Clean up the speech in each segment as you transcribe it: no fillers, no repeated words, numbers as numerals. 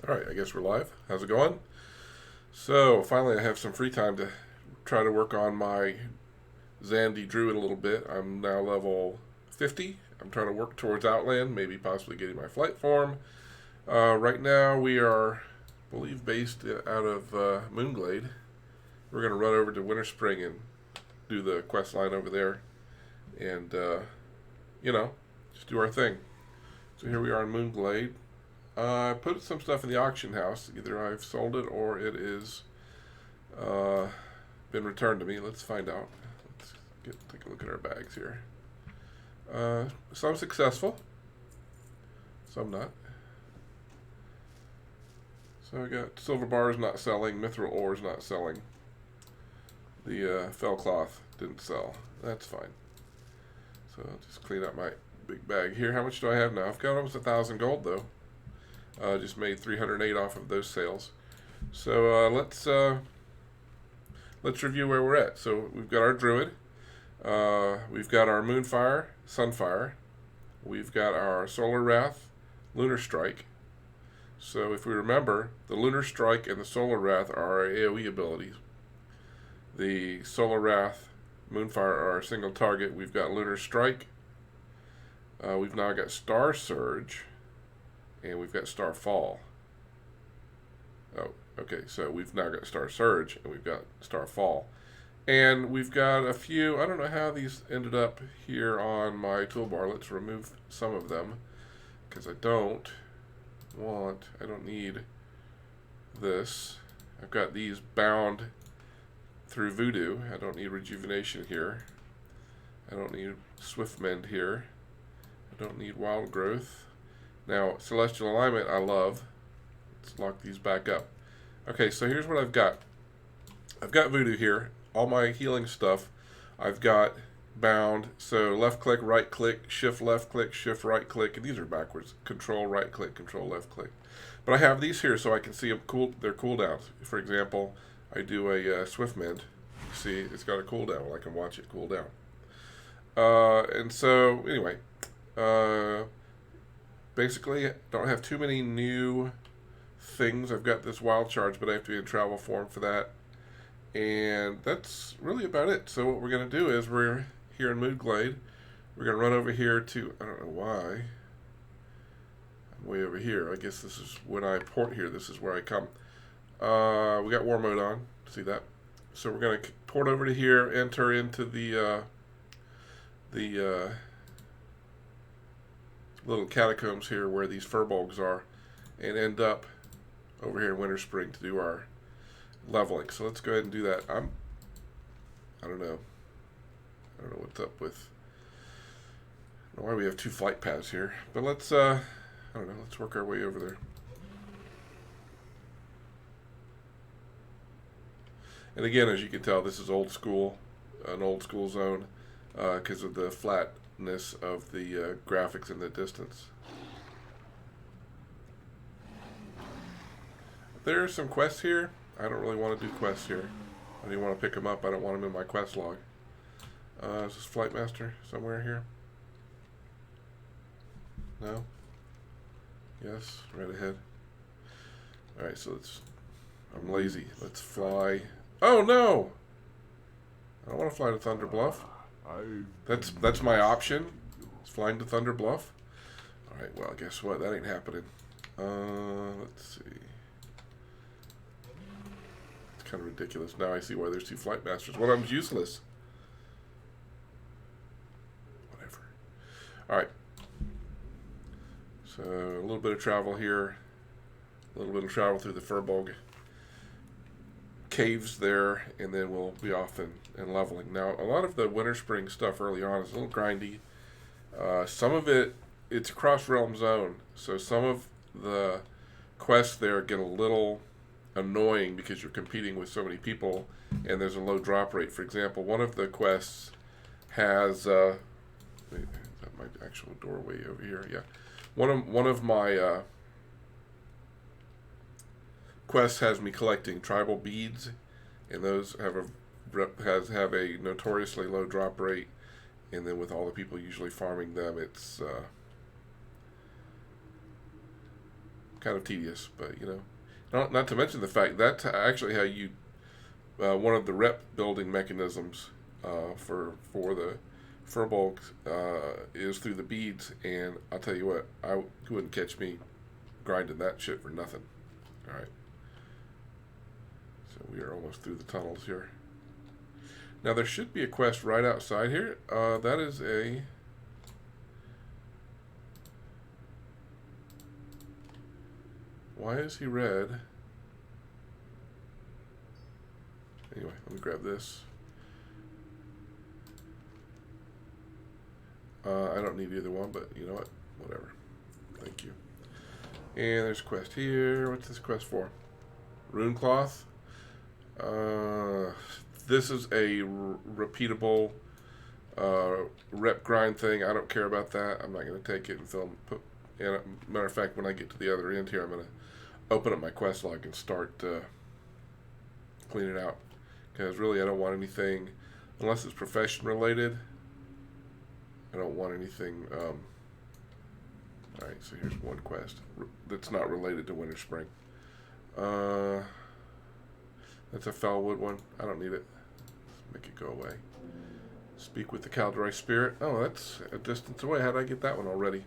Alright, I guess we're live. How's it going? So, finally I have some free time to try to work on my Zandi Druid a little bit. I'm now level 50. I'm trying to work towards Outland, maybe possibly getting my flight form. Right now we are, I believe, based out of Moonglade. We're going to run over to Winterspring and do the quest line over there. And, just do our thing. So here we are in Moonglade. I put some stuff in the auction house. Either I've sold it or it is been returned to me. Let's find out. Let's take a look at our bags here. Some successful, some not. So we got silver bars not selling, mithril ores not selling. The fell cloth didn't sell. That's fine. So I'll just clean up my big bag here. How much do I have now? I've got almost 1,000 gold though. Just made 308 off of those sales. So let's review where we're at. So we've got our Druid. We've got our Moonfire, Sunfire. We've got our Solar Wrath, Lunar Strike. So if we remember, the Lunar Strike and the Solar Wrath are our AoE abilities. The Solar Wrath, Moonfire are our single target. We've got Lunar Strike. We've now got Star Surge. And we've got Starfall. Oh, okay, so we've now got Star Surge, and we've got Starfall. And we've got a few, I don't know how these ended up here on my toolbar. Let's remove some of them, because I don't need this. I've got these bound through Voodoo. I don't need Rejuvenation here. I don't need Swift Mend here. I don't need Wild Growth. Now, Celestial Alignment, I love. Let's lock these back up. Okay, so here's what I've got. I've got Voodoo here. All my healing stuff I've got bound. So left click, right click, shift left click, shift right click. And these are backwards. Control right click, control left click. But I have these here so I can see them their cooldowns. For example, I do a Swift Mend. You see, it's got a cooldown. Well, I can watch it cool down. And so, anyway. Basically, don't have too many new things. I've got this wild charge, but I have to be in travel form for that. And that's really about it. So what we're going to do is we're here in Moonglade. We're going to run over here to, I don't know why. I'm way over here. I guess this is when I port here. This is where I come. We got war mode on. See that? So we're going to port over to here, enter into the little catacombs here where these furbolgs are, and end up over here in Winterspring to do our leveling. So let's go ahead and do that. I don't know what's up with, I don't know why we have two flight paths here, but let's let's work our way over there. And again, as you can tell, this is old school, an old school zone, because of the flatness of the graphics in the distance. There are some quests here. I don't really want to do quests here. I don't even want to pick them up. I don't want them in my quest log. Is this Flight Master somewhere here? No? Yes? Right ahead. Alright, so I'm lazy. Let's fly. Oh no! I don't want to fly to Thunder Bluff. That's my option. It's flying to Thunder Bluff. Alright, well, guess what? That ain't happening. Let's see. It's kind of ridiculous. Now I see why there's two Flight Masters. One of them's useless. Whatever. Alright. So, a little bit of travel here. A little bit of travel through the Furbolg caves there, and then we'll be off and leveling. Now, a lot of the Winterspring stuff early on is a little grindy. Some of it's a cross-realm zone, so some of the quests there get a little annoying because you're competing with so many people, and there's a low drop rate. For example, one of the quests has... wait, is that my actual doorway over here? Yeah. One of my... quests has me collecting tribal beads, and those have a notoriously low drop rate. And then with all the people usually farming them, it's kind of tedious, but you know, not to mention the fact that's actually how you one of the rep building mechanisms for the furbolgs is through the beads, and I'll tell you what, you wouldn't catch me grinding that shit for nothing. All right, so we are almost through the tunnels here. Now there should be a quest right outside here. That is a why is he red? Anyway, let me grab this. I don't need either one, but you know what? Whatever. Thank you. And there's a quest here. What's this quest for? Rune cloth. This is a repeatable rep grind thing. I don't care about that. I'm not going to take it and put. And matter of fact, when I get to the other end here, I'm going to open up my quest log and start cleaning it out. Because really, I don't want anything unless it's profession related. I don't want anything. Alright, so here's one quest that's not related to Winterspring. That's a Fellwood one. I don't need it. Let's make it go away. Speak with the Caldrai Spirit. Oh, that's a distance away. How did I get that one already?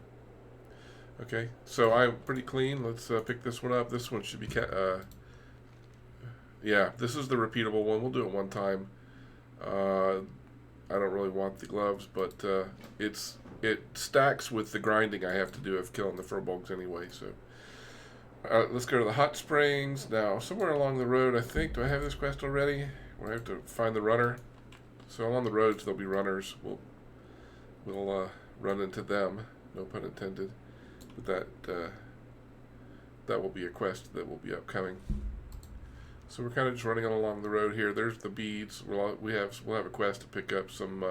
Okay, so I'm pretty clean. Let's pick this one up. This one should be... yeah, this is the repeatable one. We'll do it one time. I don't really want the gloves, but it stacks with the grinding I have to do of killing the furbolgs anyway. So let's go to the hot springs now. Somewhere along the road, I think. Do I have this quest already? Where I have to find the runner. So along the roads there'll be runners. We'll run into them. No pun intended. But that will be a quest that will be upcoming. So we're kind of just running along the road here. There's the beads. We'll have a quest to pick up some,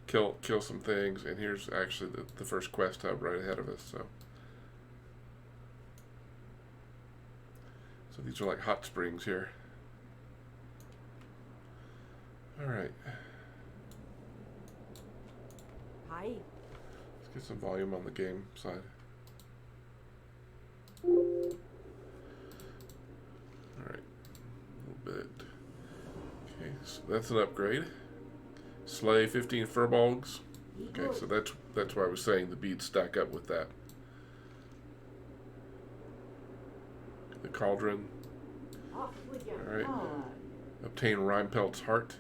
kill some things, and here's actually the first quest hub right ahead of us. So these are like hot springs here. All right. Hi. Let's get some volume on the game side. Bit. Okay, so that's an upgrade. Slay 15 furbolgs. Okay, so that's why I was saying the beads stack up with that. The cauldron. Alright. Obtain Rhymepelt's heart.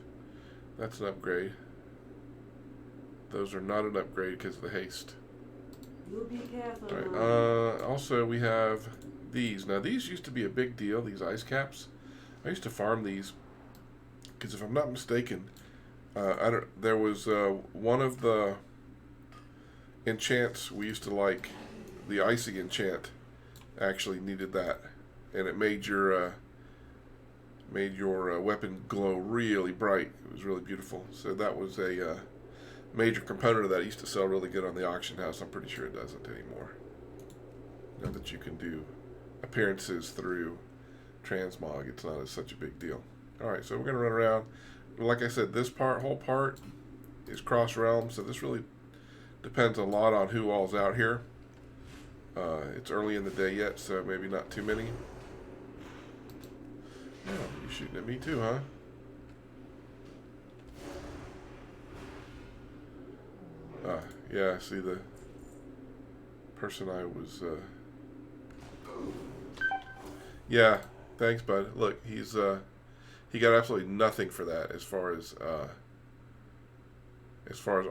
That's an upgrade. Those are not an upgrade because of the haste. Alright, also we have these. Now these used to be a big deal, these ice caps. I used to farm these because if I'm not mistaken, there was one of the enchants we used to like, the icing enchant actually needed that, and it made your weapon glow really bright. It was really beautiful. So that was a major component of that. It used to sell really good on the auction house. I'm pretty sure it doesn't anymore. Now that you can do appearances through transmog, it's not such a big deal. Alright, so we're going to run around. Like I said, this whole part is cross realm, so this really depends a lot on who all's out here. It's early in the day yet, so maybe not too many. Oh, you're shooting at me too, huh? Yeah, see the person I was yeah, thanks, bud. Look, he got absolutely nothing for that as far as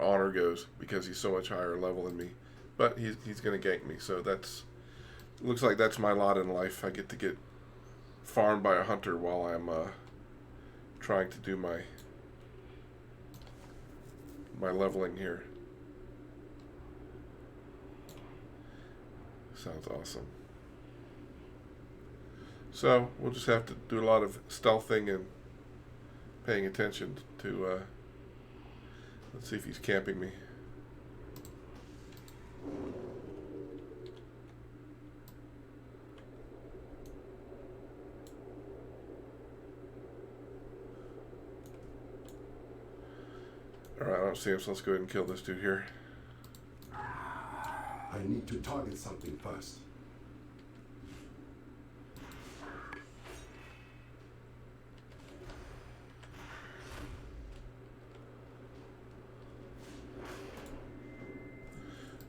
honor goes, because he's so much higher level than me. But he's gonna gank me, so looks like that's my lot in life. I get to get farmed by a hunter while I'm trying to do my leveling here. Sounds awesome. So we'll just have to do a lot of stealthing and paying attention to let's see if he's camping me. Alright, I don't see him, so let's go ahead and kill this dude here. I need to target something first.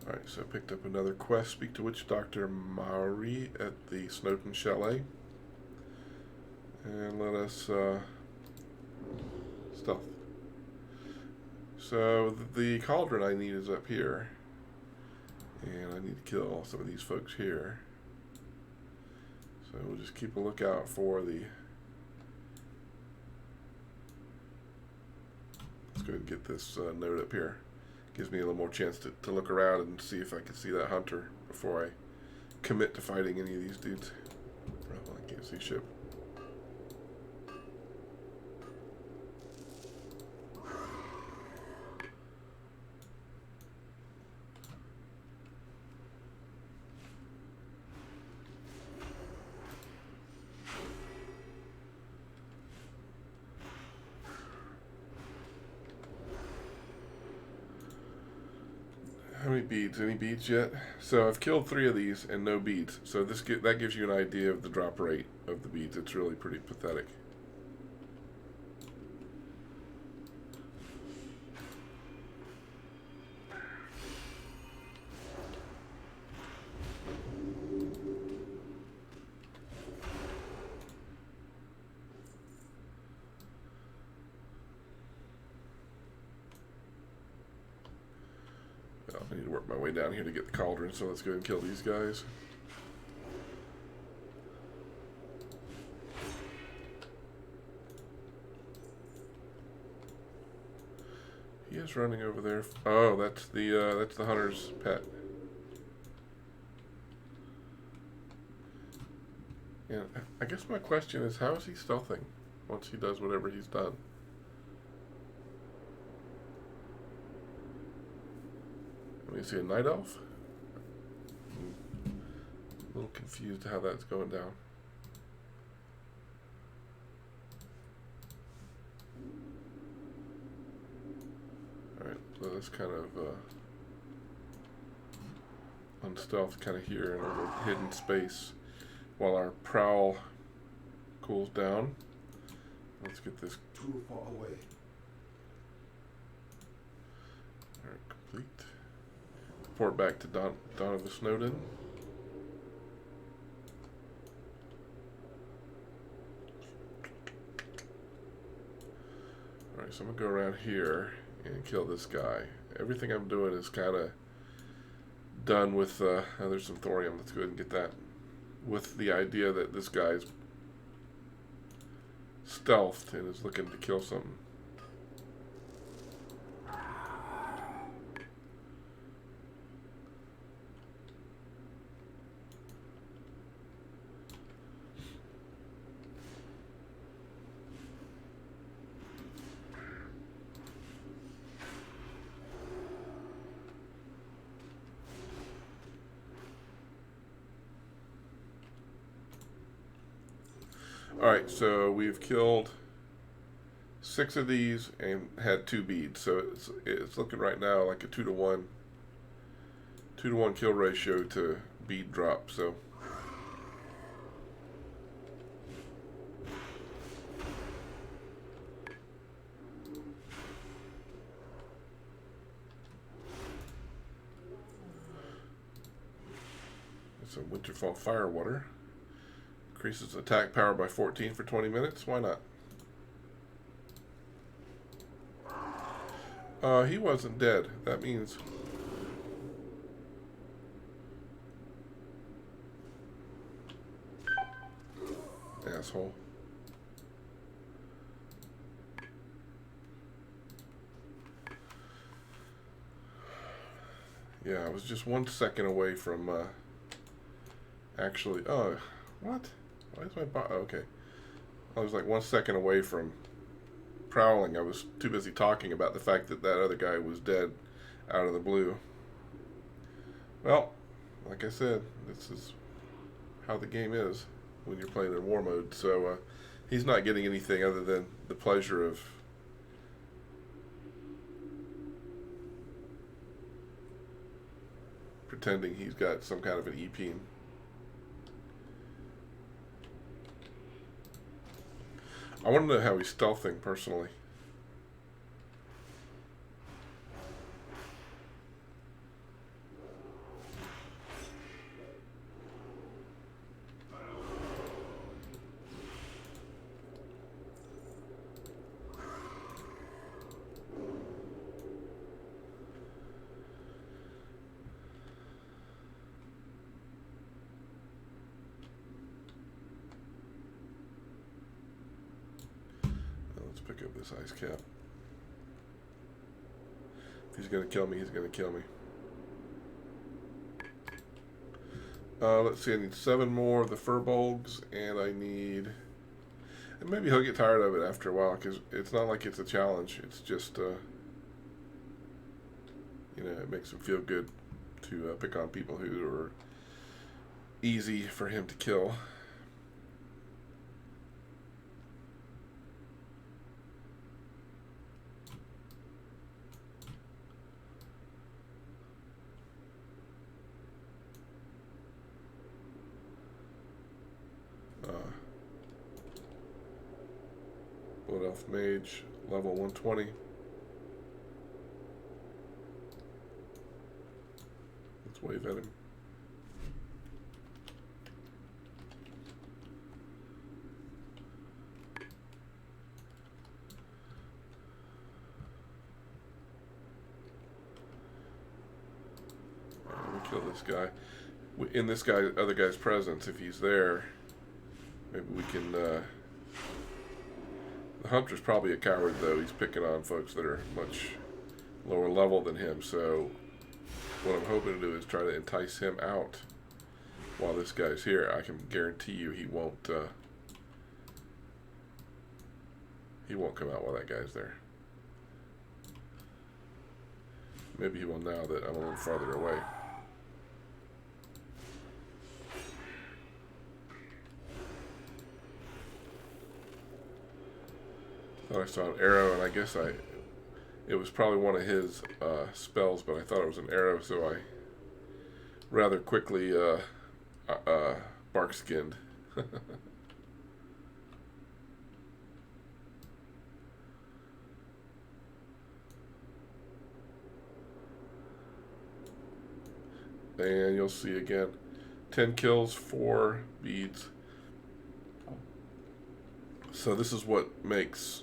Alright, so I picked up another quest. Speak to Witch Doctor Maori at the Snowden Chalet. And let us stealth. So the cauldron I need is up here. And I need to kill some of these folks here. So we'll just keep a lookout for the... Let's go ahead and get this note up here. Gives me a little more chance to look around and see if I can see that hunter before I commit to fighting any of these dudes. Well, I can't see ship. How many beads? Any beads yet? So I've killed 3 of these and no beads. So that gives you an idea of the drop rate of the beads. It's really pretty pathetic. I need to work my way down here to get the cauldron, so let's go ahead and kill these guys. He is running over there. Oh, that's the hunter's pet. Yeah, I guess my question is, how is he stealthing once he does whatever he's done? Let me see, a night elf? A little confused how that's going down. Alright, so that's kind of unstealth kind of here in a hidden space while our prowl cools down. Let's get this too far away. Alright, complete. Report back to Donovan Snowden. Alright, so I'm going to go around here and kill this guy. Everything I'm doing is kind of done with, oh, there's some thorium. Let's go ahead and get that. With the idea that this guy's stealthed and is looking to kill something. Alright, so we've killed 6 of these and had 2 beads. So it's looking right now like a 2-to-1 kill ratio to bead drop. So it's a Winterfall Firewater. Increases attack power by 14 for 20 minutes. Why not? He wasn't dead. That means... Asshole. Yeah, I was just 1 second away from actually... Oh, what? Why is my bot? Oh, okay. I was like 1 second away from prowling. I was too busy talking about the fact that that other guy was dead out of the blue. Well, like I said, this is how the game is when you're playing in war mode. So he's not getting anything other than the pleasure of pretending he's got some kind of an E-Peen. I want to know how he's stealthing, personally. this ice cap. If he's gonna kill me, he's gonna kill me. Let's see, I need 7 more of the furbolgs, and I need... And maybe he'll get tired of it after a while, because it's not like it's a challenge. It's just, you know, it makes him feel good to pick on people who are easy for him to kill. Blood Elf Mage, level 120. Let's wave at him. We kill this guy. In this guy, other guy's presence, if he's there, maybe we can. The Hunter's probably a coward, though. He's picking on folks that are much lower level than him. So what I'm hoping to do is try to entice him out while this guy's here. I can guarantee you he won't come out while that guy's there. Maybe he will now that I'm a little farther away. Thought I saw an arrow, and I guess it was probably one of his spells, but I thought it was an arrow, so I rather quickly bark skinned. And you'll see again, 10 kills, 4 beads. So this is what makes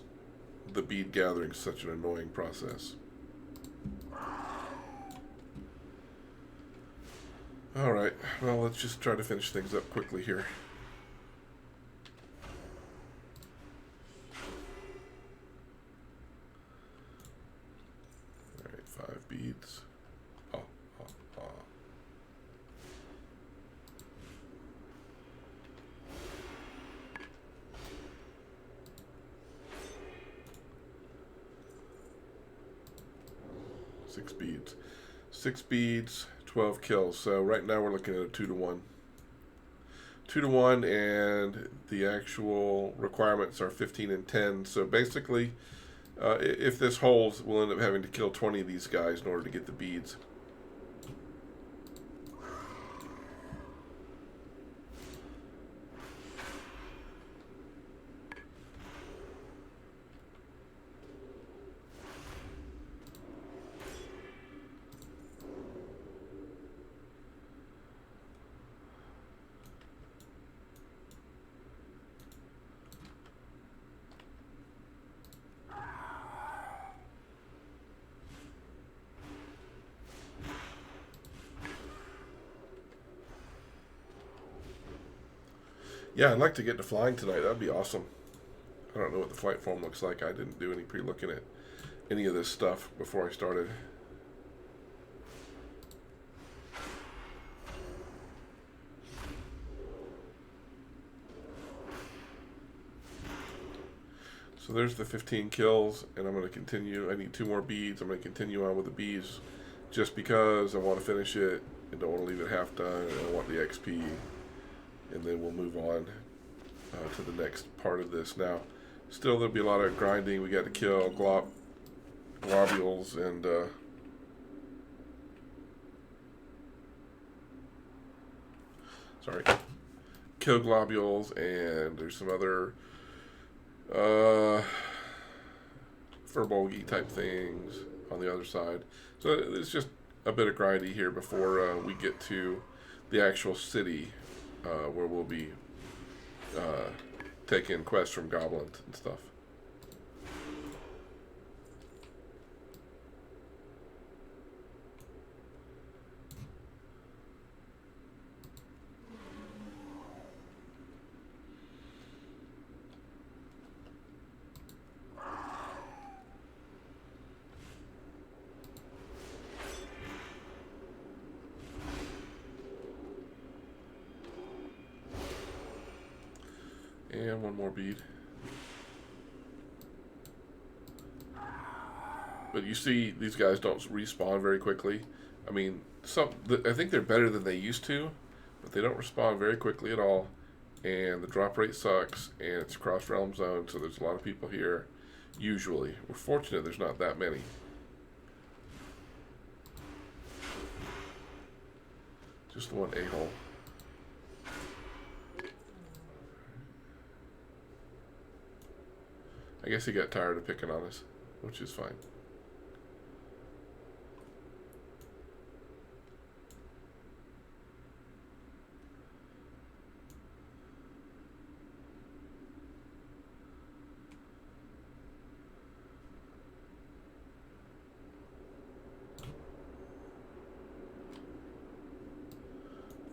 the bead gathering such an annoying process. Alright, well, let's just try to finish things up quickly here. Alright, 5 beads. Oh. 6 beads. 6 beads, 12 kills. So right now we're looking at a 2-to-1. 2-to-1, and the actual requirements are 15 and 10. So basically, if this holds, we'll end up having to kill 20 of these guys in order to get the beads. Yeah, I'd like to get to flying tonight. That'd be awesome. I don't know what the flight form looks like. I didn't do any pre-looking at any of this stuff before I started. So there's the 15 kills, and I'm going to continue. I need 2 more beads. I'm going to continue on with the beads just because I want to finish it and don't want to leave it half done, and I want the XP. And then we'll move on to the next part of this. Now, still there'll be a lot of grinding. We got to kill globules and kill globules, and there's some other furbolgy type things on the other side. So it's just a bit of grindy here before we get to the actual city. Where we'll be taking quests from goblins and stuff. And one more bead. But you see, these guys don't respawn very quickly. I mean, I think they're better than they used to, but they don't respawn very quickly at all. And the drop rate sucks, and it's cross realm zone, so there's a lot of people here. Usually, we're fortunate there's not that many. Just the one a-hole. I guess he got tired of picking on us, which is fine.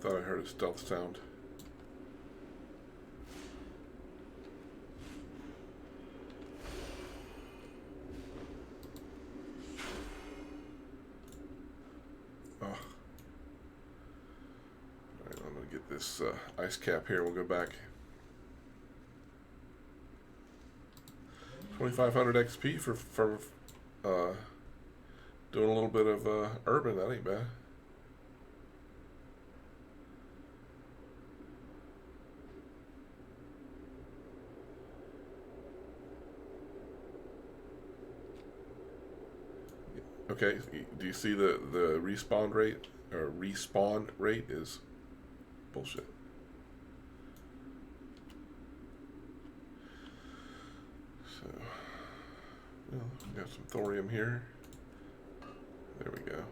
Thought I heard a stealth sound. Oh. Alright, I'm going to get this ice cap here. We'll go back. 2,500 XP for doing a little bit of urban. That ain't bad. Okay, do you see the respawn rate, or respawn rate is bullshit. So, well, we got some thorium here. There we go.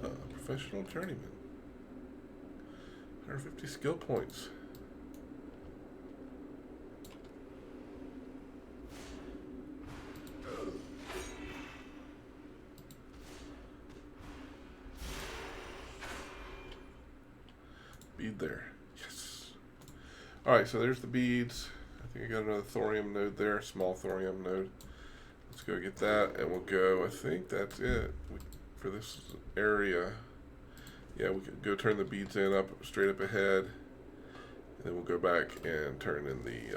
Ah, professional journeyman. 150 skill points. Bead there. Yes. Alright, so there's the beads. I think I got another thorium node there, small thorium node. Let's go get that, and we'll go, I think that's it for this area. Yeah, we can go turn the beads in up straight up ahead, and then we'll go back and turn in the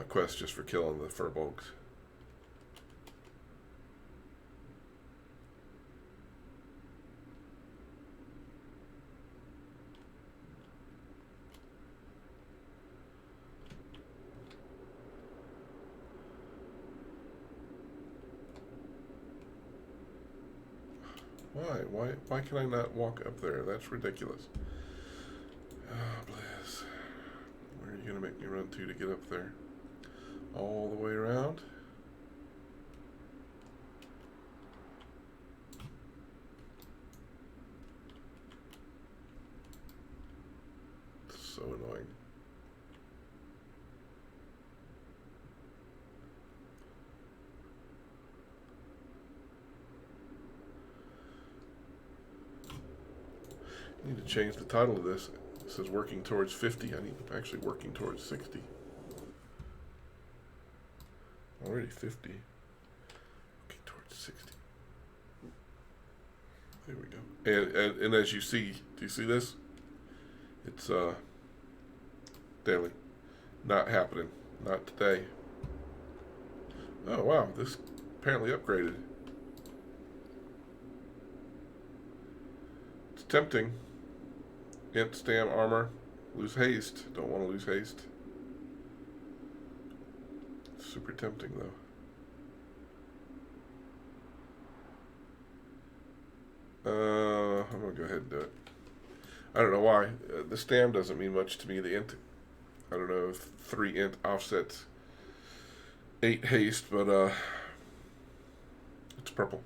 quest just for killing the furbolgs. Why can I not walk up there? That's ridiculous. Oh, Blizz. Where are you going to make me run to get up there? All the way around? So annoying. I need to change the title of this. It says working towards 50. I need actually working towards 60. Already 50. Working towards 60. There we go. And as you see, do you see this? It's daily. Not happening. Not today. Oh wow, this apparently upgraded. It's tempting. Int, stam, armor, lose haste. Don't want to lose haste. Super tempting though. I'm gonna go ahead and do it. I don't know why. The stam doesn't mean much to me. The int, I don't know if 3 int offsets 8 haste, but it's purple.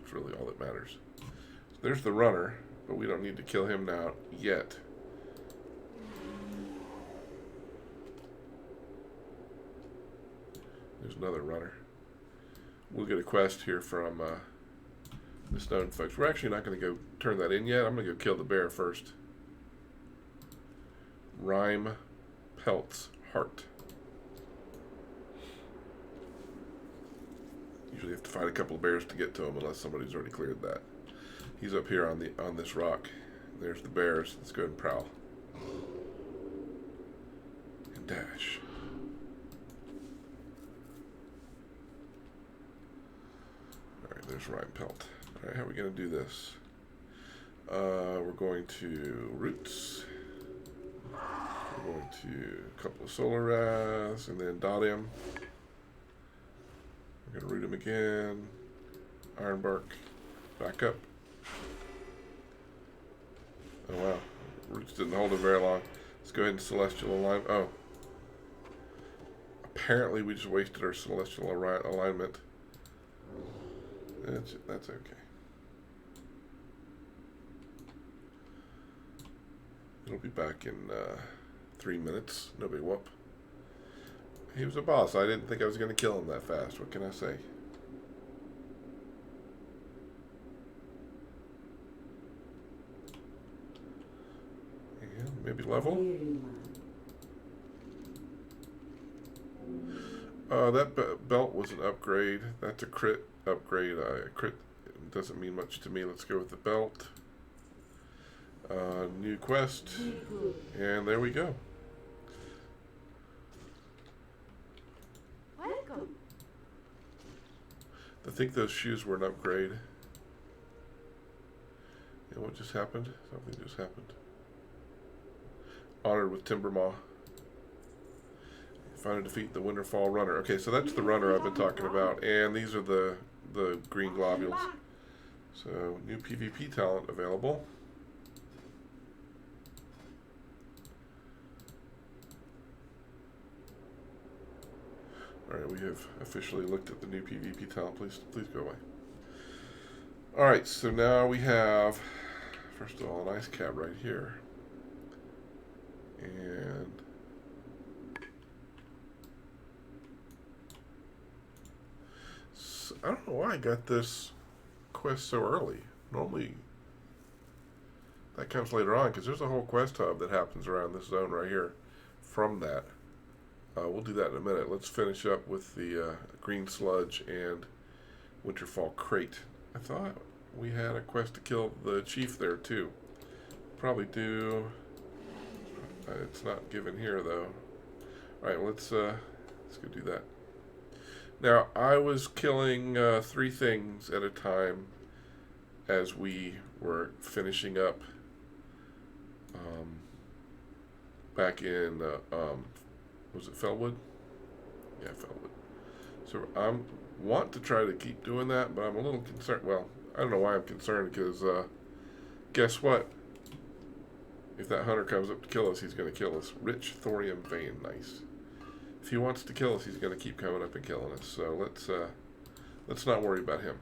It's really all that matters. So there's the runner. But we don't need to kill him now yet. There's another runner. We'll get a quest here from the stone folks. We're actually not going to go turn that in yet. I'm going to go kill the bear first. Rhyme Pelt's Heart. Usually have to fight a couple of bears to get to him unless somebody's already cleared that. He's up here on this rock. There's the bears. Let's go ahead and prowl. And dash. Alright, there's Rhyme Pelt. Alright, how are we going to do this? We're going to Roots. We're going to a couple of Solar Wraths, and then dot him. We're going to root him again. Ironbark. Back up. Oh wow. Roots didn't hold it very long. Let's go ahead and Celestial Align. Oh. Apparently we just wasted our Celestial Alignment. That's okay. It'll be back in 3 minutes. Nobody whoop. He was a boss. I didn't think I was going to kill him that fast. What can I say? And maybe level. That belt was an upgrade. That's a crit upgrade. Crit doesn't mean much to me. Let's go with the belt. New quest. And there we go. Welcome. I think those shoes were an upgrade. And what just happened? Something just happened. Honored with Timbermaw. Find and defeat the Winterfall runner. Okay, so that's the runner I've been talking about. And these are the green globules. So, new PvP talent available. Alright, we have officially looked at the new PvP talent. Please go away. Alright, so now we have, first of all, an ice cab right here. And so, I don't know why I got this quest so early. Normally that comes later on, because there's a whole quest hub that happens around this zone right here from that. We'll do that in a minute. Let's finish up with the green sludge and Winterfall crate. I thought we had a quest to kill the chief there too. Probably do. It's not given here though. All right, let's go do that. Now I was killing 3 things at a time as we were finishing up back in was it Fellwood? Yeah, Fellwood. So I want to try to keep doing that, but I'm a little concerned. Well, I don't know why I'm concerned, because guess what? If that hunter comes up to kill us, he's going to kill us. Rich thorium vein, nice. If he wants to kill us, he's going to keep coming up and killing us. So let's not worry about him.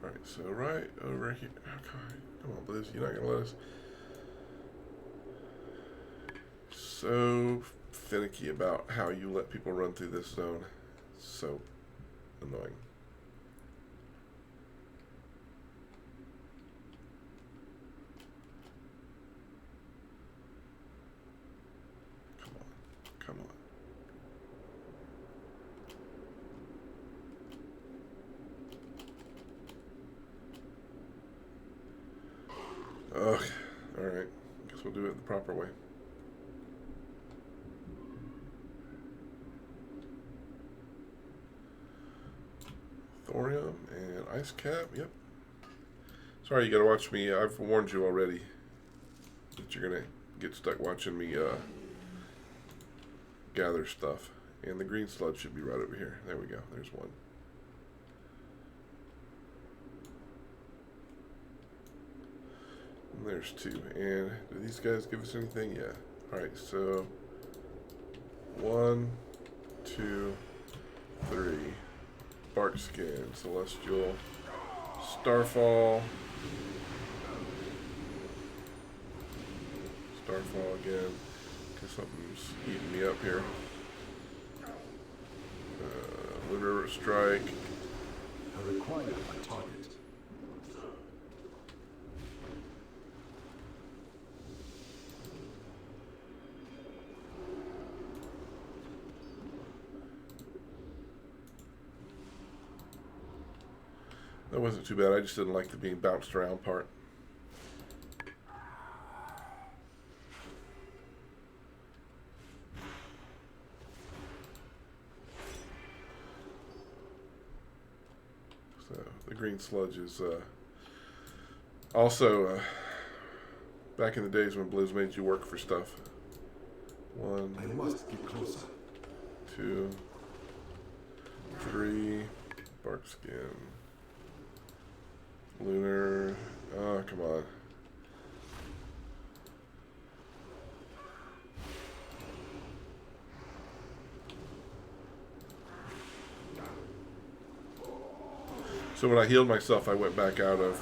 Alright, so right over here. Okay, come on, Blizz, you're not going to let us. So finicky about how you let people run through this zone. So annoying. Come on, come on. Ugh, alright. Guess we'll do it the proper way. Thorium and ice cap, yep. Sorry, you gotta watch me. I've warned you already that you're gonna get stuck watching me gather stuff. And the green sludge should be right over here. There we go. There's one. And there's 2. And do these guys give us anything? Yeah. Alright, so 1, 2, 3. Bark skin, celestial, Starfall. Starfall again. Guess something's eating me up here. Winter strike. I require a target. That wasn't too bad. I just didn't like the being bounced around part. So the green sludge is also back in the days when Blizz made you work for stuff. 1, I must get closer. 2, 3, bark skin. Lunar. Oh, come on. So when I healed myself, I went back out of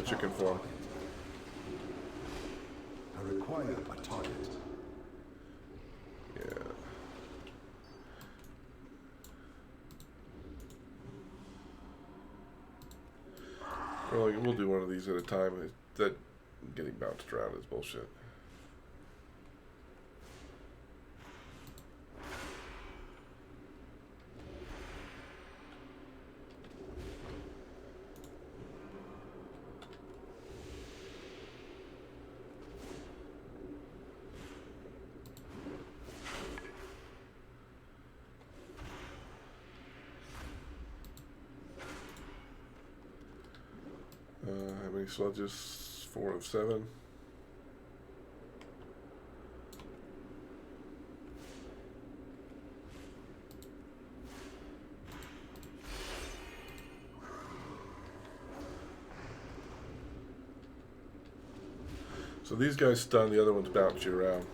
chicken form. I require a target. Yeah. Well, we'll do one of these at a time. That getting bounced around is bullshit. How many sludges? 4 of 7. So these guys stun, the other ones bounce you around.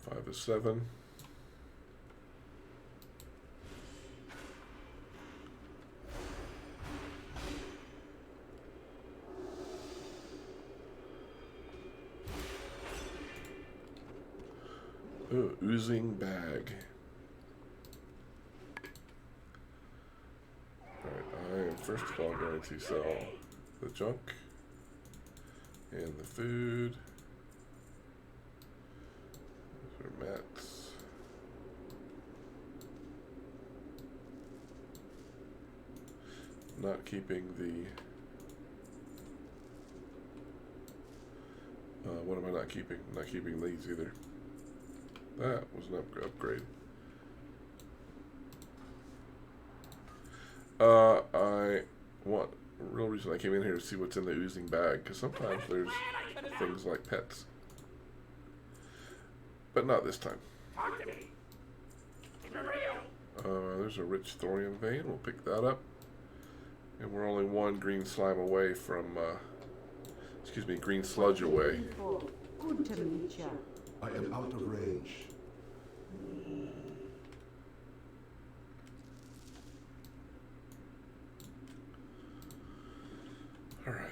Five of 7. Ooh, oozing bag. Alright, I am first of all going to sell the junk and the food. Those are mats. Not keeping the... what am I not keeping? Not keeping these either. That was an upgrade. Real reason I came in here to see what's in the oozing bag, because sometimes there's things like pets. But not this time. There's a rich thorium vein. We'll pick that up. And we're only 1 green slime away from, green sludge away. Good to meet you. I am out of range. All right.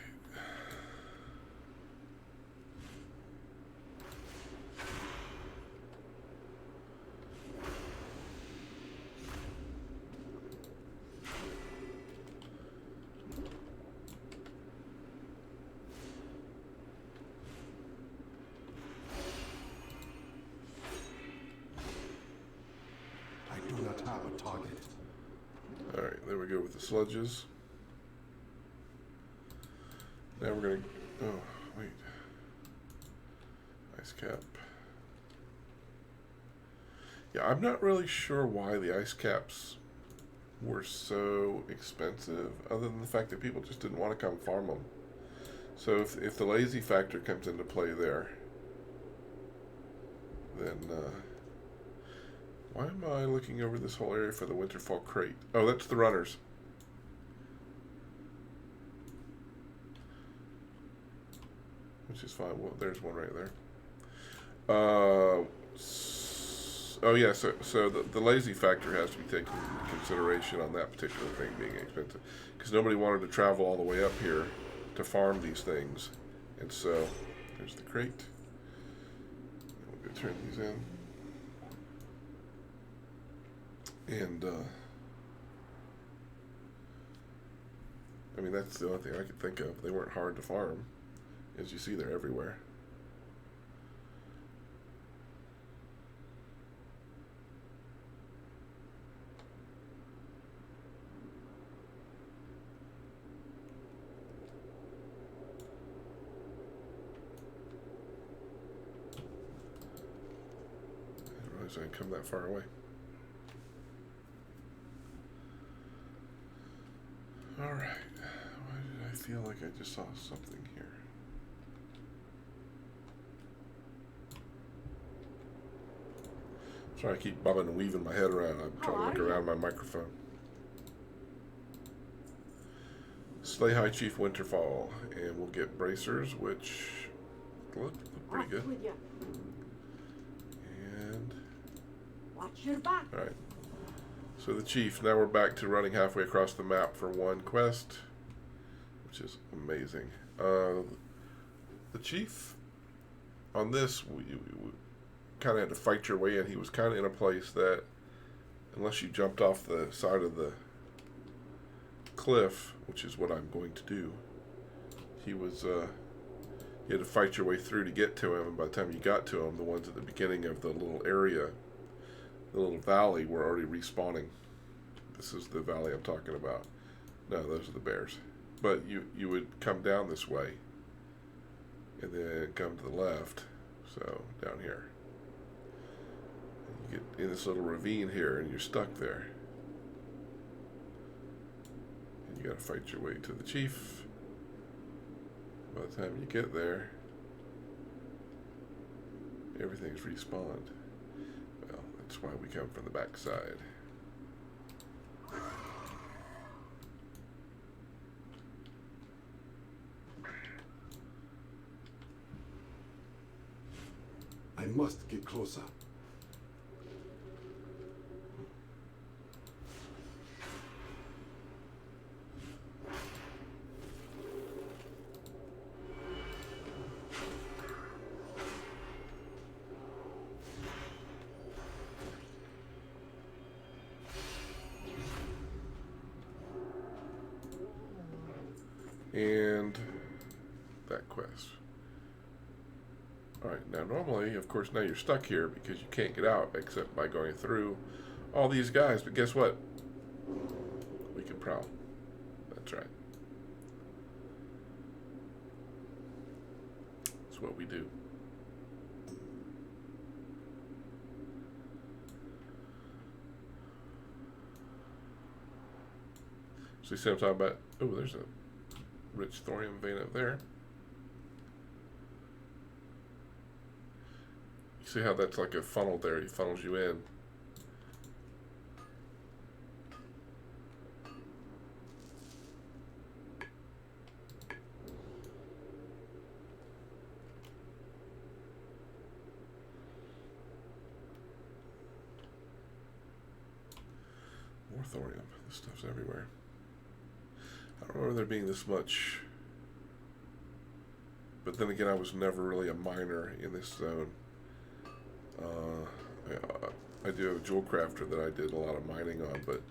Have a target. Alright, there we go with the sludges. Now we're gonna... Oh, wait. Ice cap. Yeah, I'm not really sure why the ice caps were so expensive, other than the fact that people just didn't want to come farm them. So if the lazy factor comes into play there, then... why am I looking over this whole area for the Winterfall crate? Oh, that's the runners. Which is fine. Well, there's one right there. Oh, yeah, so the lazy factor has to be taken into consideration on that particular thing being expensive. Because nobody wanted to travel all the way up here to farm these things. And so, there's the crate. We'll go turn these in. And I mean, that's the only thing I could think of. They weren't hard to farm. As you see, they're everywhere. I didn't realize I had come that far away. Alright. Why did I feel like I just saw something here? Sorry, I keep bobbing and weaving my head around. I'm trying to look around my microphone. Slay High Chief Winterfall, and we'll get bracers, which look pretty good. And watch your back. all right. So the chief. Now we're back to running halfway across the map for one quest, which is amazing. The chief on this, we kind of had to fight your way in. He was kind of in a place that, unless you jumped off the side of the cliff, which is what I'm going to do, he was you had to fight your way through to get to him, and by the time you got to him, the ones at the beginning of the little area, the little valley, were already respawning. This is the valley I'm talking about. No, those are the bears. But you would come down this way and then come to the left, so down here. You get in this little ravine here and you're stuck there. You gotta fight your way to the chief. By the time you get there, everything's respawned. Well, that's why we come from the backside. I must get closer. And that quest. Alright, now normally, of course, now you're stuck here because you can't get out except by going through all these guys. But guess what? We can prowl. That's right. That's what we do. So you see what I'm talking about? Oh, there's a rich thorium vein up there. You see how that's like a funnel there? He funnels you in. More thorium. This stuff's everywhere. I don't remember there being this much, but then again, I was never really a miner in this zone. I do have a jewel crafter that I did a lot of mining on, but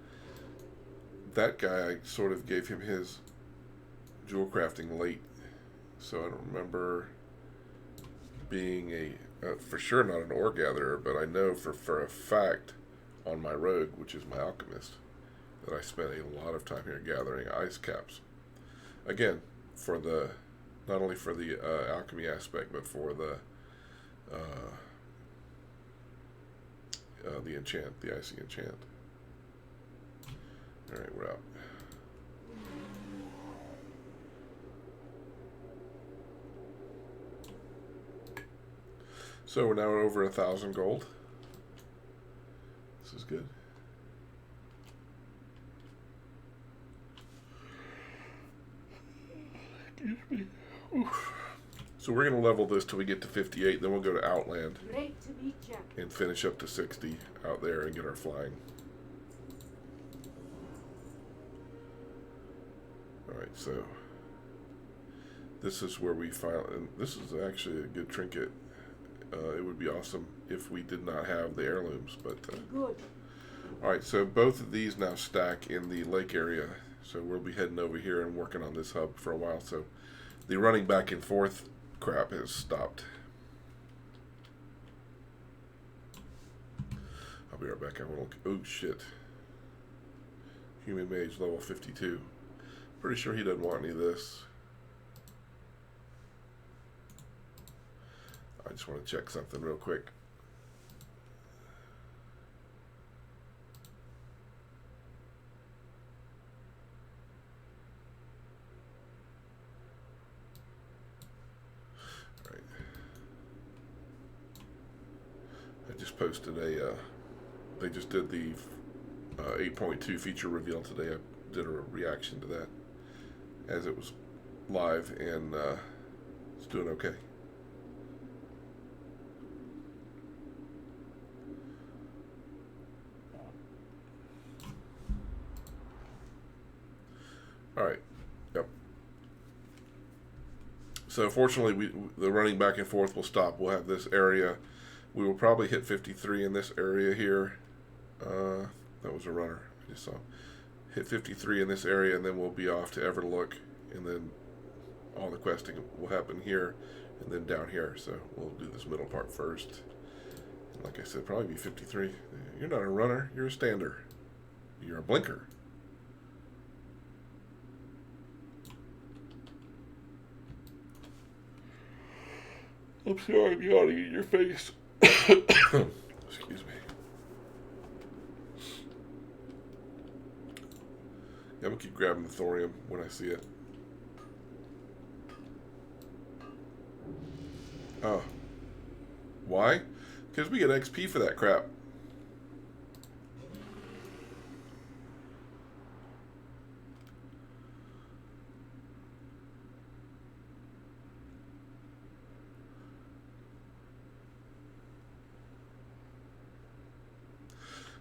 that guy, I sort of gave him his jewel crafting late, so I don't remember being for sure not an ore gatherer, but I know for a fact on my rogue, which is my alchemist, that I spent a lot of time here gathering ice caps. Again, for the not only for the alchemy aspect, but for the enchant, the icy enchant. All right, we're out. So we're now over 1,000 gold. This is good. Excuse me. Oof. So we're going to level this till we get to 58, then we'll go to Outland Great to meet you. and finish up to 60 out there and get our flying. Alright, so this is where we find, and this is actually a good trinket. It would be awesome if we did not have the heirlooms, but Good. alright, so both of these now stack in the lake area, So we'll be heading over here and working on this hub for a while. So the running back and forth crap has stopped. I'll be right back. I want to look. Oh, shit. Human Mage level 52. Pretty sure he doesn't want any of this. I just want to check something real quick. All right. I just posted a, they just did the 8.2 feature reveal today. I did a reaction to that as it was live, and it's doing okay. All right. Yep. So fortunately, the running back and forth will stop. We'll have this area. We will probably hit 53 in this area here. That was a runner I just saw. Hit 53 in this area, and then we'll be off to Everlook, and then all the questing will happen here, and then down here. So we'll do this middle part first. And like I said, probably be 53. You're not a runner. You're a stander. You're a blinker. I'm sorry, I'm yawning in your face. Excuse me. Yeah, I'm gonna keep grabbing the thorium when I see it. Oh. Why? Because we get XP for that crap.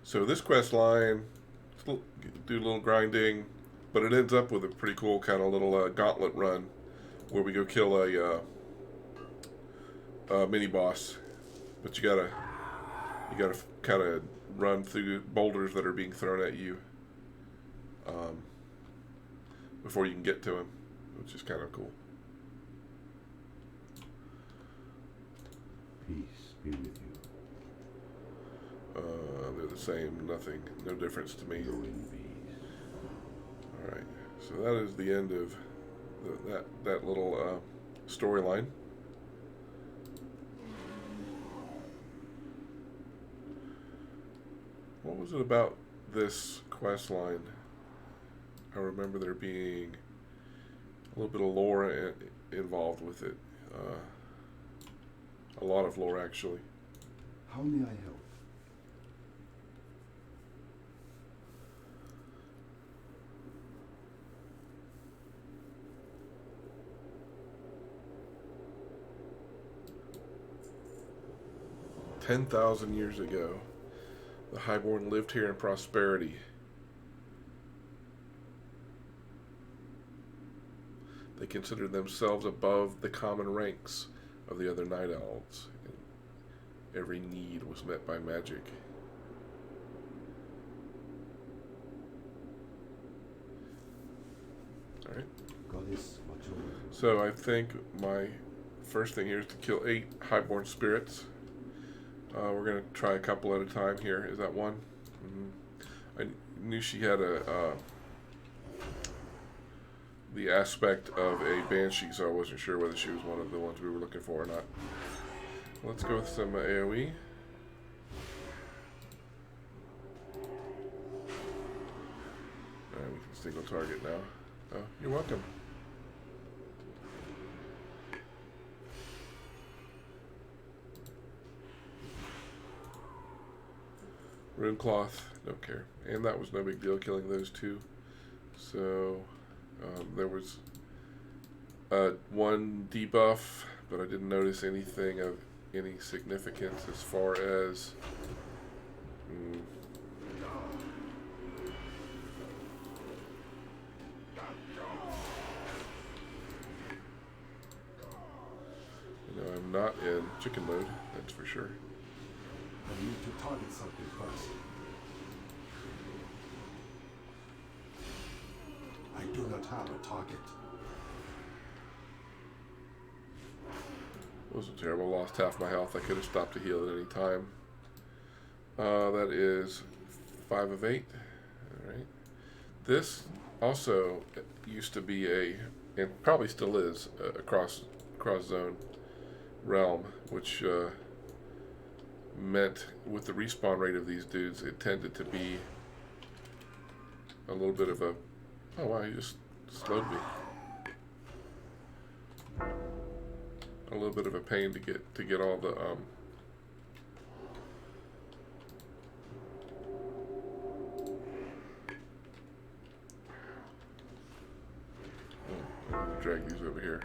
So this quest line, do a little grinding, but it ends up with a pretty cool kind of little gauntlet run where we go kill a mini boss. But you gotta kind of run through boulders that are being thrown at you before you can get to him, which is kind of cool. Peace be with you. They're the same, nothing, no difference to me. Go in peace. All right, so that is the end of that little storyline. What was it about this quest line? I remember there being a little bit of lore involved with it. A lot of lore, actually. How may I help? $10,000 years ago, the Highborn lived here in prosperity. They considered themselves above the common ranks of the other night elves. And every need was met by magic. All right. Goddess, watch over. So I think my first thing here is to kill 8 Highborn spirits. We're going to try a couple at a time here. Is that one? Mm-hmm. I knew she had the aspect of a banshee, so I wasn't sure whether she was one of the ones we were looking for or not. Let's go with some AoE. Alright, we can single target now. Oh, you're welcome. Rune cloth, don't care. And that was no big deal, killing those 2. So, there was one debuff, but I didn't notice anything of any significance as far as... You know, I'm not in chicken mode, that's for sure. I need to target something first. I do not have a target. Wasn't terrible. Lost half my health. I could have stopped to heal at any time. That is 5 of 8. All right. This also used to be and probably still is, a cross zone realm, which meant with the respawn rate of these dudes, it tended to be a little bit of a... Oh wow, he just slowed me. A little bit of a pain to get all the drag these over here.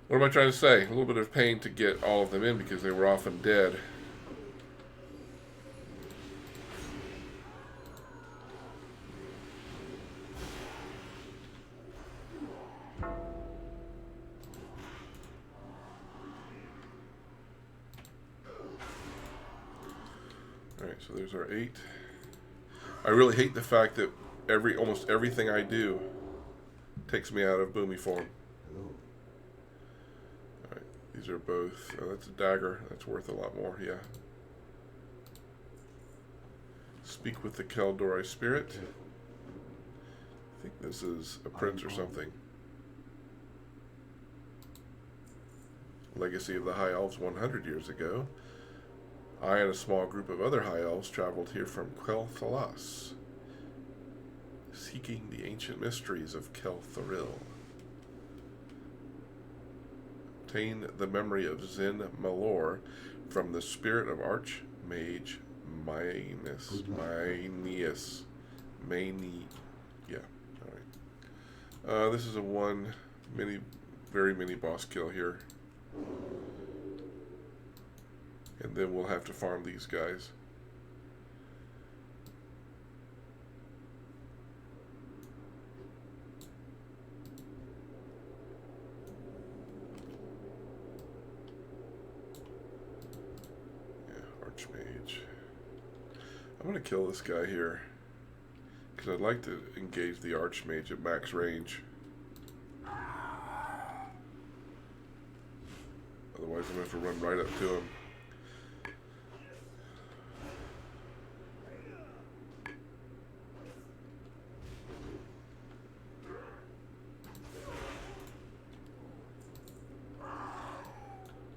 What am I trying to say? A little bit of pain to get all of them in because they were often dead. Alright, so there's our 8. I really hate the fact that almost everything I do takes me out of boomy form. Hello. Alright, these are both... Oh, that's a dagger. That's worth a lot more, yeah. Speak with the Keldori spirit. I think this is a prince or something. Legacy of the High Elves 100 years ago. I and a small group of other High Elves traveled here from Quel'Thalas, seeking the ancient mysteries of Kel'Thuril. Obtain the memory of Zin Malor from the spirit of Archmage Maenius. Yeah, alright. This is a very mini boss kill here. And then we'll have to farm these guys. Yeah, Archmage. I'm going to kill this guy here, because I'd like to engage the Archmage at max range. Otherwise I'm going to have to run right up to him.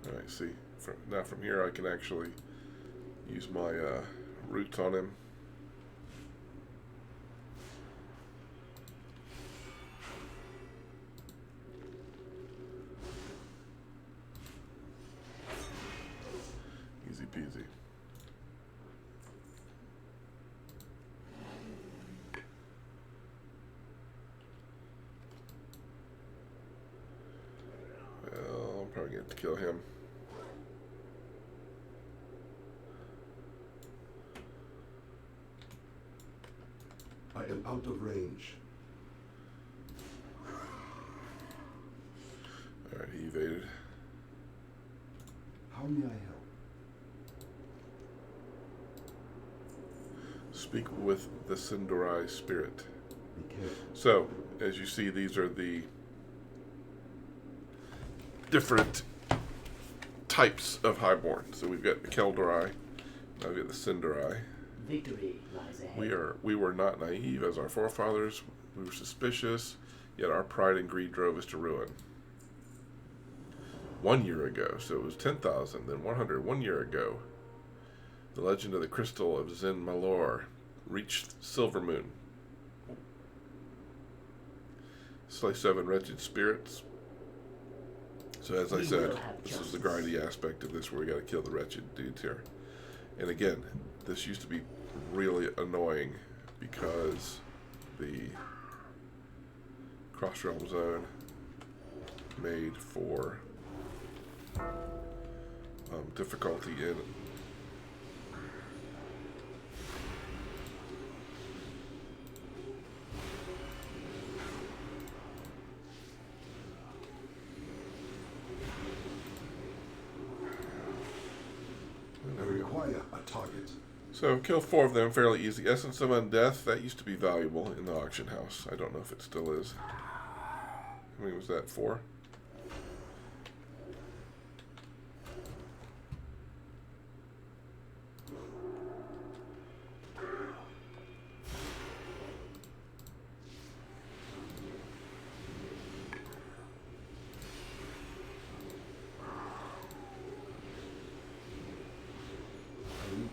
Alright, see, now from here I can actually use my roots on him. Easy peasy. Well, I'm probably going to have to kill him. I am out of range. Alright, he evaded. How may I help? Speak with the Zandalari spirit. Be careful. So, as you see, these are the different types of Highborn. So we've got the Keldori, now we've got the Zandalari. Victory lies ahead. We were not naive as our forefathers. We were suspicious, yet our pride and greed drove us to ruin. 1 year ago, so it was 10,000, then 100. 1 year ago, the legend of the crystal of Zin Malor reached Silvermoon. Slay 7 wretched spirits. So as I said, this is the grindy aspect of this where we got to kill the wretched dudes here. And again, this used to be really annoying because the cross realm zone made for difficulty in I require a target. So kill 4 of them fairly easy. Essence of Undeath, that used to be valuable in the auction house. I don't know if it still is. How many was that? 4?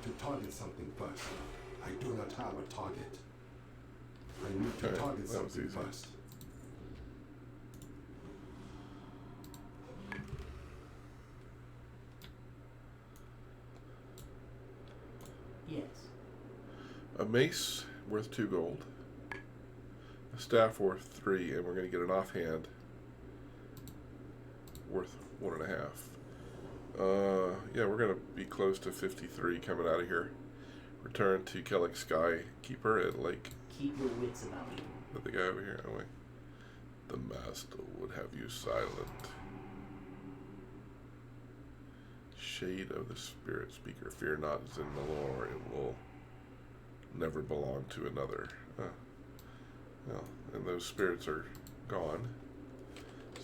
To target something first. I do not have a target. I need to target something first. Yes. A mace worth 2 gold. A staff worth 3, and we're going to get an offhand worth 1.5. Yeah, we're going to be close to 53 coming out of here. Return to Kellic Sky Keeper at Lake. Keep your wits about you. But the guy over here, oh wait. The master would have you silent. Shade of the Spirit Speaker. Fear not, Zandalari. It will never belong to another. Well, and those spirits are gone.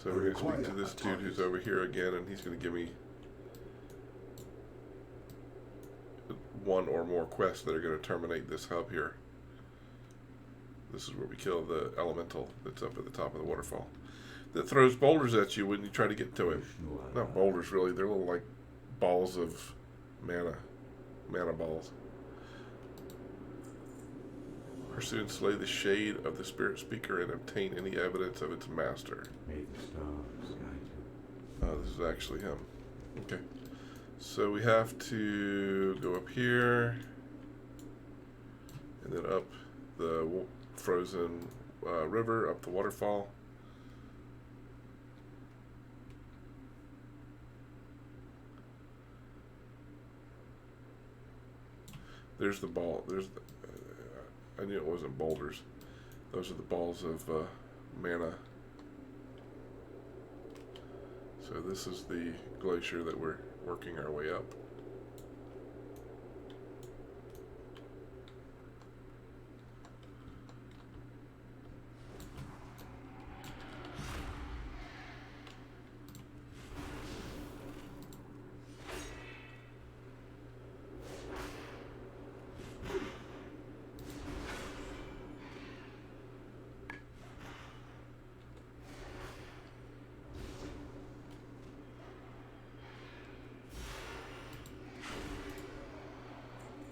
So we're going to speak to this dude who's over here again, and he's going to give me 1 or more quests that are going to terminate this hub here. This is where we kill the elemental that's up at the top of the waterfall. That throws boulders at you when you try to get to him. Not boulders, really. They're little, like, balls of mana. Mana balls. Pursue and slay the shade of the Spirit Speaker and obtain any evidence of its master. May the stars guide you. This is actually him. Okay. So we have to go up here, and then up the frozen river, up the waterfall. There's the ball. There's the, I knew it wasn't boulders. Those are the balls of mana. So this is the glacier that we're working our way up.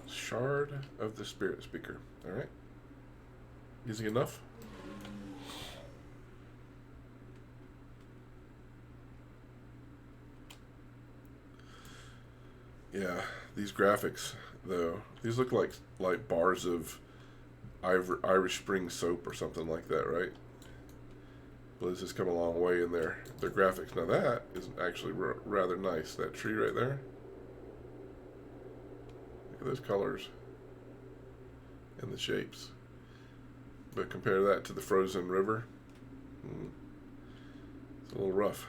Shard of the Spirit Speaker. Alright. Easy enough. Yeah, these graphics, though, these look like bars of Irish Spring soap or something like that, right? Blizz has come a long way in their graphics. Now that is actually rather nice. That tree right there. Look at those colors and the shapes. But compare that to the frozen river. It's a little rough.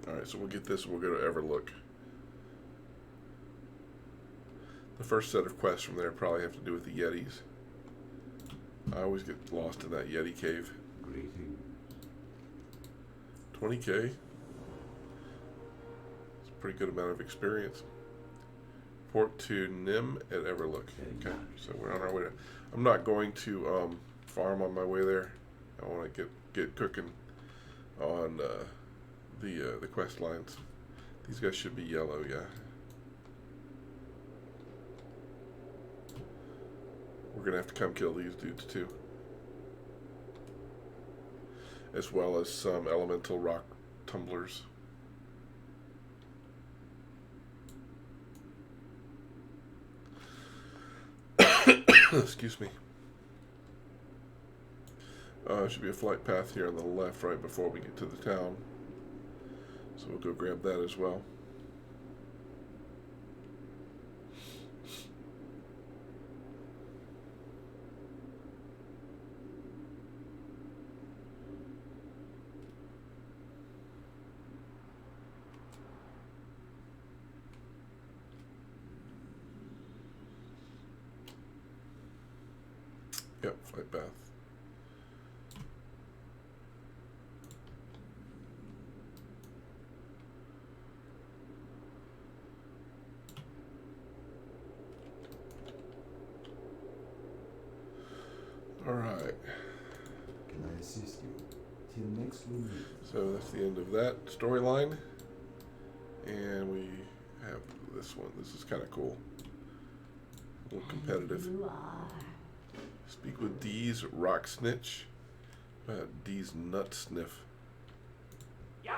Alright, so we'll get this and we'll go to Everlook. The first set of quests from there probably have to do with the Yetis. I always get lost in that Yeti cave. Greetings. 20k. It's a pretty good amount of experience. Port to Nim at Everlook. Okay, so we're on our way to... I'm not going to farm on my way there. I want to get cooking on the quest lines. These guys should be yellow, yeah. We're going to have to come kill these dudes too. As well as some elemental rock tumblers. Excuse me. Should be a flight path here on the left right before we get to the town. So we'll go grab that as well. Yep, flight path. All right. Can I assist you? Till next we meet. So that's the end of that storyline. And we have this one. This is kind of cool. A little competitive. You are. Speak with Dee's Rock Snitch. Dee's Nut Sniff. Yo!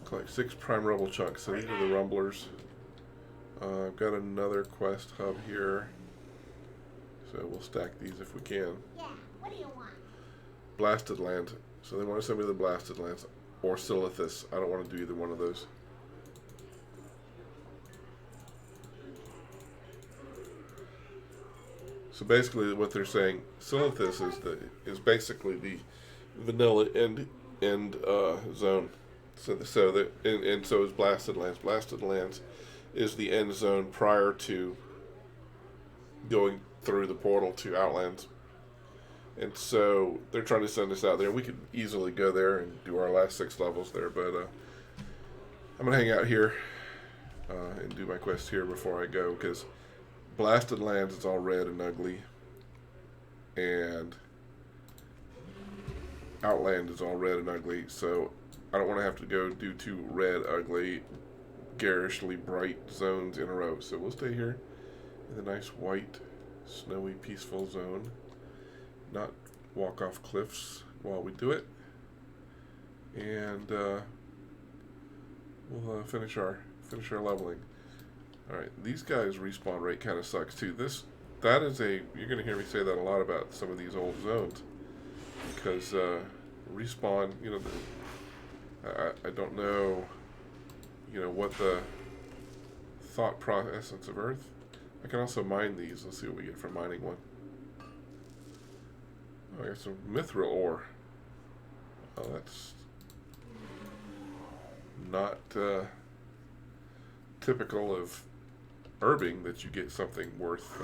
Collect 6 prime rubble chunks. So these are the rumblers. I've got another quest hub here. So we'll stack these if we can. Yeah, what do you want? Blasted Lands. So they want to send me the Blasted Lands. Or Silithus. I don't want to do either one of those. So basically, what they're saying, Silithus is basically the vanilla end zone. So so is Blasted Lands. Blasted Lands is the end zone prior to going through the portal to Outlands. And so they're trying to send us out there. We could easily go there and do our last 6 levels there, but I'm gonna hang out here and do my quest here before I go, because Blasted Lands is all red and ugly, and Outland is all red and ugly, so I don't want to have to go do 2 red, ugly, garishly bright zones in a row. So we'll stay here in the nice white, snowy, peaceful zone, not walk off cliffs while we do it, and we'll finish our leveling. Alright, these guys' respawn rate kind of sucks too. You're going to hear me say that a lot about some of these old zones. Because respawn, I don't know, what the thought process of Earth. I can also mine these. Let's see what we get from mining one. Oh, I got some mithril ore. Oh, that's not typical of herbing that you get something worth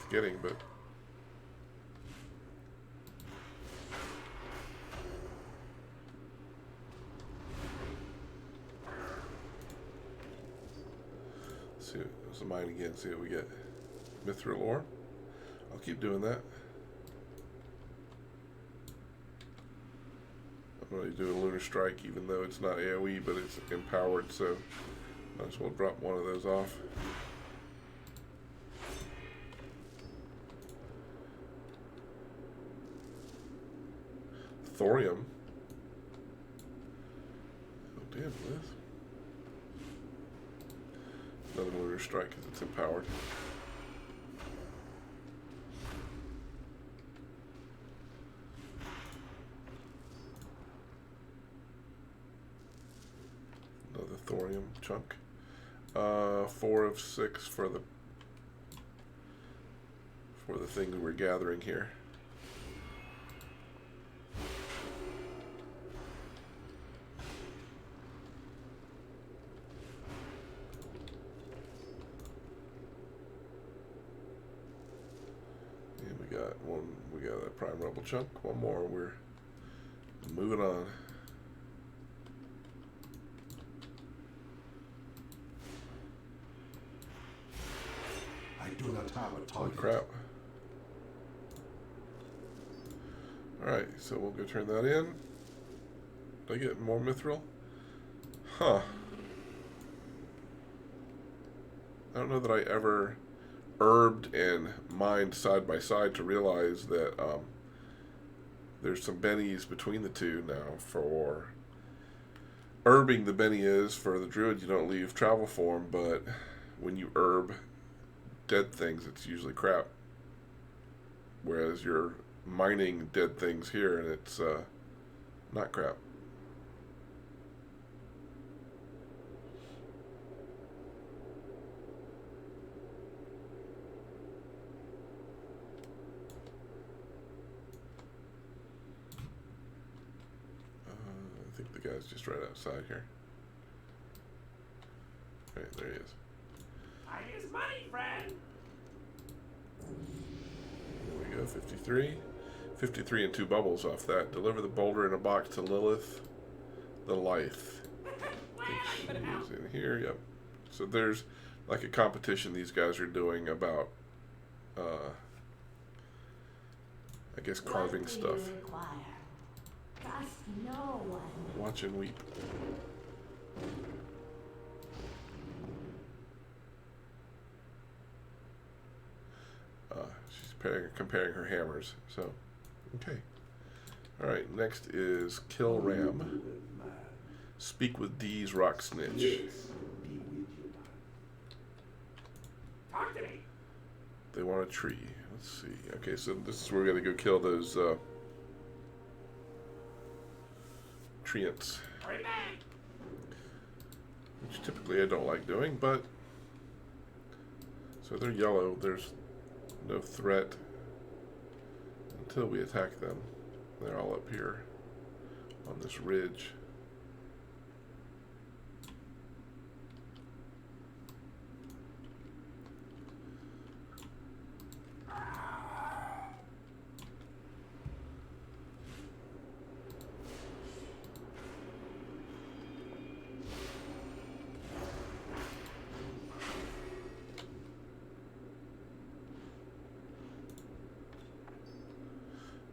getting, but let's see. Let's mine again. See what we get. Mithril ore. I'll keep doing that. I'm going to do a lunar strike, even though it's not AoE, but it's empowered, so might as well drop one of those off. Thorium. Oh, damn, this. Another lunar strike because it's empowered. Another thorium chunk. 4 of 6 for the thing we're gathering here. And we got a prime rubble chunk. One more. We're moving on. I do not have a Holy target. crap. Alright, so we'll go turn that in. Did I get more mithril? Huh. I don't know that I ever herbed and mined side by side to realize that there's some bennies between the two now. For herbing, the benny is. For the druid, you don't leave travel form, but when you herb dead things, it's usually crap. Whereas you're mining dead things here, and it's not crap. I think the guy's just right outside here. Right, there he is. I use money, friend. go, 53. 53 and 2 bubbles off that. Deliver the boulder in a box to Lilith the Lithe. I think she's in here, yep. So there's like a competition these guys are doing about, I guess, carving stuff. Trust no one. Watch and weep. She's comparing her hammers. So, okay. All right. Next is Kill Ram. Speak with D's Rock Snitch. Talk to me. They want a tree. Let's see. Okay, so this is where we got to go kill those treants, which typically I don't like doing, but so they're yellow. There's no threat until we attack them. They're all up here on this ridge.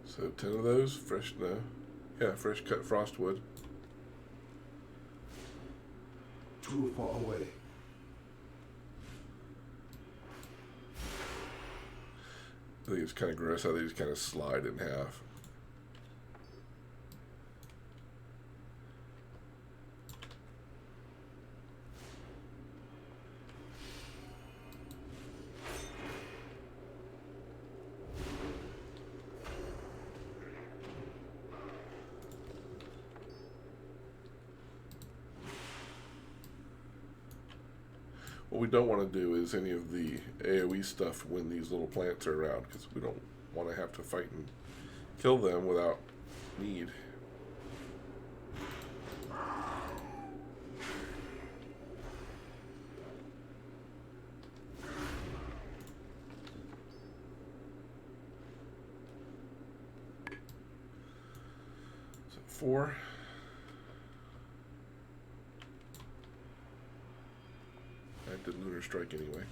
So 10 of those, fresh, no. Yeah, fresh cut frostwood. Too far away. I think it's kind of gross how they just kind of slide in half. What we don't want to do is any of the AoE stuff when these little plants are around, because we don't want to have to fight and kill them without need. So 4. I did Lunar Strike anyway.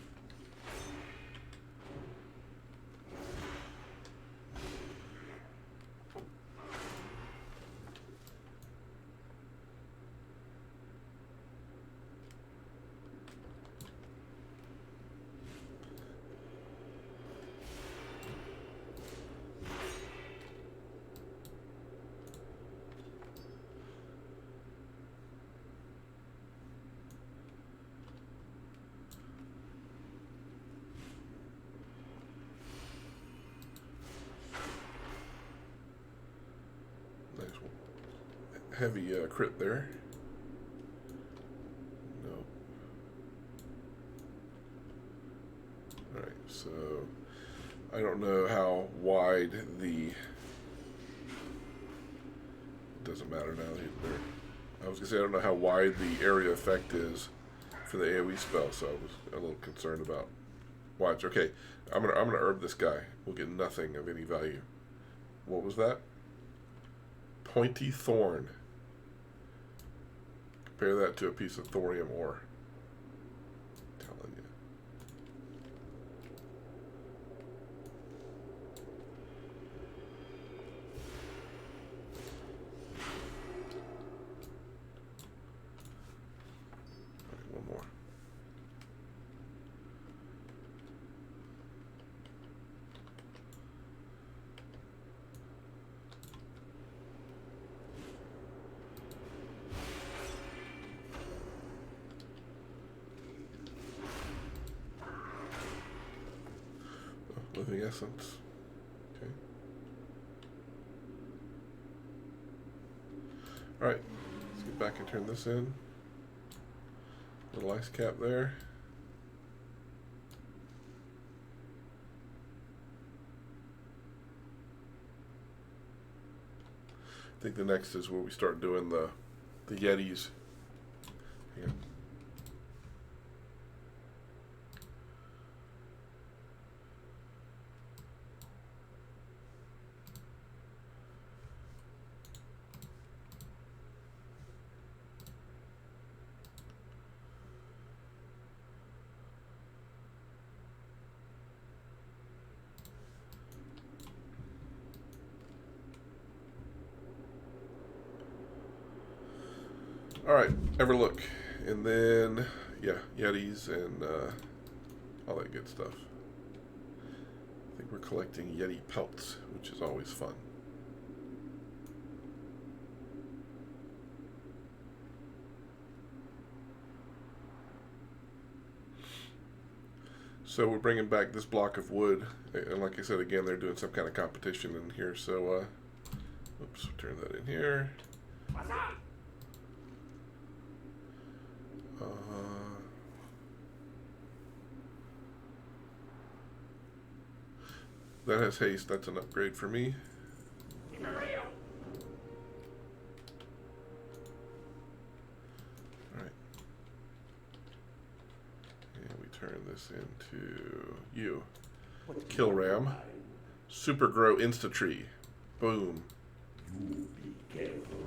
Heavy crit there. No. Alright, so I don't know how wide the... It doesn't matter now. I was going to say I don't know how wide the area effect is for the AoE spell, so I was a little concerned about... Watch, okay. I'm gonna herb this guy. We'll get nothing of any value. What was that? Pointy Thorn. Compare that to a piece of thorium ore. I'm telling you. All right, one more. Living Essence. Okay. Alright, let's get back and turn this in. Little ice cap there. I think the next is where we start doing the Yetis. Yeah. Alright, Everlook. And then, yeah, Yetis and all that good stuff. I think we're collecting Yeti pelts, which is always fun. So we're bringing back this block of wood, and like I said, again, they're doing some kind of competition in here, so, oops, turn that in here. What's up? That has haste, that's an upgrade for me. Keep it real. Alright. And we turn this into you. Kill Ram. Super Grow Insta Tree. Boom. You be careful.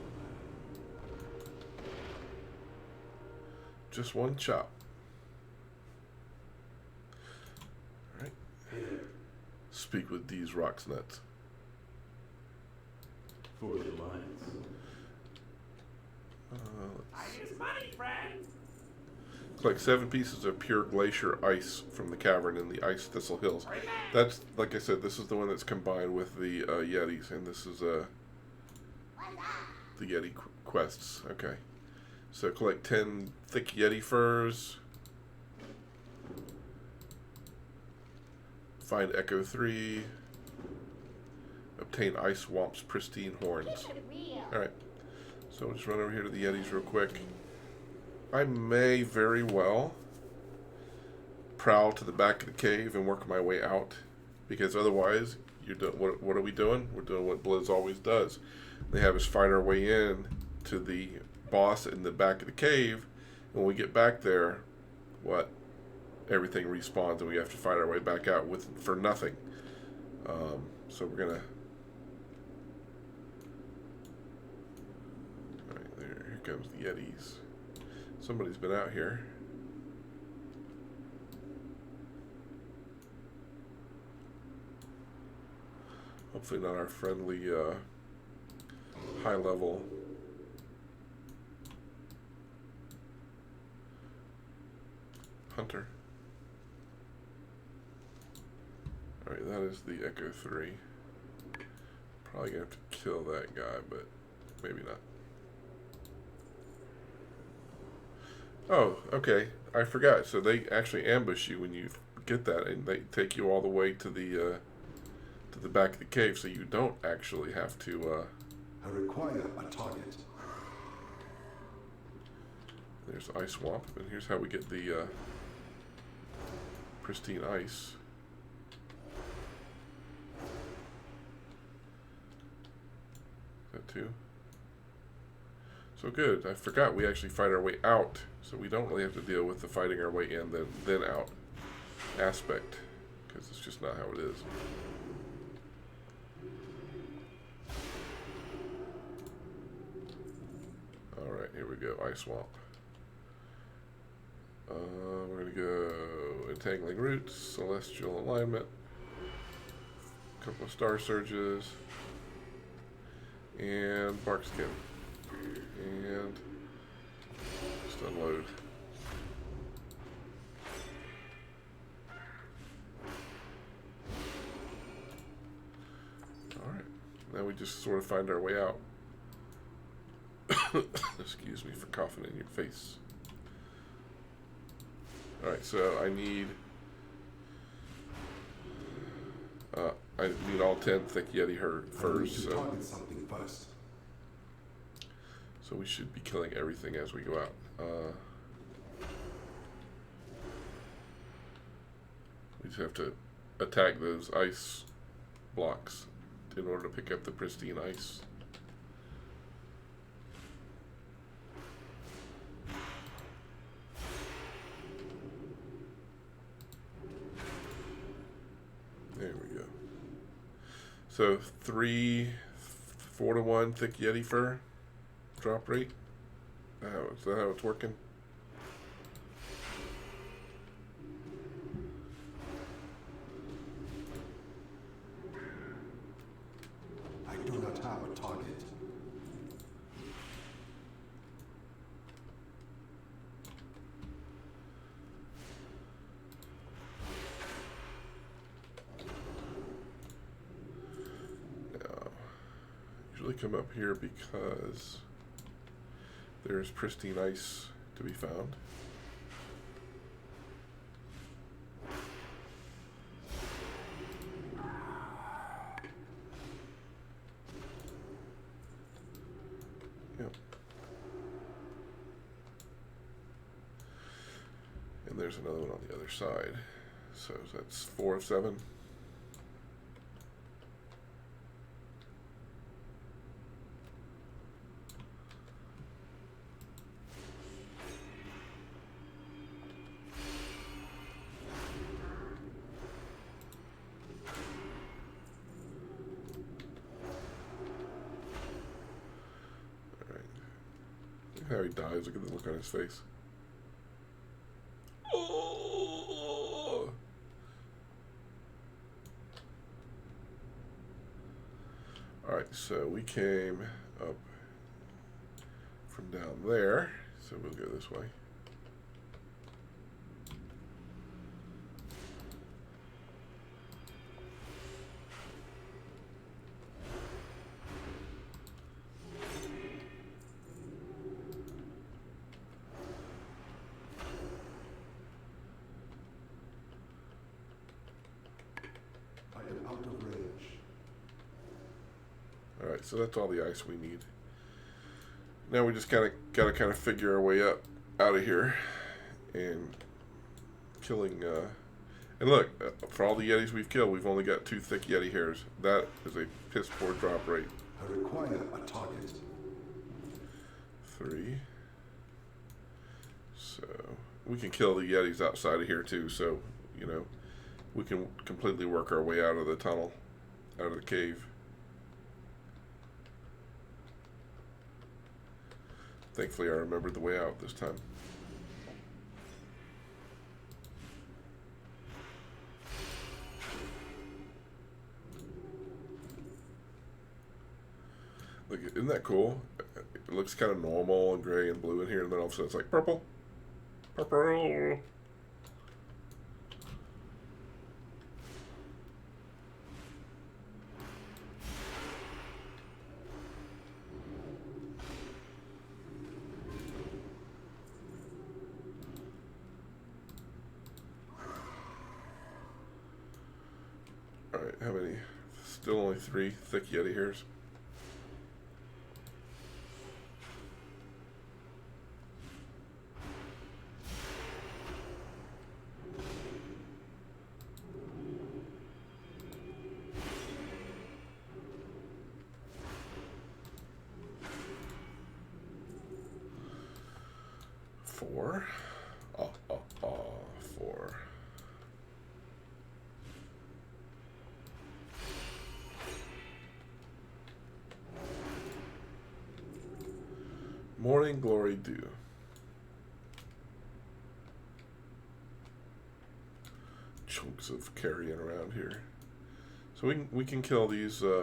Just one chop. Alright. Speak with these rocks nuts. For the Alliance. I use money, friends. Collect 7 pieces of pure glacier ice from the cavern in the Ice Thistle Hills. That's, like I said, this is the one that's combined with the Yetis, and this is the Yeti Quests. Okay. So collect 10 thick Yeti furs. Find Echo 3. Obtain Ice Swamp's pristine horns. Keep it real. Alright. So we'll just run over here to the Yetis real quick. I may very well prowl to the back of the cave and work my way out, because otherwise, you're doing what are we doing? We're doing what Blizz always does. They have us fight our way in to the boss in the back of the cave. When we get back there, what? Everything respawns and we have to fight our way back out for nothing. So we're gonna. All right, there. Here comes the Yetis. Somebody's been out here. Hopefully not our friendly high-level hunter. Alright, that is the Echo 3. Probably gonna have to kill that guy, but maybe not. Oh, okay. I forgot. So they actually ambush you when you get that, and they take you all the way to the back of the cave, so you don't actually have to. I require a target. There's Ice Swamp, and here's how we get the pristine ice. That too. So good. I forgot we actually fight our way out, so we don't really have to deal with the fighting our way in then out aspect, because it's just not how it is. All right, here we go. Ice Swamp. We're gonna go Entangling Roots, Celestial Alignment, a couple of Star Surges, and Bark Skin. And just unload. Alright, now we just sort of find our way out. Excuse me for coughing in your face. Alright, so I need all 10 thick Yeti furs. So. Target something first. So we should be killing everything as we go out. We just have to attack those ice blocks in order to pick up the pristine ice. There we go. So 4-to-1 thick Yeti fur drop rate. Is that how it's working? I do not have a target. probably come up here because there's pristine ice to be found. Yep. And there's another one on the other side. So that's 4 of 7. How he dies, look at the look on his face. Oh! Alright, so we came up from down there, so we'll go this way. Alright, so that's all the ice we need. Now we just gotta figure our way up out of here and killing and look, for all the Yetis we've killed, we've only got 2 thick Yeti hairs. That is a piss poor drop rate. I require a target. 3. So we can kill the Yetis outside of here too, so you know, we can completely work our way out of the tunnel, out of the cave. Thankfully, I remembered the way out this time. Look, isn't that cool? It looks kind of normal and gray and blue in here, and then all of a sudden it's like purple. Purple. Alright, how many? Still only 3 thick Yeti hairs. Four. 4. Morning Glory Dew. Chunks of carrion around here. So we can kill these we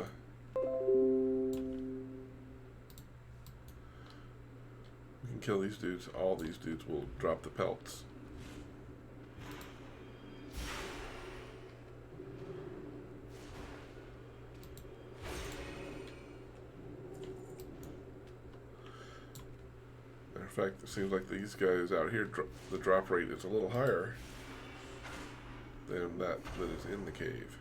can kill these dudes. All these dudes will drop the pelts. In fact, it seems like these guys out here, the drop rate is a little higher than that is in the cave.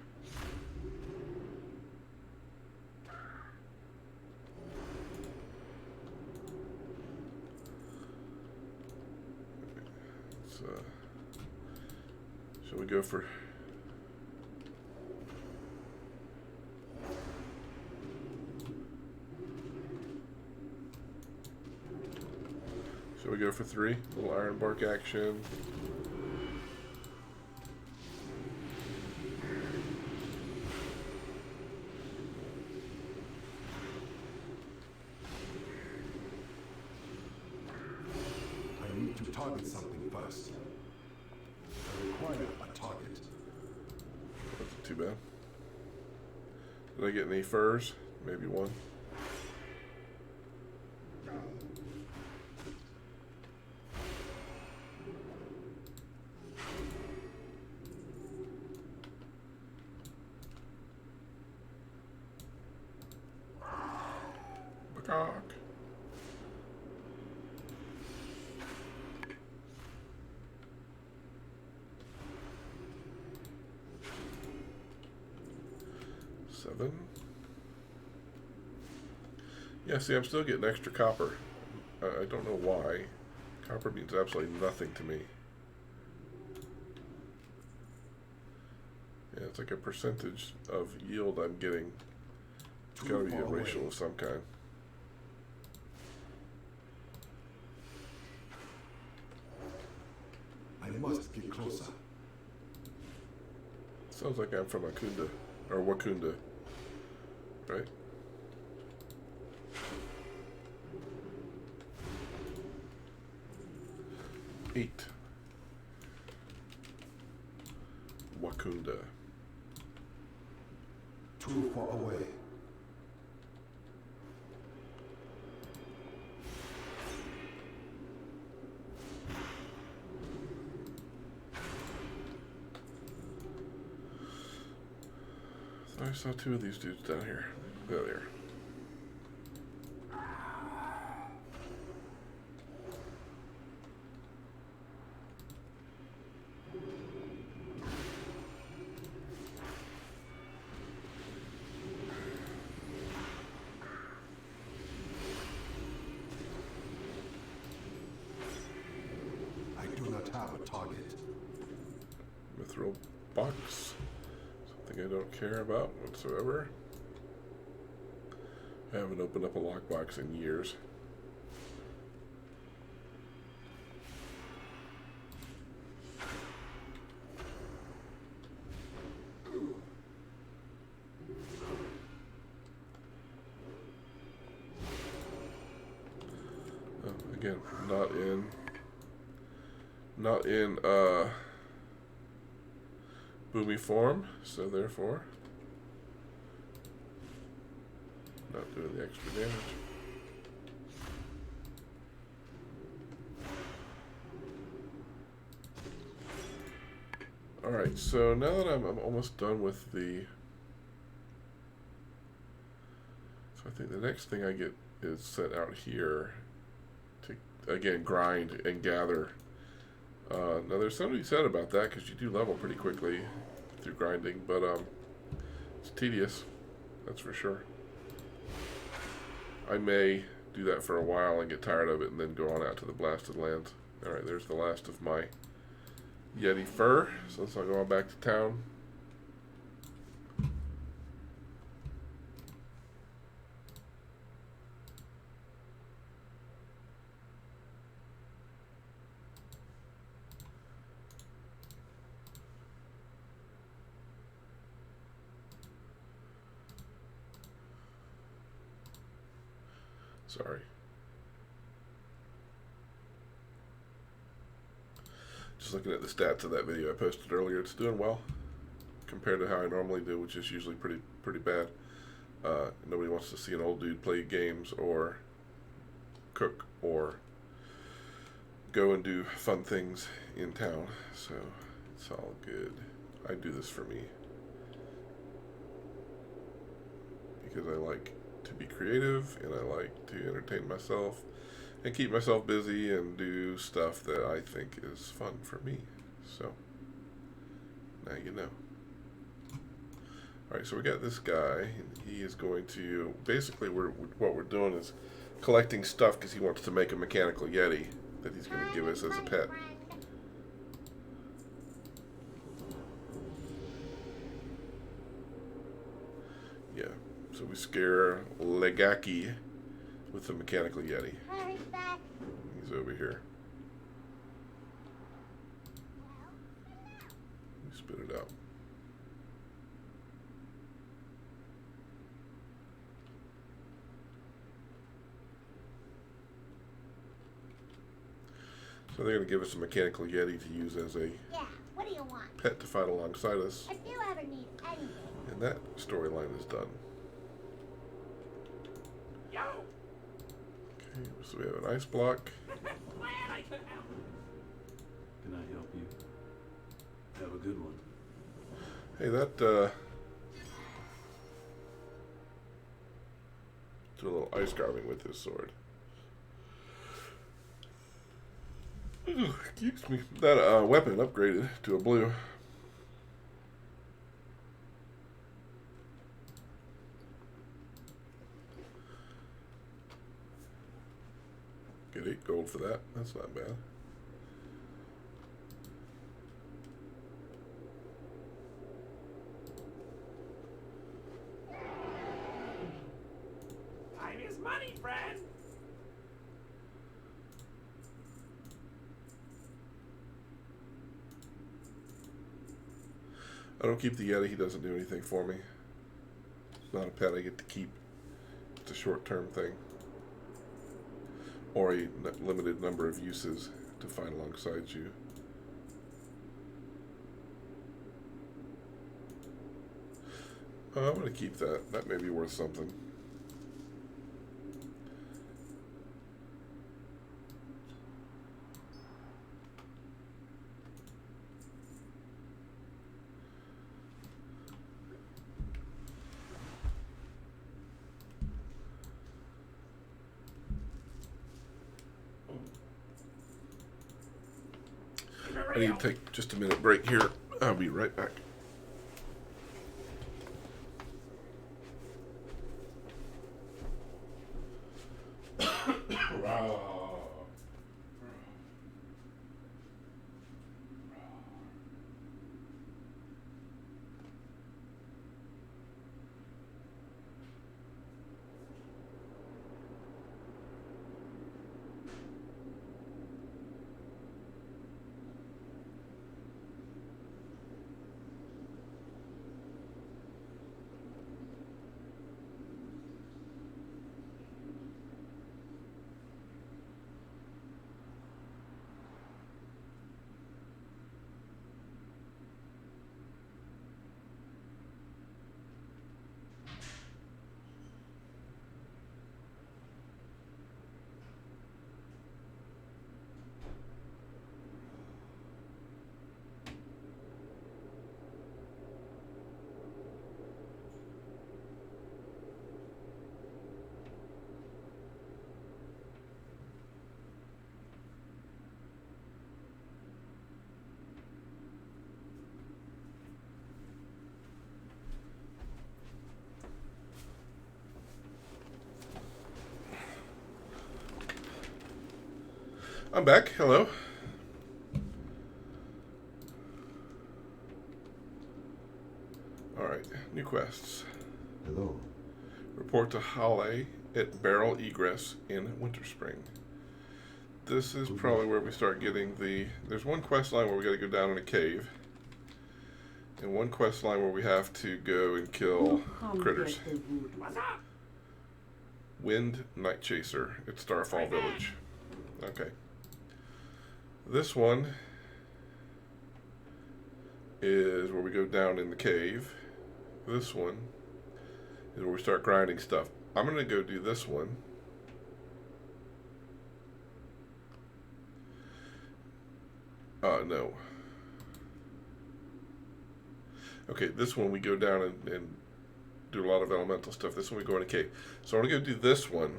Shall we go for... Shall we go for 3? Little iron bark action. I need to target something first. I require a target. That's too bad. Did I get any furs? Maybe 1. 7. Yeah, see, I'm still getting extra copper. I don't know why. Copper means absolutely nothing to me. Yeah, it's like a percentage of yield I'm getting. It's gotta be a racial of some kind. I must get closer. Sounds like I'm from Akunda, or Wakunda, right? Eight. Wakunda. Too far away. I saw 2 of these dudes down here. There they are. I do not have a target. Mithril box. Something I don't care about whatsoever. I haven't opened up a lockbox in years. Again, not in boomy form, so therefore not doing the extra damage. Alright, so now that I'm almost done with the... So I think the next thing I get is set out here to, again, grind and gather. Now there's something to be said about that, because you do level pretty quickly through grinding, but it's tedious, that's for sure. I may do that for a while and get tired of it and then go on out to the Blasted Lands. Alright, there's the last of my Yeti fur, so let's all go on back to town. Sorry. Just looking at the stats of that video I posted earlier, it's doing well compared to how I normally do, which is usually pretty bad. Nobody wants to see an old dude play games or cook or go and do fun things in town, so it's all good. I do this for me because I like to be creative and I like to entertain myself and keep myself busy and do stuff that I think is fun for me. So now you know. Alright, so we got this guy, and he is going to, basically what we're doing is collecting stuff because he wants to make a mechanical Yeti that he's going to give us as a pet. Yeah, so we scare Legaki with the mechanical Yeti. He's over here. We spit it out. So they're going to give us a mechanical Yeti to use as a what do you want? pet to fight alongside us. If you ever need anything. And that storyline is done. Yo! Okay, so we have an ice block. Glad I could help. Can I help you? Have a good one. Hey, that, do a little ice carving with this sword. Ooh, excuse me. That, weapon upgraded to a blue. Get 8 gold for that. That's not bad. Time is money, friend. I don't keep the Yeti. He doesn't do anything for me. It's not a pet I get to keep. It's a short-term thing. Or a limited number of uses to fight alongside you. I'm going to keep that. That may be worth something. I need to take just a minute break here. I'll be right back. I'm back. Hello. Alright, new quests. Hello. Report to Halle at Barrel Egress in Winterspring. This is probably where we start getting the... There's one quest line where we got to go down in a cave. And one quest line where we have to go and kill critters. What's up? Wind Night Chaser at Starfall Village. Okay. This one is where we go down in the cave. This one is where we start grinding stuff. I'm going to go do this one. No. Okay, this one we go down and do a lot of elemental stuff. This one we go in a cave. So I'm going to go do this one,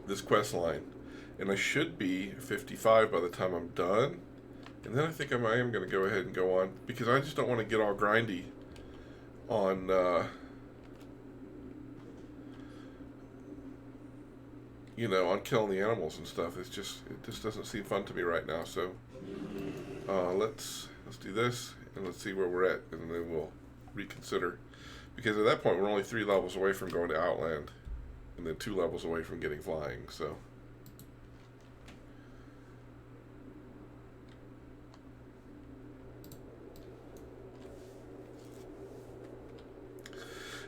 this quest line. And I should be 55 by the time I'm done. And then I think I am going to go ahead and go on. Because I just don't want to get all grindy on... you know, on killing the animals and stuff. It just doesn't seem fun to me right now. So let's do this and let's see where we're at, and then we'll reconsider. Because at that point we're only 3 levels away from going to Outland, and then 2 levels away from getting flying. So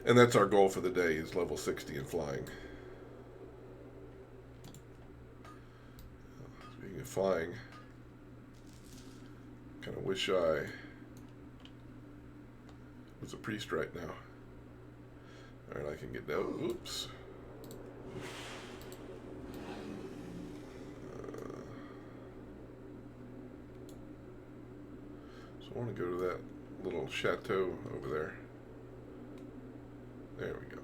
and that's our goal for the day, is level 60 in flying. Speaking of flying, kind of wish I was a priest right now. Alright, I can get down. Oops. So I want to go to that little chateau over there. There we go.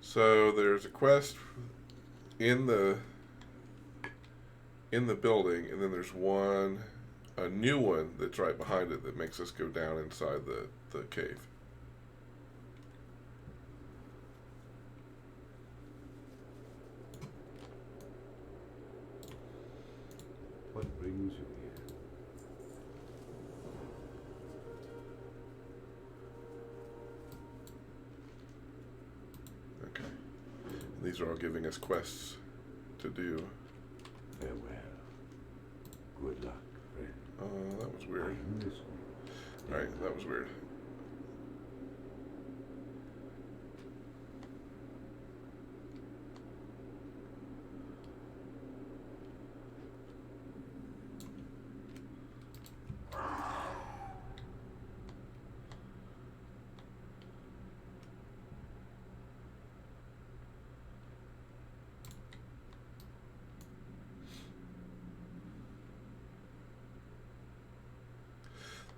So there's a quest in the building, and then there's one a new one that's right behind it that makes us go down inside the cave. What brings you here? Okay. And these are all giving us quests to do. Farewell. Good luck, friend. Oh, that was weird. I miss you. Alright, that was weird.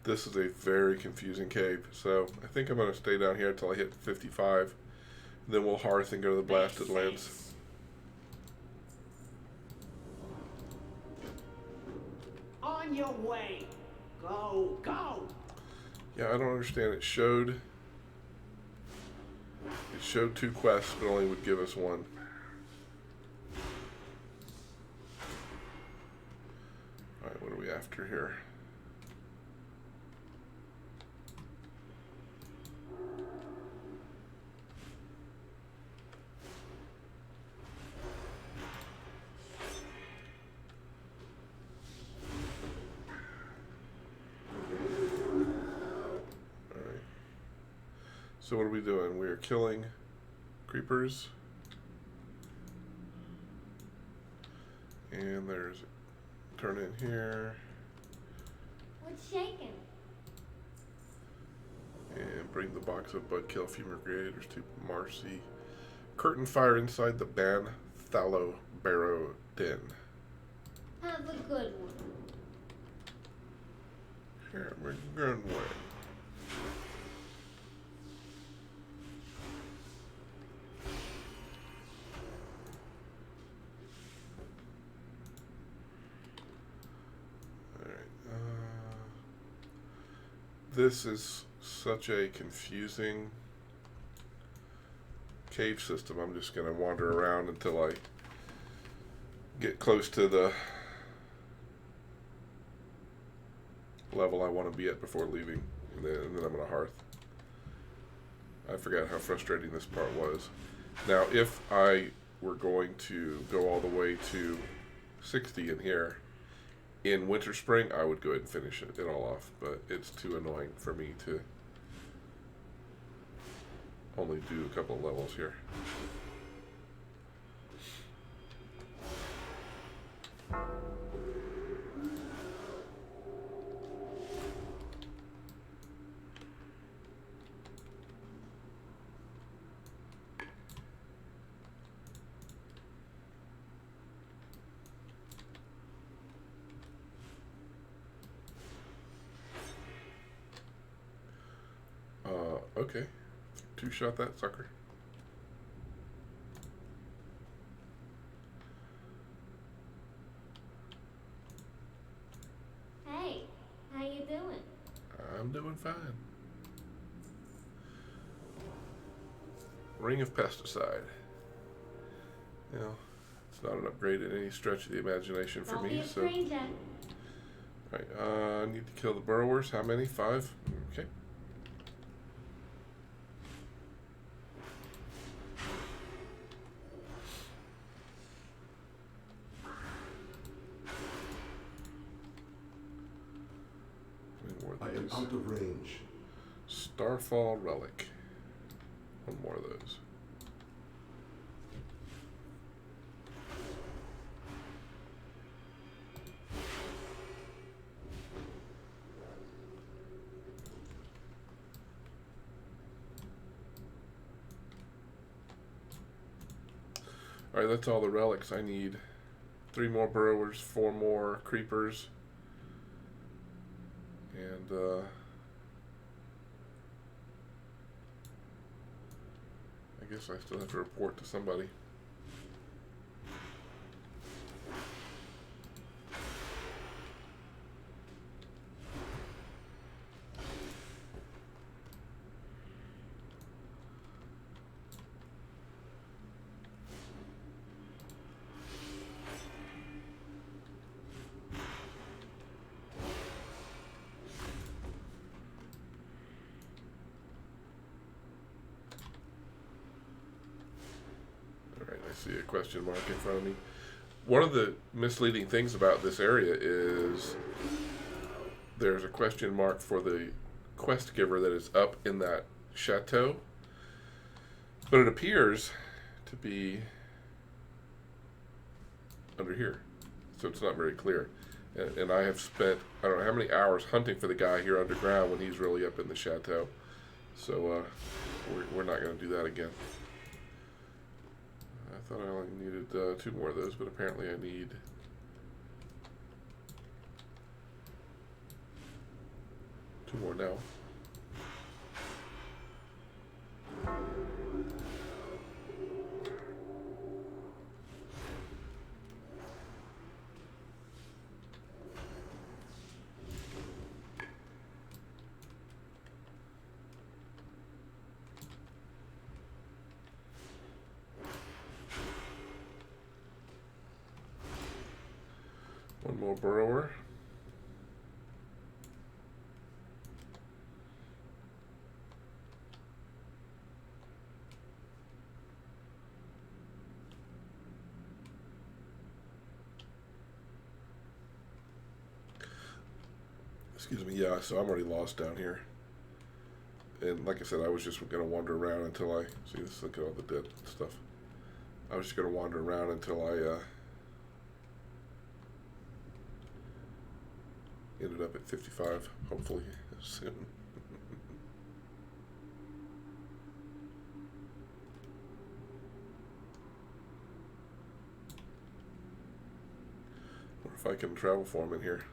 This is a very confusing cave, so I think I'm going to stay down here until I hit 55. Then we'll hearth and go to the Blasted Lands. On your way. Go, go. Yeah, I don't understand. It showed 2 quests, but only would give us 1. Alright, what are we after here? So what are we doing? We are killing creepers. And there's turn in here. What's shaking? And bring the box of Budkill Fumigators to Marcy. Curtain fire inside the Ban Thallow Barrow Den. Have a good one. Here, we're going away. This is such a confusing cave system. I'm just going to wander around until I get close to the level I want to be at before leaving, and then I'm going to hearth. I forgot how frustrating this part was. Now, if I were going to go all the way to 60 in here, in Winterspring, I would go ahead and finish it all off, but it's too annoying for me to only do a couple of levels here. Okay. 2-shot that sucker. Hey, how you doing? I'm doing fine. Ring of Pesticide. You know, it's not an upgrade in any stretch of the imagination for Don't me. be a So, stranger. right, I need to kill the Burrowers. How many? 5? Okay. I am out of range. Starfall Relic. One more of those. Alright, that's all the relics I need. 3 more Burrowers, 4 more Creepers. And, I guess I still have to report to somebody. see a question mark in front of me. One of the misleading things about this area is there's a question mark for the quest giver that is up in that chateau, but it appears to be under here, so it's not very clear. And I have spent, I don't know how many hours hunting for the guy here underground when he's really up in the chateau. So we're not going to do that again. I thought I only needed 2 more of those, but apparently I need 2 more now. One more burrower. Excuse me, yeah, so I'm already lost down here. And like I said, I was just going to wander around until I... See, this, look at all the dead stuff. I was just going to wander around until I ended up at 55, hopefully, soon. Wonder if I can travel for him in here.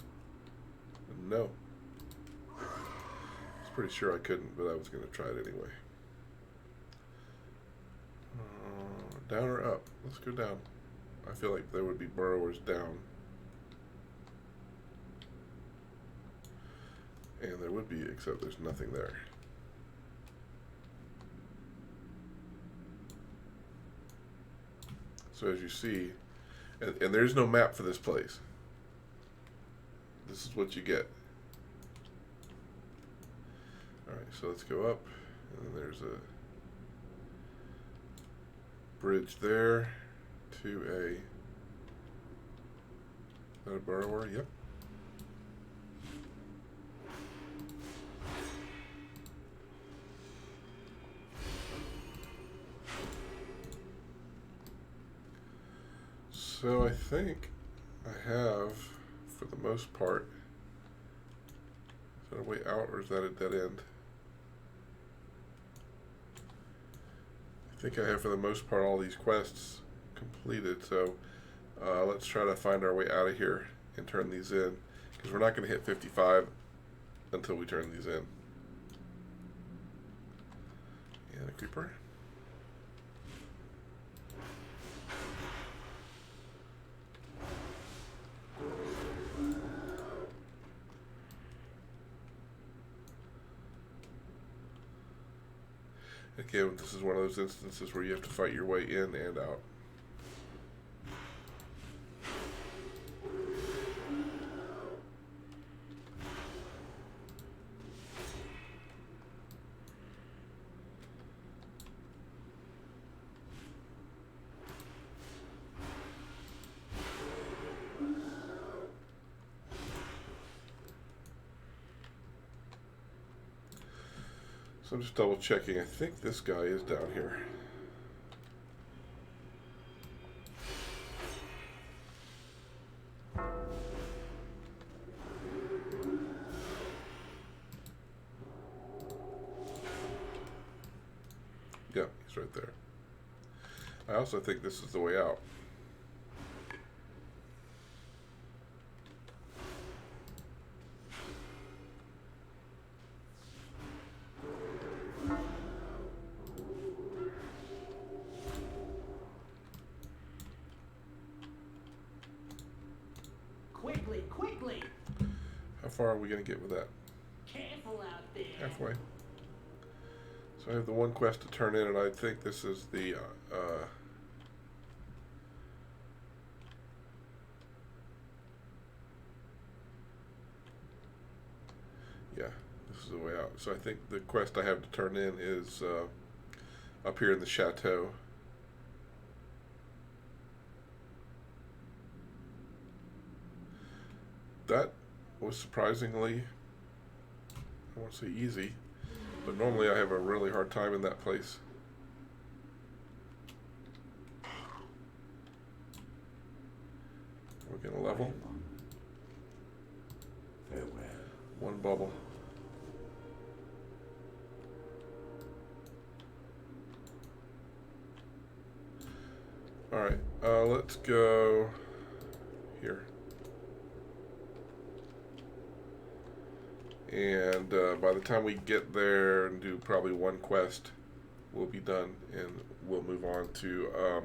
No. I was pretty sure I couldn't, but I was going to try it anyway. Down or up? Let's go down. I feel like there would be burrowers down. And there would be, except there's nothing there. So as you see, and there's no map for this place. This is what you get. Alright, so let's go up, and then there's a bridge there to a... Is that a burrower? Yep. So I think I have, for the most part, is that a way out or is that a dead end? I think I have, for the most part, all these quests completed. So let's try to find our way out of here and turn these in, because we're not going to hit 55 until we turn these in. And a creeper. Again, this is one of those instances where you have to fight your way in and out. So I'm just double checking. I think this guy is down here. Yeah, he's right there. I also think this is the way out. Quickly! How far are we going to get with that? Careful out there. Halfway. So I have the one quest to turn in, and I think this is the yeah, this is the way out. So I think the quest I have to turn in is up here in the chateau. that was surprisingly, I won't say easy, but normally I have a really hard time in that place. We're gonna level. Farewell. One bubble. Alright, let's go here. And by the time we get there and do probably one quest, we'll be done, and we'll move on to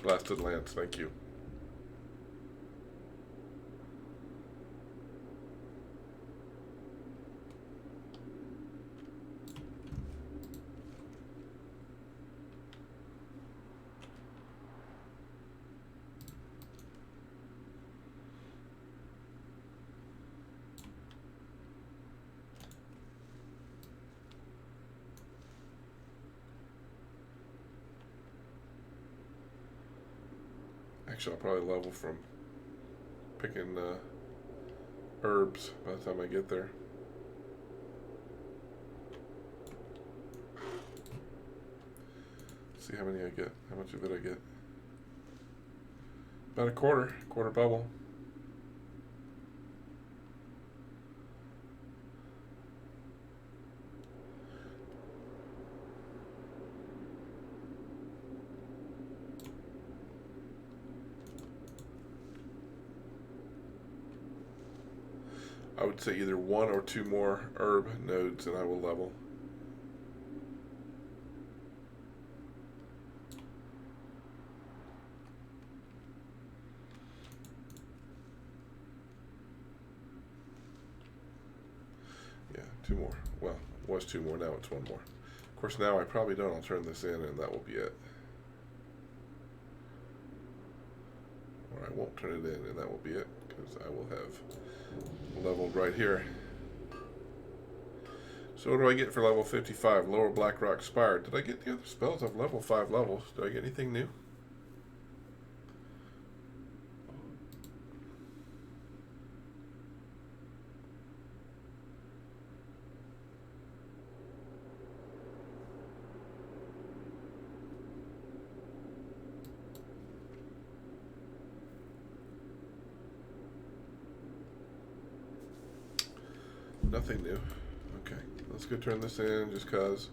Blasted Lands. Thank you. Actually, I'll probably level from picking herbs by the time I get there. Let's see how many I get. How much of it I get? About a quarter bubble. I would say either one or two more herb nodes and I will level. Yeah, two more. Well, it was two more, now it's one more. Of course, now I probably don't. I'll turn this in and that will be it. Or I won't turn it in and that will be it, because I will have leveled right here. So what do I get for level 55? Lower Blackrock Spire. Did I get the other spells? I've level 5 levels. Did I get anything new? Nothing new. Okay, let's go turn this in just cause.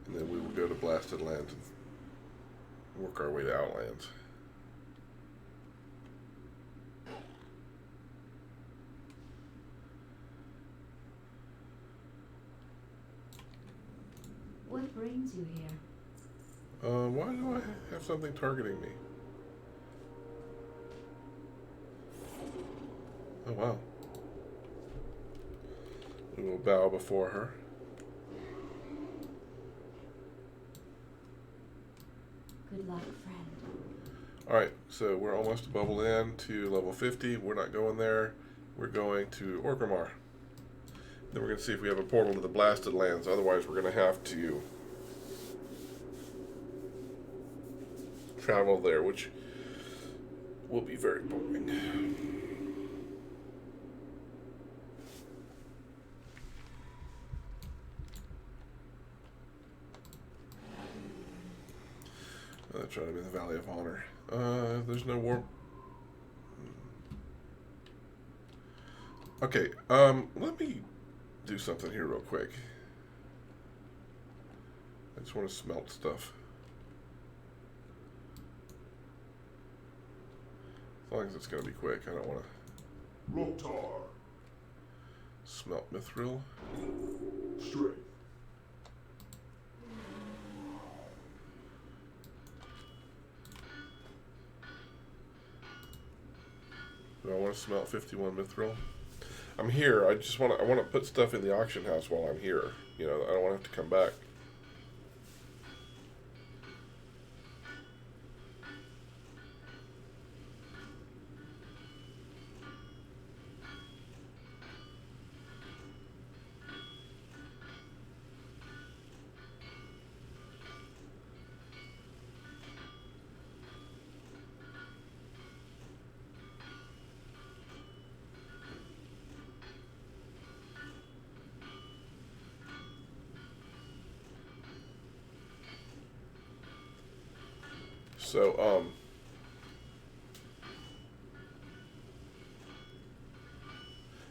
And then we will go to Blasted Lands and work our way to Outlands. What brings you here? Why do I have something targeting me? Oh wow. We will bow before her. Good luck, friend. Alright, so we're almost a bubble in to level 50. We're not going there. We're going to Orgrimmar. Then we're going to see if we have a portal to the Blasted Lands. Otherwise, we're going to have to travel there, which will be very boring. That's trying to be the Valley of Honor. There's no warp. Okay, let me do something here real quick. I just want to smelt stuff. As long as it's going to be quick, I don't want to Rotar. smelt mithril. Strength. Do I want to smelt 51 mithril? I'm here. I want to put stuff in the auction house while I'm here. You know, I don't want to have to come back. So,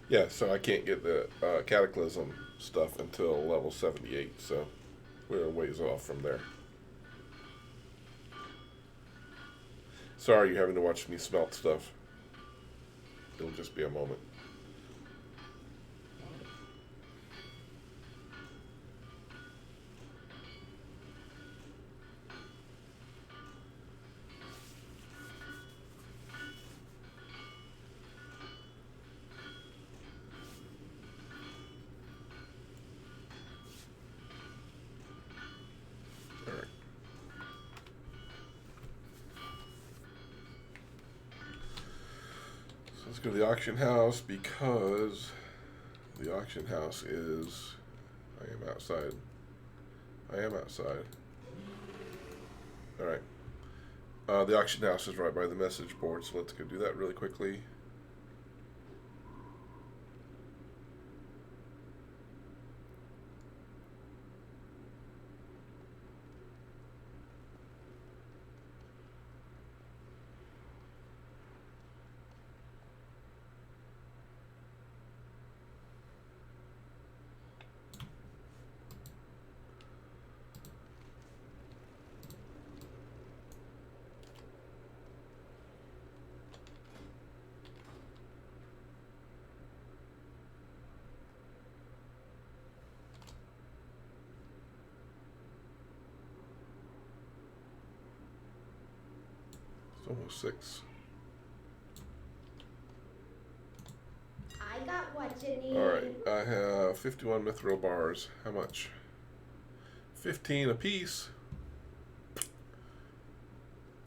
yeah, so I can't get the Cataclysm stuff until level 78, so we're a ways off from there. Sorry you're having to watch me smelt stuff. It'll just be a moment. Let's go to the auction house because the auction house is... I am outside. I am outside. Alright. The auction house is right by the message board, so let's go do that really quickly. Almost 6. I got what you need. Alright, I have 51 mithril bars. How much? 15 apiece.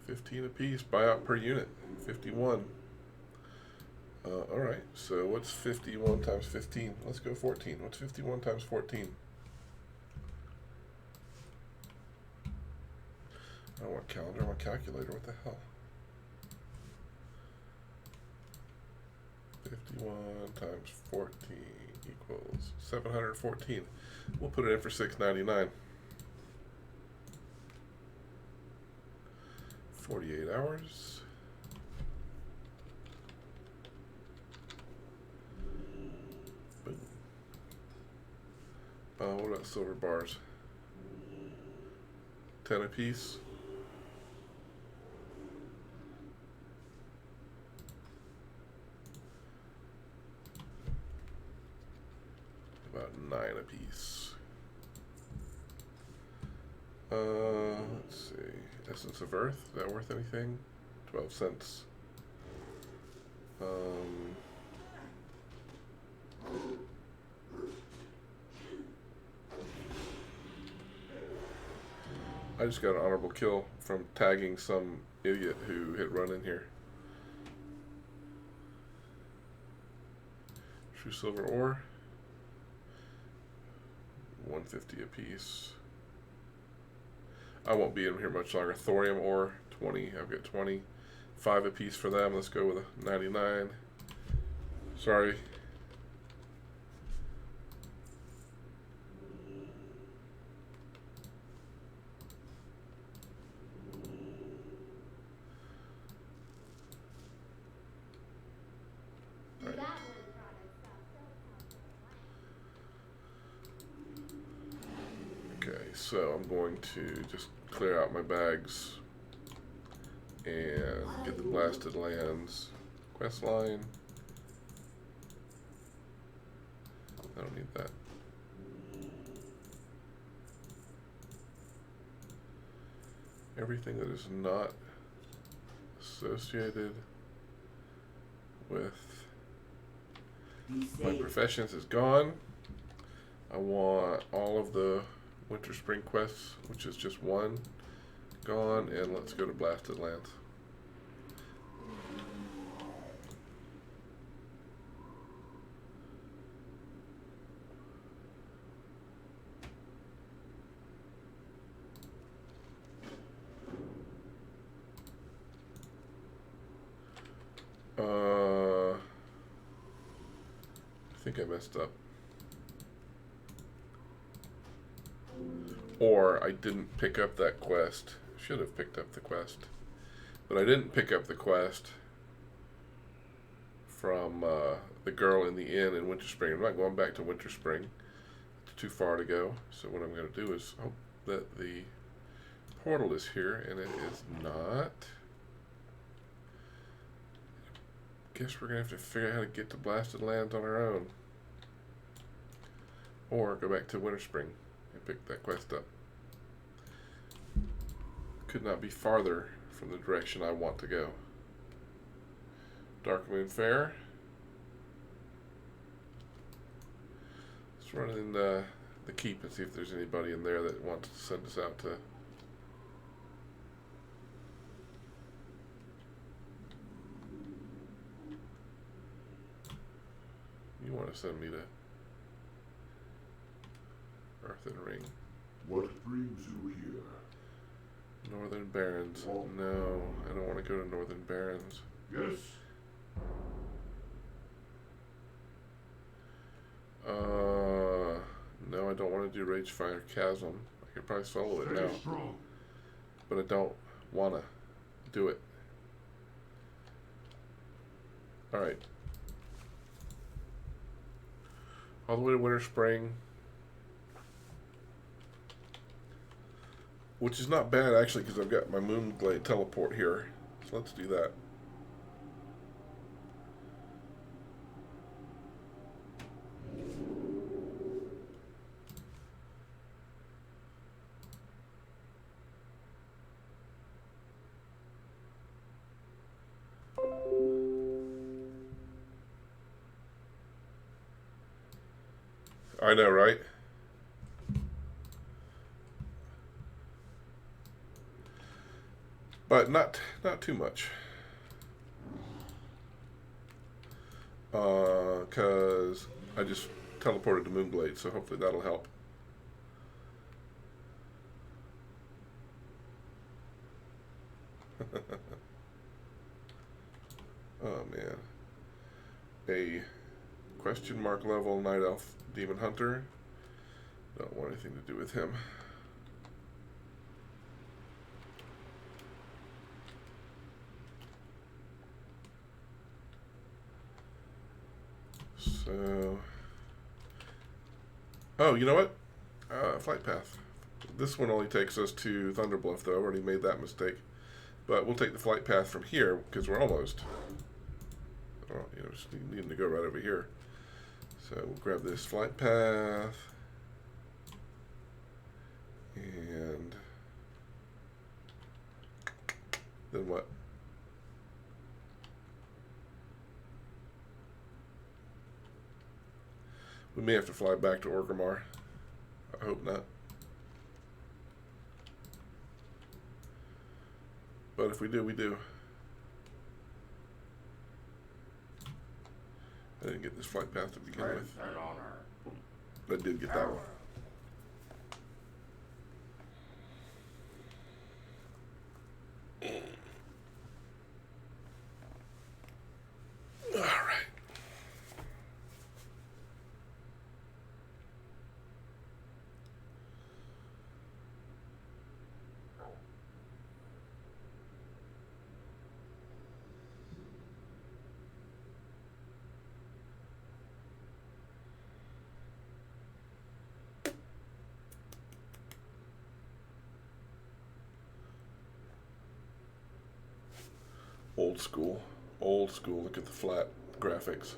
15 apiece. Buyout per unit. 51. Alright, so what's 51 times 15? Let's go 14. What's 51 times 14? I don't want a calendar, I want a calculator. What the hell? 51 times 14 equals 714. We'll put it in for $6.99. 48 hours. Boom. What about silver bars? 10 apiece. About 9 apiece. Let's see. Essence of Earth, is that worth anything? 12 cents. I just got an honorable kill from tagging some idiot who hit run in here. True silver ore. 150 apiece. I won't be in here much longer. Thorium ore, 20. I've got 20. 5 apiece for them. Let's go with a 99. Sorry. So I'm going to just clear out my bags and get the Blasted Lands quest line. I don't need that. Everything that is not associated with my professions is gone. I want all of the Winterspring quests, which is just 1, gone, and let's go to Blasted Lands. I think I messed up. Or I didn't pick up that quest. Should have picked up the quest. But I didn't pick up the quest from the girl in the inn in Winterspring. I'm not going back to Winterspring. It's too far to go. So what I'm going to do is hope that the portal is here, and it is not. Guess we're going to have to figure out how to get to Blasted Lands on our own. Or go back to Winterspring and pick that quest up. Could not be farther from the direction I want to go. Dark Moon Fair. Let's run in the keep and see if there's anybody in there that wants to send us out to. You want to send me to Earthen Ring. What brings you here? Northern Barrens. No, I don't want to go to Northern Barrens. Yes. No, I don't want to do Ragefire Chasm. I could probably solo it now, Strong. but I don't want to do it. Alright. All the way to Winterspring. Which is not bad, actually, because I've got my Moonglade teleport here. So let's do that. I know, right? But not too much. Because I just teleported to Moonglade, so hopefully that'll help. Oh man. A question mark level Night Elf Demon Hunter. Don't want anything to do with him. So, oh, you know what? Flight path. This one only takes us to Thunderbluff, though. I've already made that mistake. But we'll take the flight path from here, because we're almost. Oh, you know, just needing to go right over here. So we'll grab this flight path. And then what? We may have to fly back to Orgrimmar. I hope not. But if we do, we do. I didn't get this flight path to begin with. I did get that one. All right. Old school. Old school. Look at the flat graphics.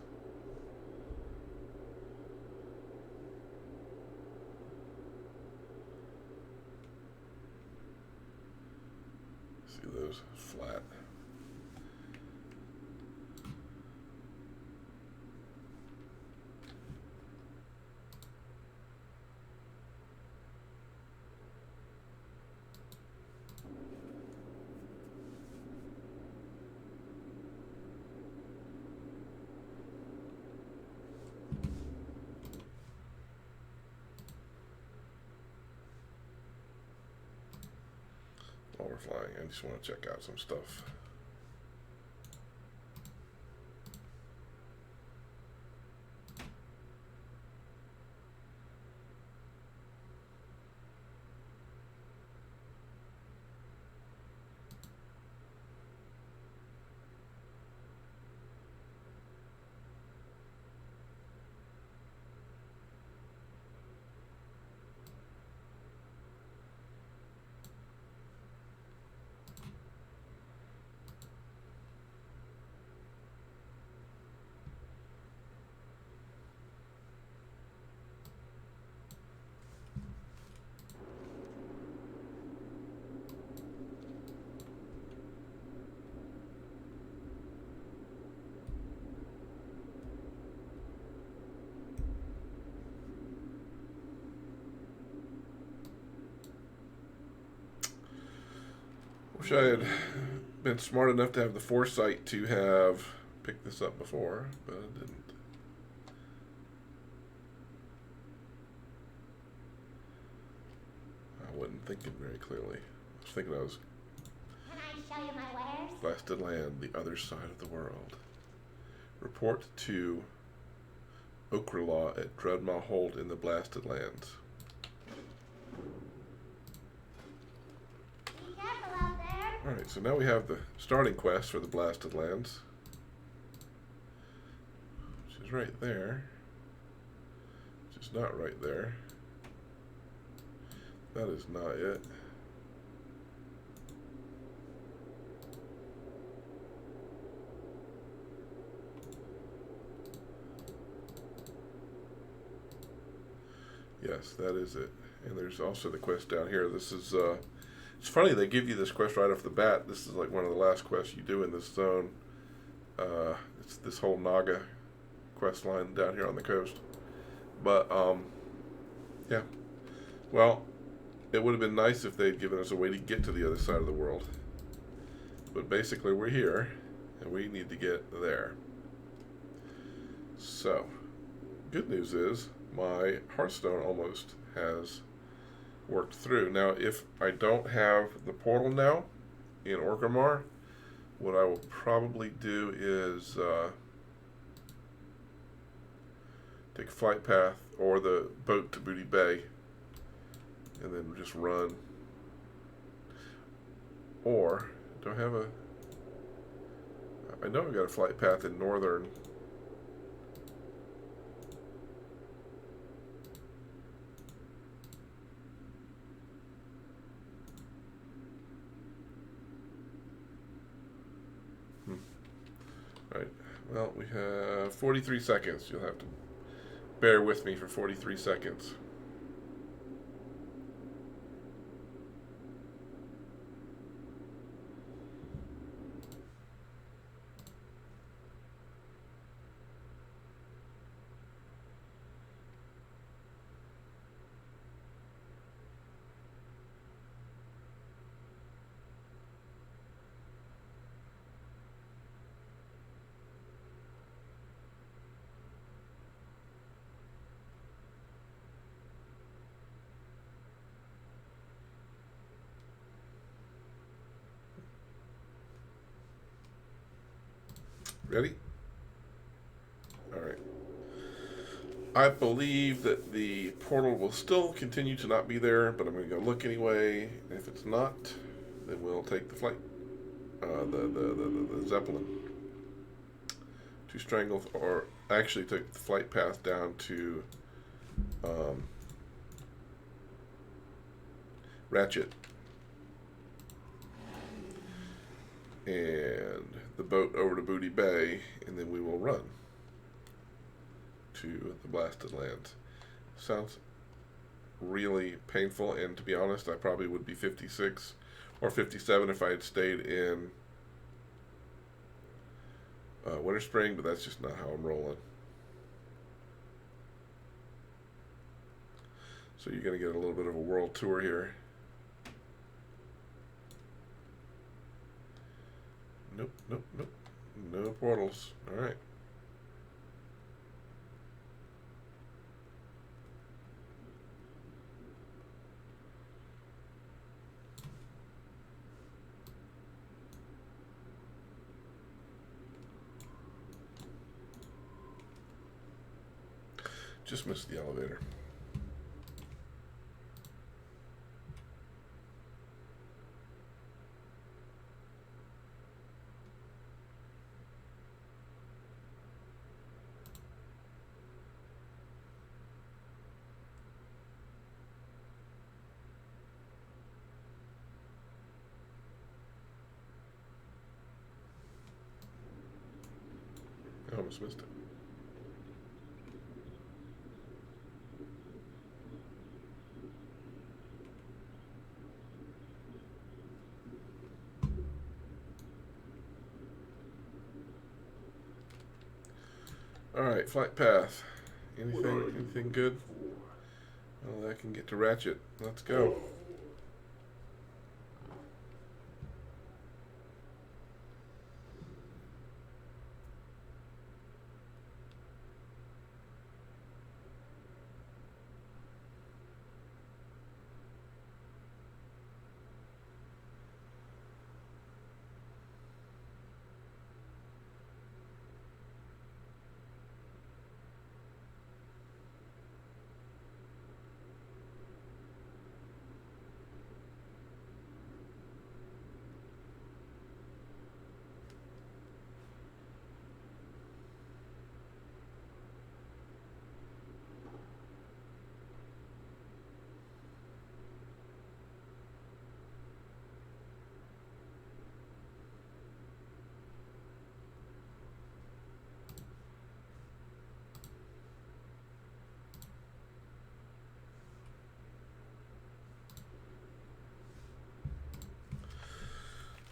See those flat. While we're flying, I just want to check out some stuff. Wish I had been smart enough to have the foresight to have picked this up before, but I didn't. I wasn't thinking very clearly. I was thinking I was Can I show you my wares? blasted land, the other side of the world. Report to Okralaw at Dreadmaw Hold in the Blasted Lands. Be careful out there. Alright, so now we have the starting quest for the Blasted Lands, which is right there. Which is not right there. That is not it. Yes, that is it. And there's also the quest down here. This is, it's funny they give you this quest right off the bat. This is like one of the last quests you do in this zone. It's this whole Naga quest line down here on the coast. But, yeah. Well, it would have been nice if they'd given us a way to get to the other side of the world. But basically we're here, and we need to get there. So, good news is, my Hearthstone almost has worked through. Now, if I don't have the portal now in Orgrimmar, what I will probably do is take a flight path or the boat to Booty Bay and then just run. Or, do I have a... I know I've got a flight path in northern... Right. Well, we have 43 seconds. You'll have to bear with me for 43 seconds. Ready? Alright. I believe that the portal will still continue to not be there, but I'm going to go look anyway. If it's not, then we'll take the flight, the Zeppelin to Strangle, or actually take the flight path down to Ratchet. And the boat over to Booty Bay, and then we will run to the Blasted Lands. Sounds really painful, and to be honest, I probably would be 56 or 57 if I had stayed in Winterspring, but that's just not how I'm rolling. So you're going to get a little bit of a world tour here. Nope, nope, nope. No portals. Alright. Just missed the elevator. I almost missed it. Alright, flight path. Anything good? Well, I can get to Ratchet. Let's go.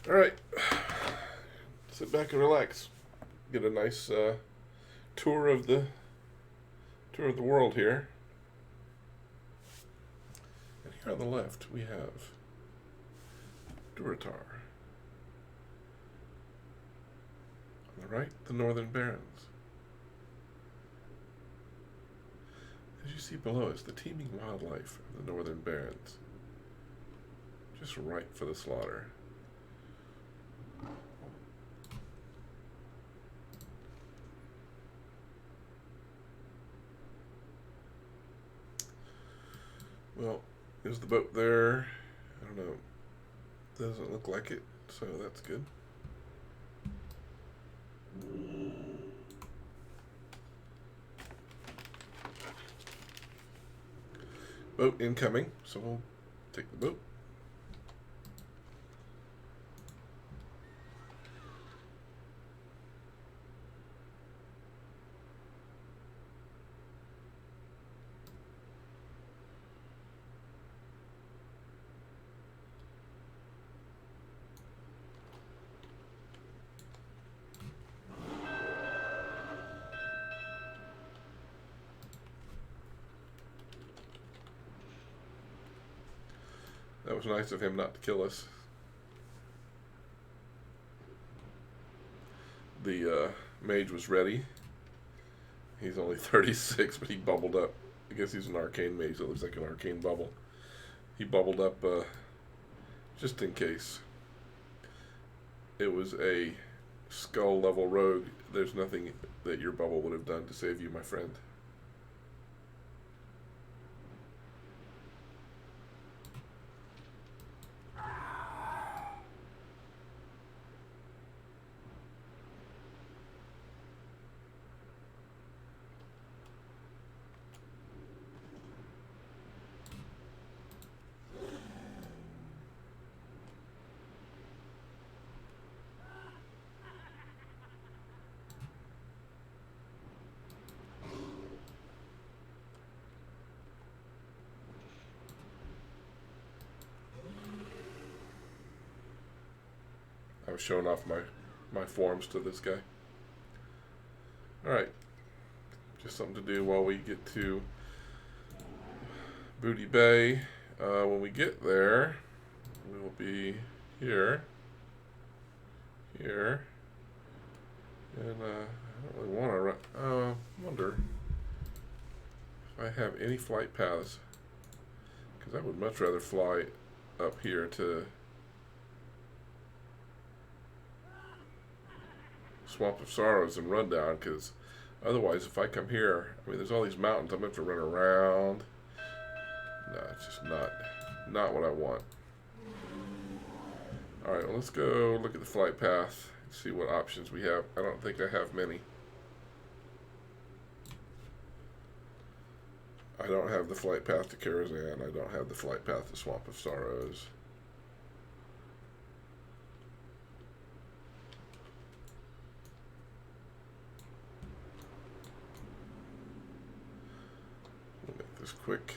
Alright. Sit back and relax. Get a nice tour of the world here. And here on the left we have Durotar. On the right, the Northern Barrens. As you see below us, the teeming wildlife of the Northern Barrens. Just ripe for the slaughter. Well, is the boat there? I don't know. Doesn't look like it, so that's good. Boat incoming, so we'll take the boat. That was nice of him not to kill us. The mage was ready. He's only 36, but he bubbled up. I guess he's an arcane mage. It looks like an arcane bubble. He bubbled up just in case. It was a skull level rogue. There's nothing that your bubble would have done to save you, my friend. I was showing off my forms to this guy. Alright. Just something to do while we get to Booty Bay. When we get there, we will be here. Here. And I don't really want to run. Wonder if I have any flight paths. Because I would much rather fly up here to Swamp of Sorrows and run down, because otherwise if I come here, I mean, there's all these mountains, I'm going to have to run around. No, it's just not what I want. Alright, well, let's go look at the flight path and see what options we have. I don't think I have many. I don't have the flight path to Karazhan. I don't have the flight path to Swamp of Sorrows. Quick.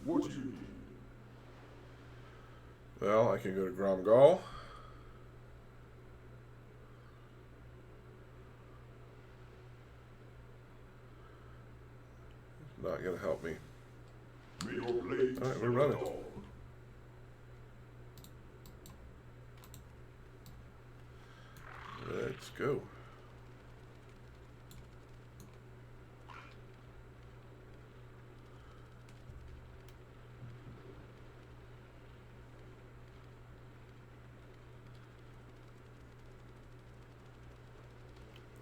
What do you need? Well, I can go to Gromgal. Not gonna help me. May your blades All right, we're running. Let's go.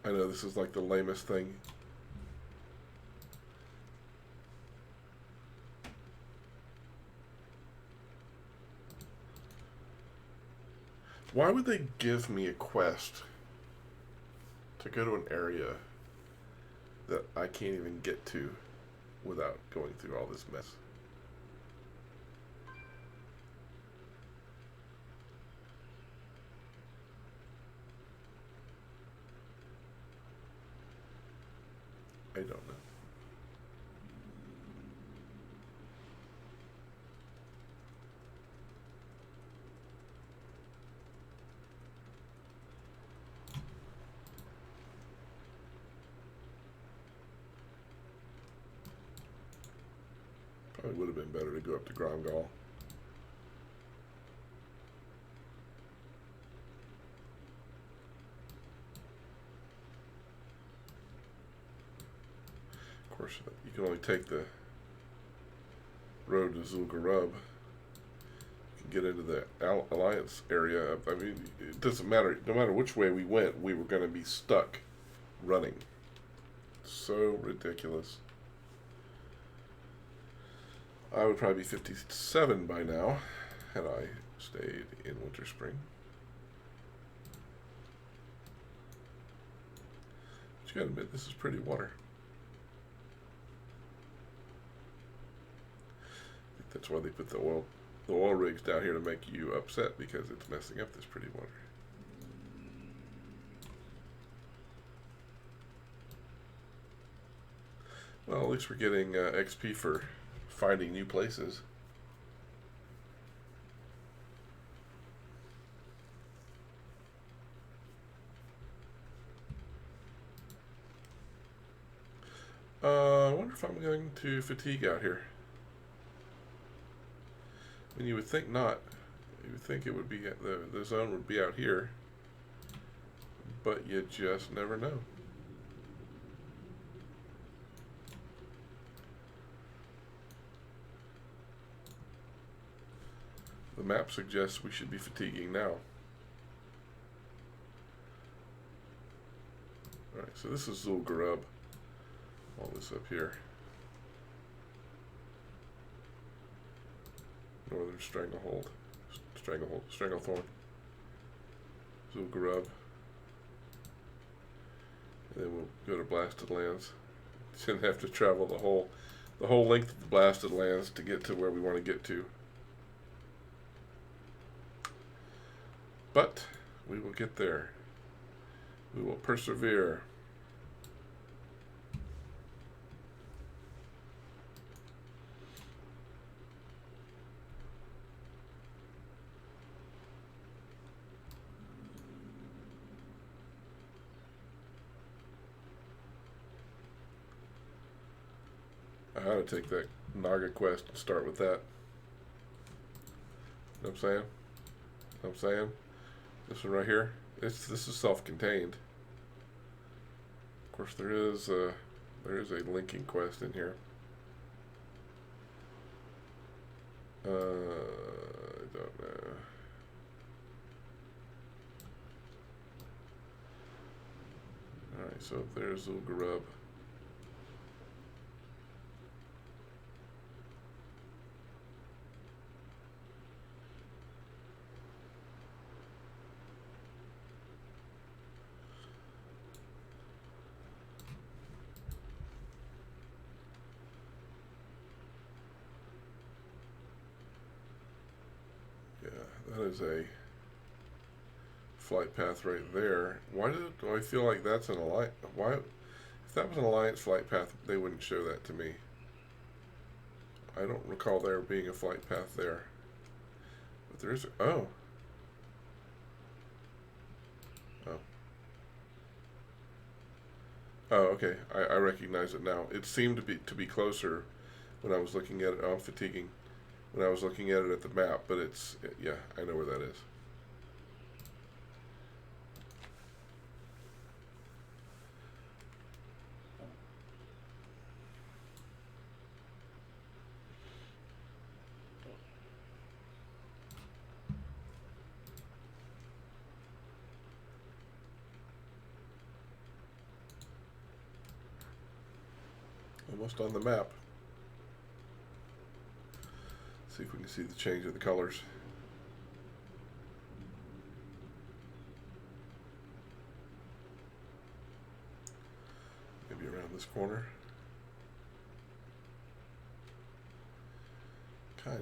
I know this is like the lamest thing. Why would they give me a quest to go to an area that I can't even get to without going through all this mess? don't know. Probably would have been better to go up to Gromgal. Of course, you can only take the road to Zul'Gurub. You can get into the Alliance area. I mean, it doesn't matter. No matter which way we went, we were going to be stuck running. So ridiculous. I would probably be 57 by now had I stayed in Winterspring. But you gotta admit, this is pretty water. I think that's why they put the oil rigs down here to make you upset, because it's messing up this pretty water. Well, at least we're getting XP for finding new places. I wonder if I'm going to fatigue out here. I mean, you would think not. You would think it would be the zone would be out here, but you just never know. The map suggests we should be fatiguing now. Alright, so this is Zul'Gurub. All this up here. Northern Stranglehold. Stranglethorn. Zul'Gurub. And then we'll go to Blasted Lands. Shouldn't have to travel the whole length of the Blasted Lands to get to where we want to get to. But we will get there. We will persevere. I ought to take that Naga quest and start with that. You know what I'm saying? You know what I'm saying? This one right here, this is self-contained. Of course, there is a linking quest in here. I don't know. All right, so there's Zul'Gurub. That is a flight path right there. Why do I feel like that's an alliance? Why, if that was an alliance flight path, they wouldn't show that to me. I don't recall there being a flight path there. But there is. Oh. Oh, okay. I recognize it now. It seemed to be closer when I was looking at it. Oh, I'm fatiguing. When I was looking at it at the map, but it's, yeah, I know where that is. Almost on the map. See if we can see the change of the colors. Maybe around this corner. Kinda.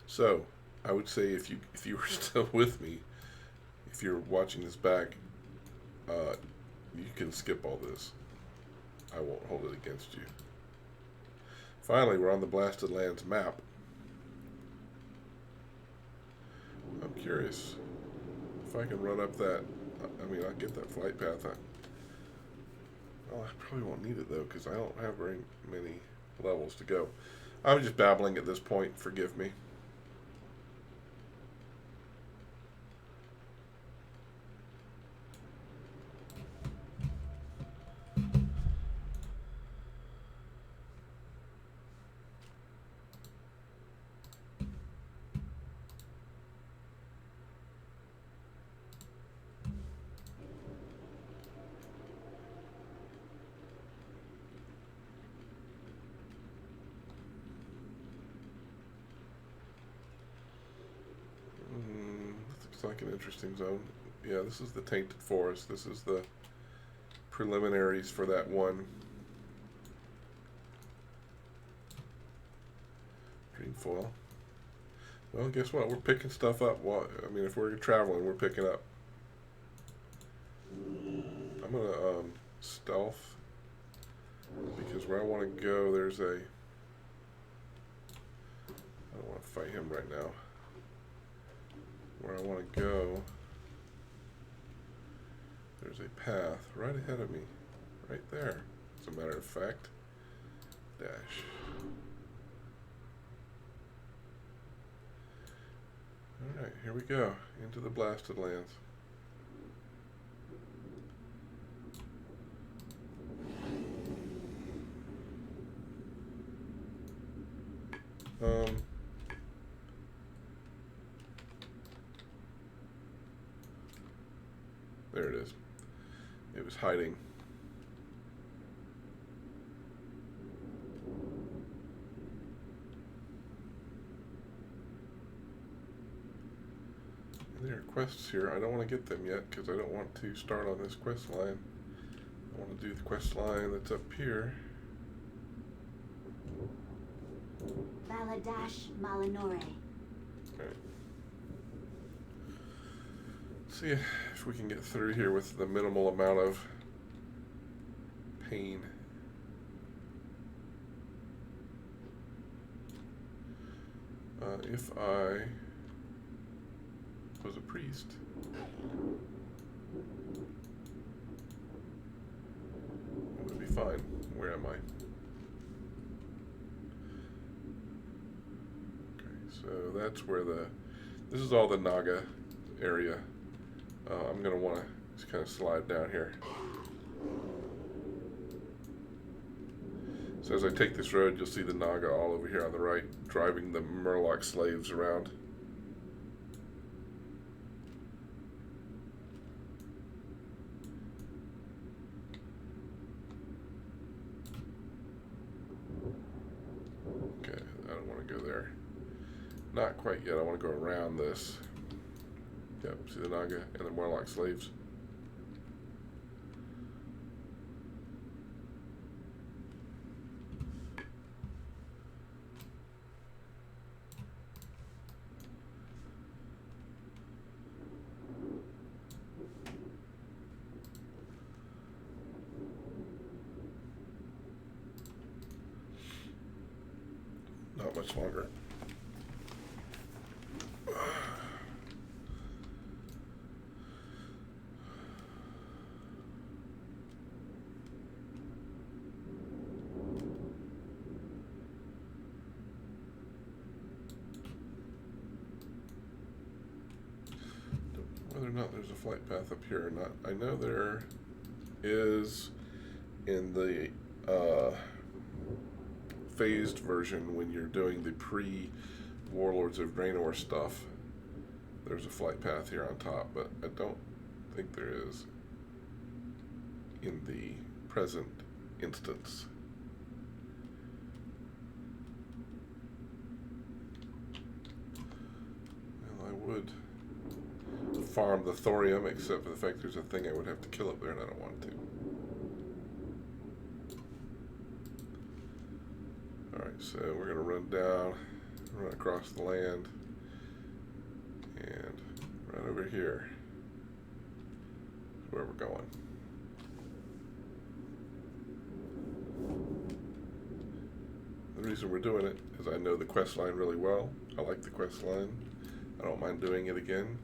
So, I would say if you were still with me, if you're watching this back, you can skip all this. I won't hold it against you. Finally, we're on the Blasted Lands map. I'm curious if I can run up that. I mean, I'll get that flight path. Well, I probably won't need it though, because I don't have very many levels to go. I'm just babbling at this point. Forgive me. Like an interesting zone. Yeah, this is the Tainted Forest. This is the preliminaries for that one. Green foil. Well, guess what? We're picking stuff up. Well, I mean, if we're traveling, we're picking up. I'm gonna stealth, because where I want to go, there's a. I don't want to fight him right now. Where I want to go, there's a path right ahead of me, right there, as a matter of fact. Dash. Alright, here we go, into the Blasted Lands. There it is. It was hiding. And there are quests here. I don't want to get them yet because I don't want to start on this quest line. I want to do the quest line that's up here. Baladash Malinore. Alright. See if we can get through here with the minimal amount of pain. If I was a priest, it would be fine. Where am I? Okay, so that's where this is all the Naga area. I'm going to want to just kind of slide down here. So as I take this road, you'll see the Naga all over here on the right, driving the Murloc slaves around. Okay, I don't want to go there. Not quite yet. I want to go around this. Yep, see the Naga and the Murloc slaves. Not much longer. Whether or not there's a flight path up here or not. I know there is in the phased version when you're doing the pre-Warlords of Draenor stuff. There's a flight path here on top, but I don't think there is in the present instance. Well, I would farm the thorium, except for the fact there's a thing I would have to kill up there, and I don't want to. Alright, so we're going to run down, run across the land, Right over here is where we're going. The reason we're doing it is I know the quest line really well. I like the quest line. I don't mind doing it again.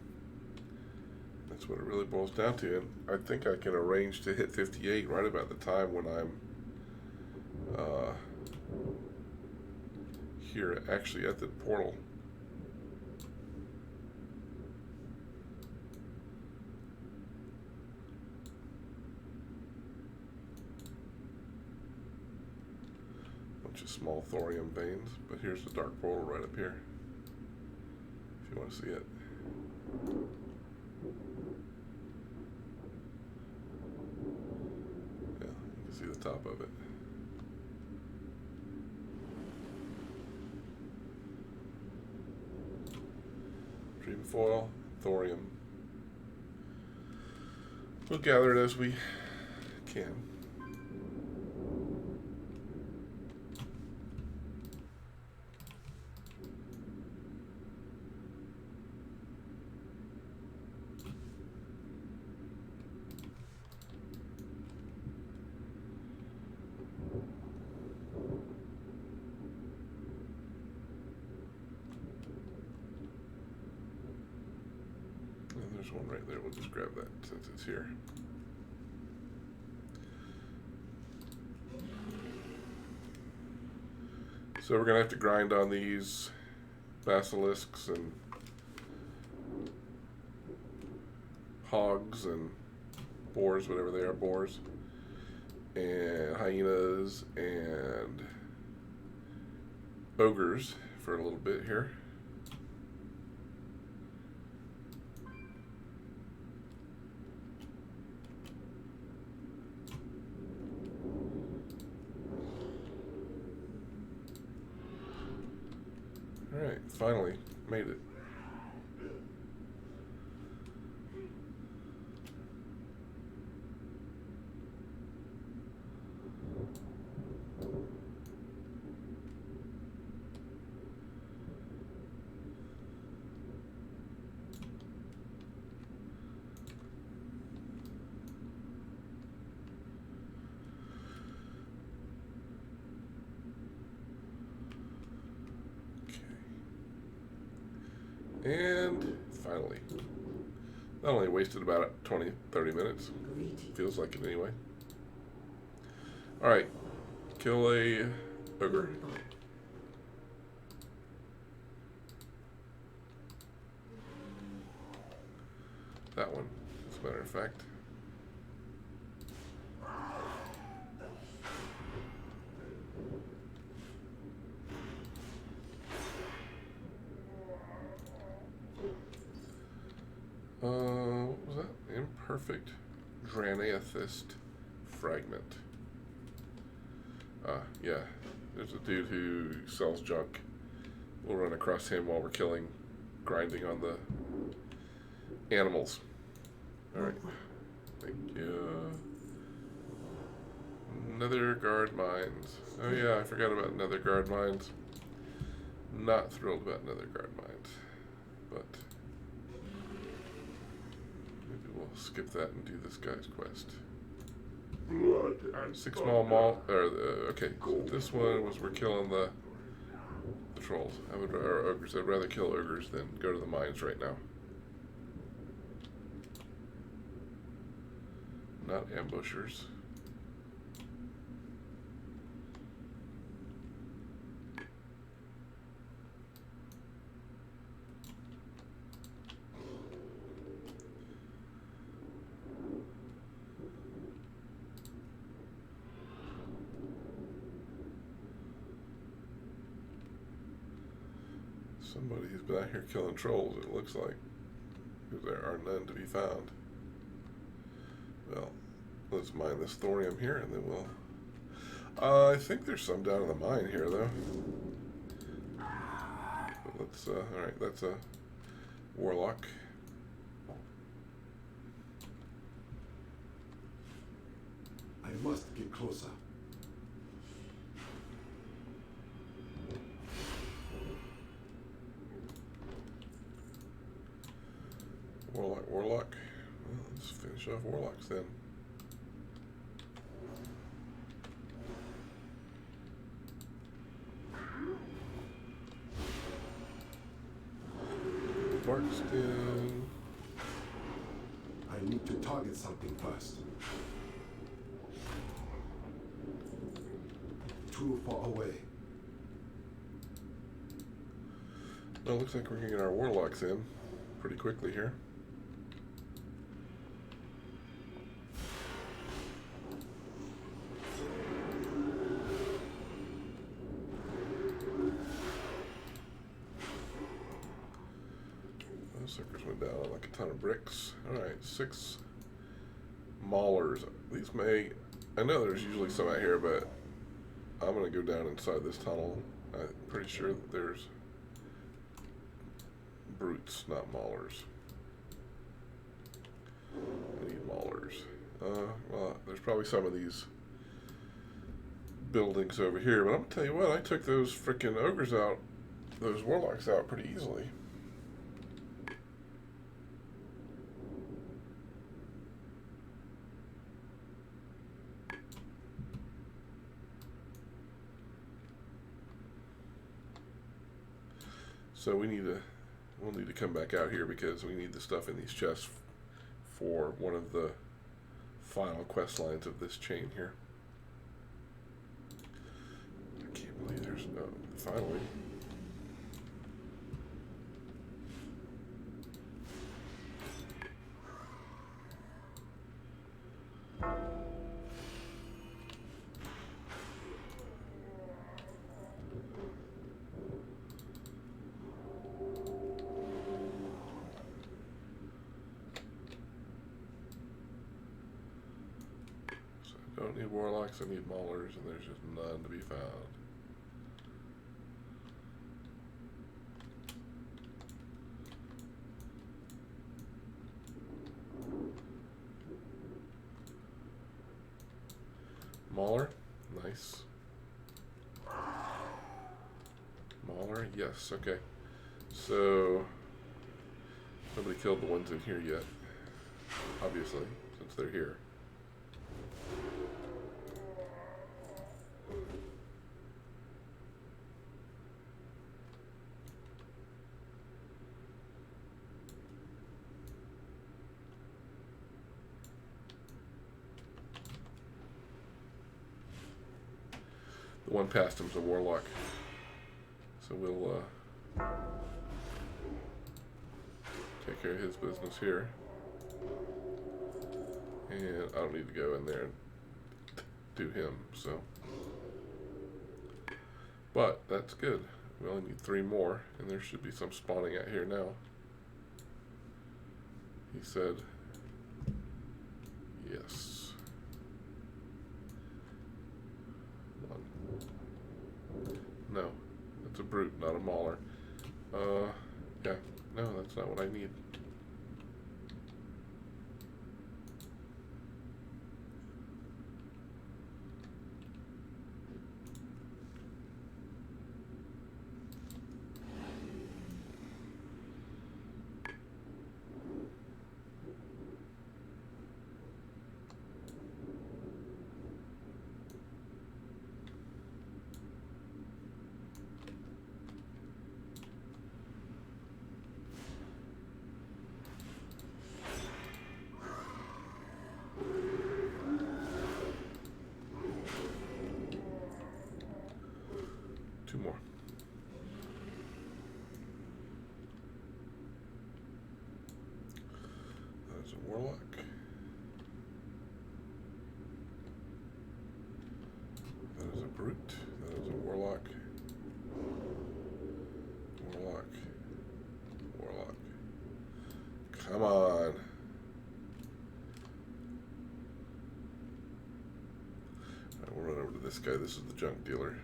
That's what it really boils down to. And I think I can arrange to hit 58 right about the time when I'm here actually at the portal. Bunch of small thorium veins, but here's the dark portal right up here if you want to see it. Yeah, you can see the top of it. Dream foil, thorium. We'll gather it as we can. There's one right there. We'll just grab that since it's here. So we're going to have to grind on these basilisks and hogs and boars, whatever they are, boars, and hyenas and ogres for a little bit here. Alright, finally made it. And finally, that only wasted about 20-30 minutes. Feels like it anyway. Alright, kill a ogre. That one, as a matter of fact. What was that? Imperfect Dranathist fragment. Yeah. There's a dude who sells junk. We'll run across him while we're grinding on the animals. Alright. Thank you. Nether guard mines. Oh yeah, I forgot about nether guard mines. Not thrilled about nether guard mines. But we'll skip that and do this guy's quest. 6 small malt. Okay, so this one was we're killing the trolls. Or ogres. I'd rather kill ogres than go to the mines right now. Not ambushers. Somebody's been out here killing trolls, it looks like. Because there are none to be found. Well, let's mine this thorium here and then we'll... I think there's some down in the mine here, though. But let's, alright, that's a warlock. I must get closer. bunch of warlocks then. Barkston. I need to target something first. Too far away. Well, looks like we're gonna get our warlocks in pretty quickly here. Those suckers went down like a ton of bricks. Alright, 6 maulers. These may... I know there's usually some out here, but I'm gonna go down inside this tunnel. I'm pretty sure that there's brutes, not maulers. I need maulers. Well, there's probably some of these buildings over here, but I'm gonna tell you what, I took those freaking ogres out, those warlocks out pretty easily. So we'll need to come back out here because we need the stuff in these chests for one of the final quest lines of this chain here. I can't believe there's no... Finally. I don't need warlocks, I need maulers, and there's just none to be found. Mauler, nice. Mauler, yes, okay. So, nobody killed the ones in here yet, obviously, since they're here. The one past him's a warlock, so we'll take care of his business here. And I don't need to go in there and do him, so. But that's good. We only need 3 more, and there should be some spawning out here now. He said, yes. No, that's a brute, not a mauler. Yeah, no, that's not what I need. Two more. That is a warlock. That is a brute. That is a warlock. Warlock. Warlock. Come on. Alright, we'll run over to this guy. This is the junk dealer.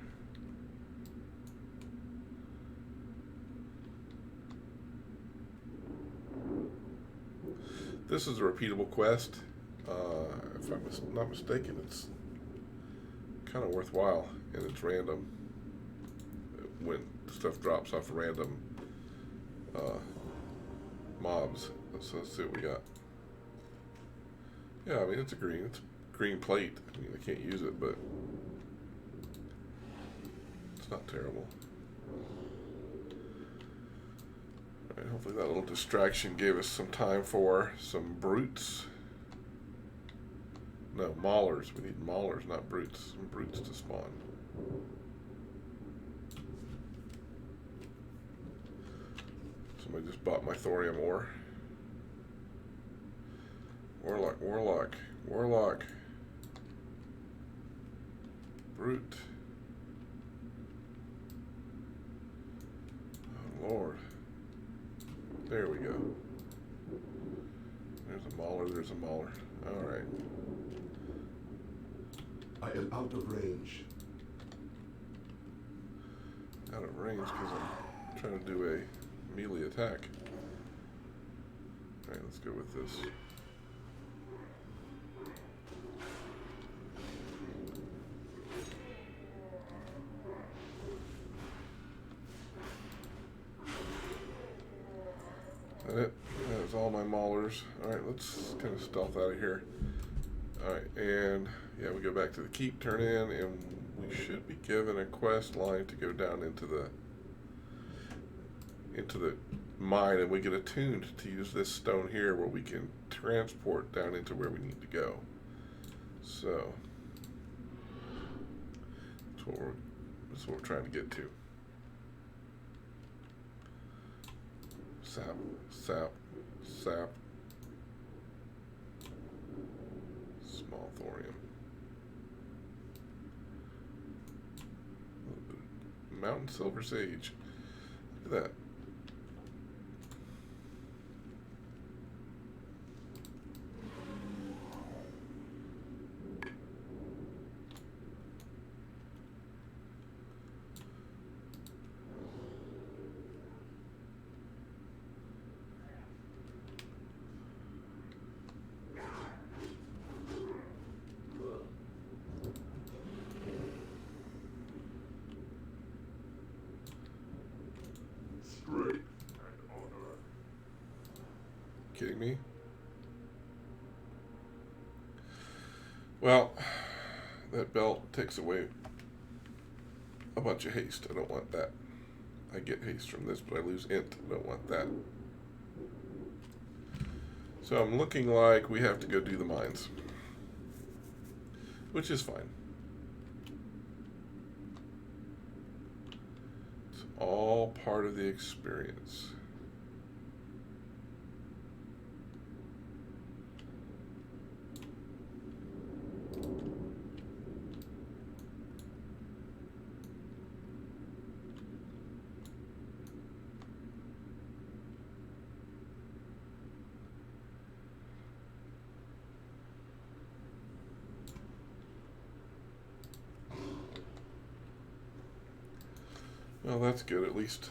This is a repeatable quest. If I'm not mistaken, it's kind of worthwhile, and it's random. When stuff drops off random mobs. Let's see what we got. Yeah, I mean, it's a green plate. I mean, I can't use it, but it's not terrible. Alright, hopefully that little distraction gave us some time for some brutes. No, maulers. We need maulers, not brutes. Some brutes to spawn. Somebody just bought my thorium ore. Warlock. Brute. Oh, Lord. There we go. There's a mauler. Alright. I am out of range. Out of range because I'm trying to do a melee attack. Alright, let's go with this. That is all my maulers. Alright, let's kind of stealth out of here. Alright, and yeah, we go back to the keep, turn in, and we should be given a quest line to go down into the mine, and we get attuned to use this stone here where we can transport down into where we need to go. So that's what we're trying to get to. Sap. Small thorium. Mountain silver sage. Look at that. Kidding me? Well, that belt takes away a bunch of haste. I don't want that. I get haste from this, but I lose int. I don't want that. So I'm looking like we have to go do the mines, which is fine. It's all part of the experience. Well, that's good. At least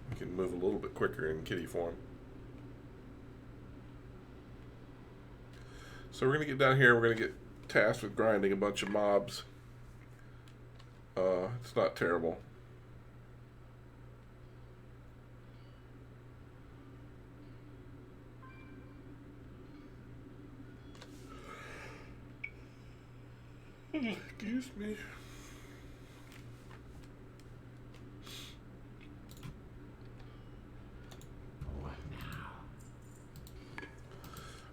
we can move a little bit quicker in kitty form. So we're going to get down here. We're going to get tasked with grinding a bunch of mobs. It's not terrible. Excuse me.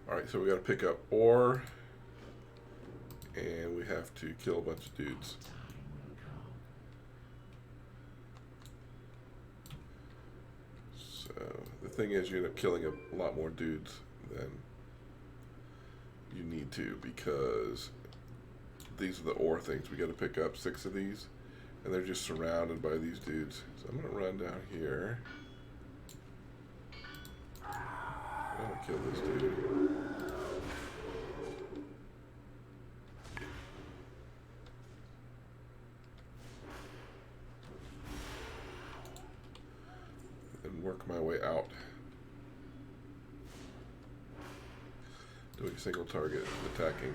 Alright, so we got to pick up ore, and we have to kill a bunch of dudes. So the thing is, you end up killing a lot more dudes than you need to, because these are the ore things. We got to pick up 6 of these, and they're just surrounded by these dudes. So I'm going to run down here. I'm going to kill this dude. And work my way out. Doing single target attacking.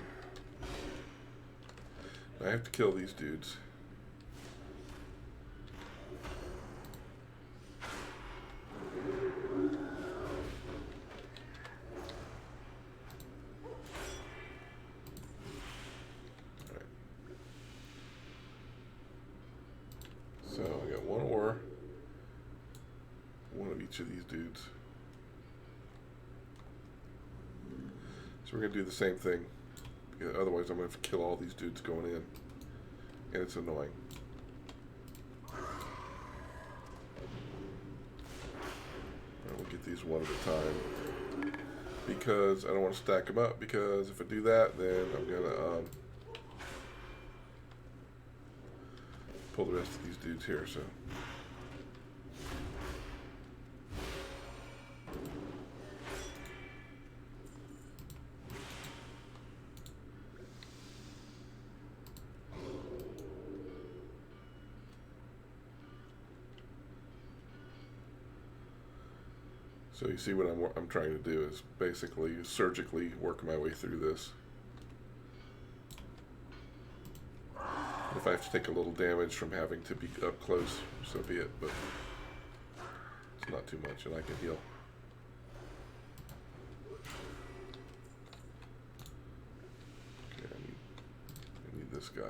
I have to kill these dudes. each of these dudes. So we're going to do the same thing. Yeah, otherwise I'm going to have to kill all these dudes going in. And it's annoying. And we'll get these one at a time. Because I don't want to stack them up. Because if I do that, then I'm going to pull the rest of these dudes here. So you see what I'm trying to do is basically surgically work my way through this. If I have to take a little damage from having to be up close, so be it, but it's not too much and I can heal. Okay, I need this guy.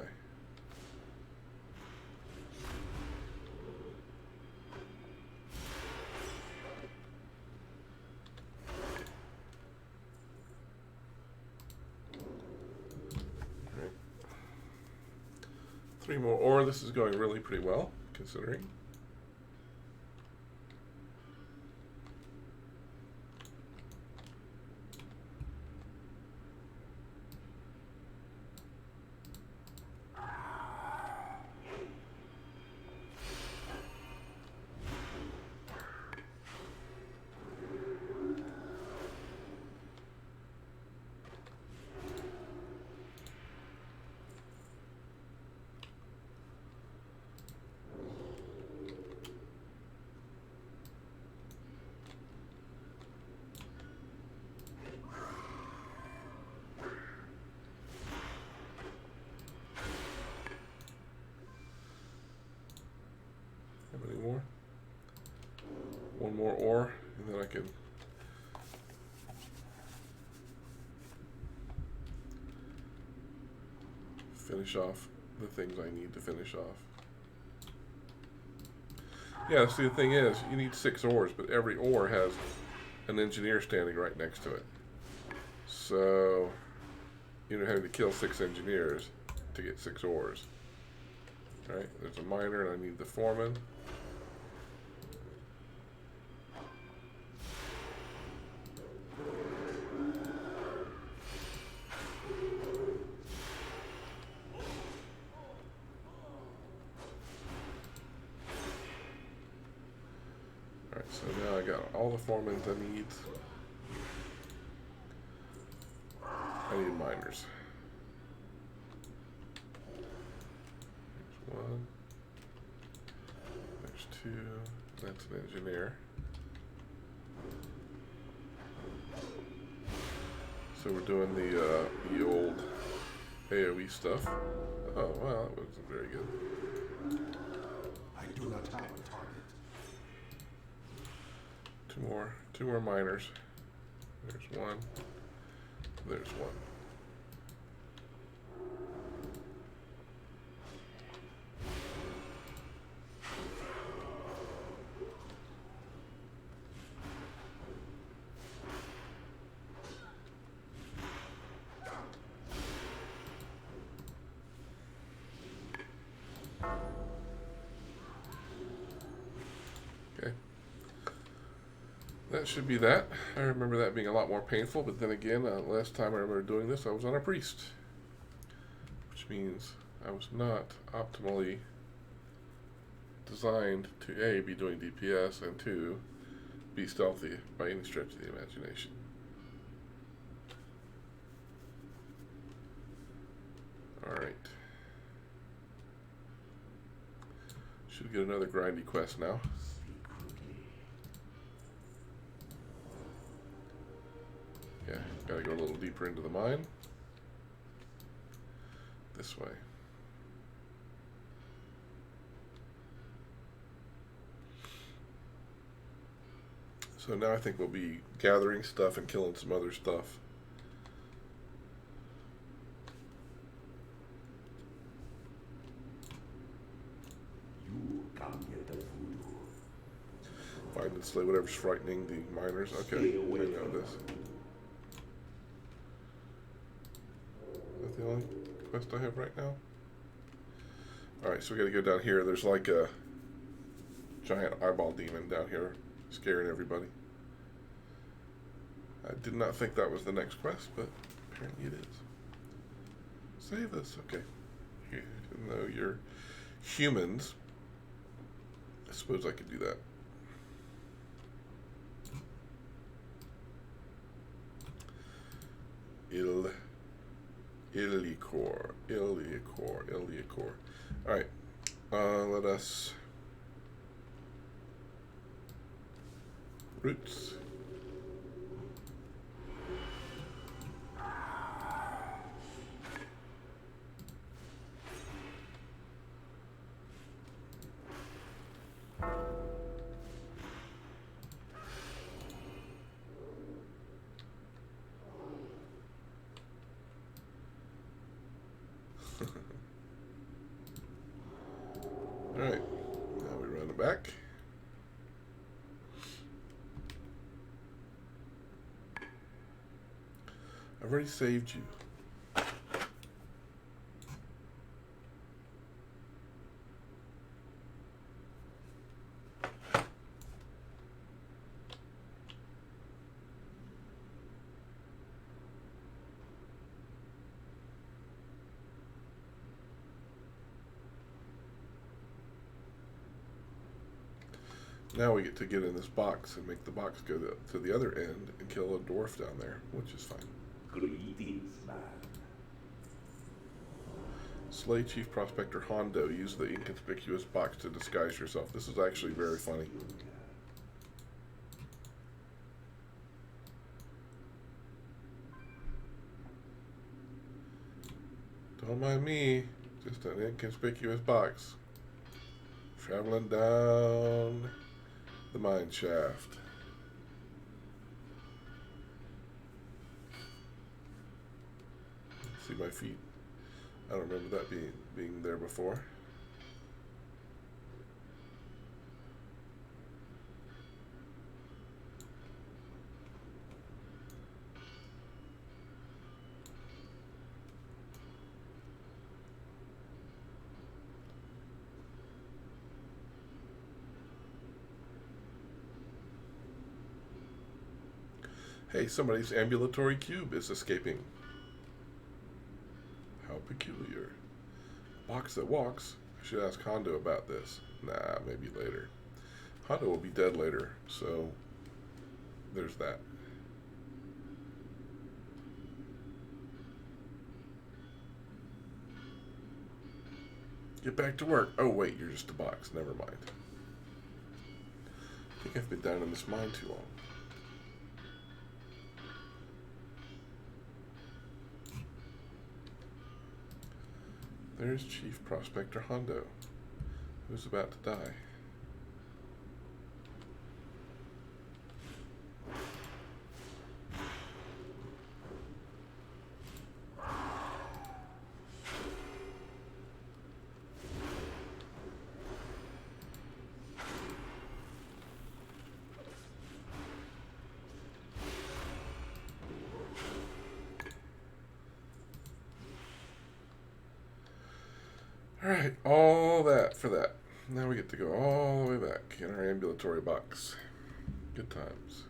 Three more ore. This is going really pretty well, considering. More. One more ore, and then I can finish off the things I need to finish off. Yeah, see, the thing is, you need 6 ores, but every ore has an engineer standing right next to it. So, you're having to kill 6 engineers to get 6 ores. Alright, there's a miner, and I need the foreman. So now I got all the foremans I need. I need miners. There's one. There's 2. That's an engineer. So we're doing the old AoE stuff. Oh wow, that wasn't very good. I do not have a target. Two more miners. There's one. There's one. Okay. That should be that. I remember that being a lot more painful, but then again, last time I remember doing this, I was on a priest. Which means I was not optimally designed to A, be doing DPS, and 2, be stealthy by any stretch of the imagination. Alright. Should get another grindy quest now. Yeah, gotta go a little deeper into the mine. This way. So now I think we'll be gathering stuff and killing some other stuff. Find and slay whatever's frightening the miners. Okay, I know this. Is that the only quest I have right now? Alright, so we gotta go down here. There's like a giant eyeball demon down here scaring everybody. I did not think that was the next quest, but apparently it is. Save this. Okay. Even though you're humans, I suppose I could do that. Illichor. Alright. Let us... Roots. Alright, now we run it back. I've already saved you. Now we get to get in this box and make the box go to the other end and kill a dwarf down there, which is fine. Greetings, man. Slay Chief Prospector Hondo. Use the inconspicuous box to disguise yourself. This is actually very funny. Don't mind me. Just an inconspicuous box. Traveling down the mine shaft. See my feet. I don't remember that being there before. Hey, somebody's ambulatory cube is escaping. How peculiar. Box that walks. I should ask Hondo about this. Nah, maybe later. Hondo will be dead later, so there's that. Get back to work. Oh, wait, you're just a box. Never mind. I think I've been down in this mine too long. There's Chief Prospector Hondo, who's about to die. Alright, all that for that. Now we get to go all the way back in our ambulatory box. Good times.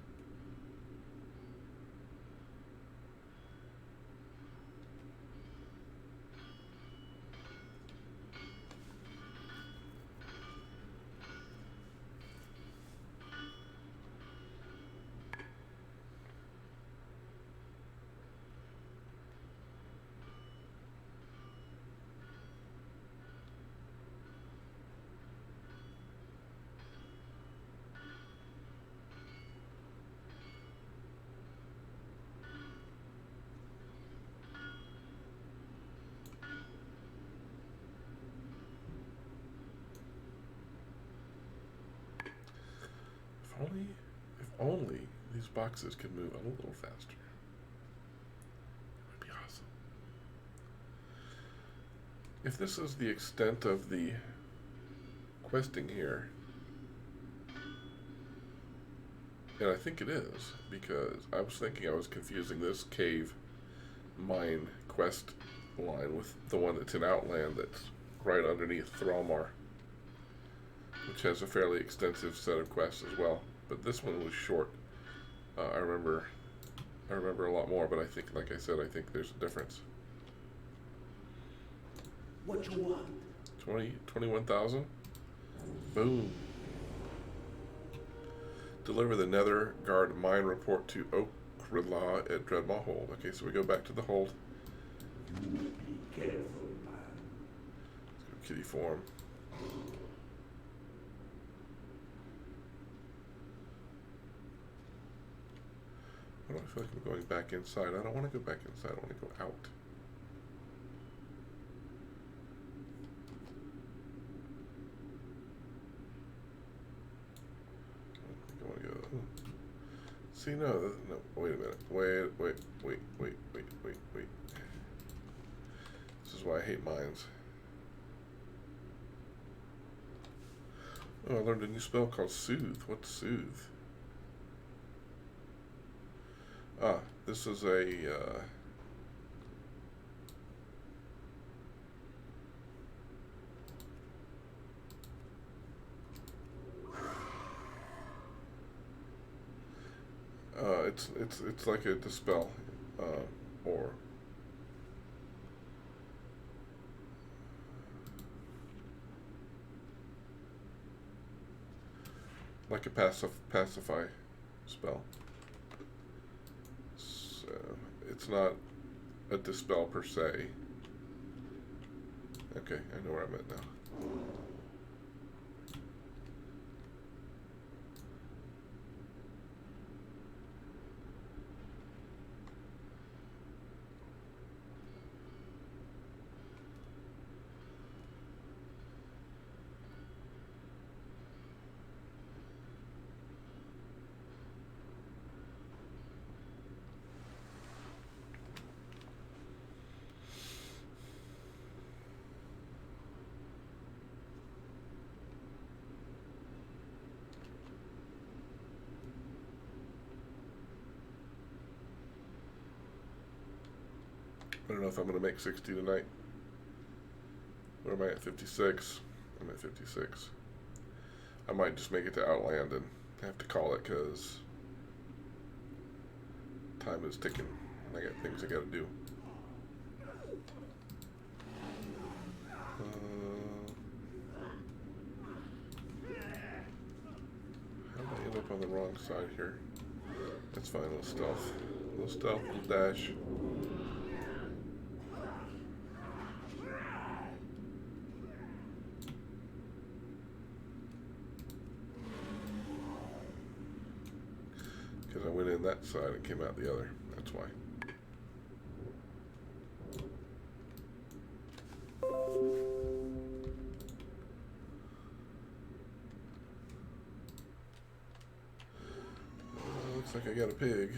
If only these boxes could move a little faster. It would be awesome. If this is the extent of the questing here, And I think it is, because I was thinking I was confusing this cave mine quest line with the one that's in Outland that's right underneath Thralmar, which has a fairly extensive set of quests as well. But this one was short. I remember a lot more, but I think, like I said, I think there's a difference. What you want? 21,000? Boom. Deliver the Nether Guard mine report to Oakrilla at Dreadmaw Hold. Okay, so we go back to the hold. You be careful, man. Let's go kitty form. I don't feel like I'm going back inside. I don't want to go back inside. I want to go out. I want to go. See, no. Wait a minute. Wait. This is why I hate mines. Oh, I learned a new spell called Soothe. What's Soothe? Ah, this is a it's like a dispel, or like a pacify spell. So it's not a dispel per se. Okay, I know where I'm at now. I don't know if I'm going to make 60 tonight. Where am I at? 56. I'm at 56. I might just make it to Outland and have to call it because time is ticking and I got things I got to do. How did I end up on the wrong side here? That's fine, a little stealth. A little stealth, a little dash. Because I went in that side and came out the other. That's why. Looks like I got a pig.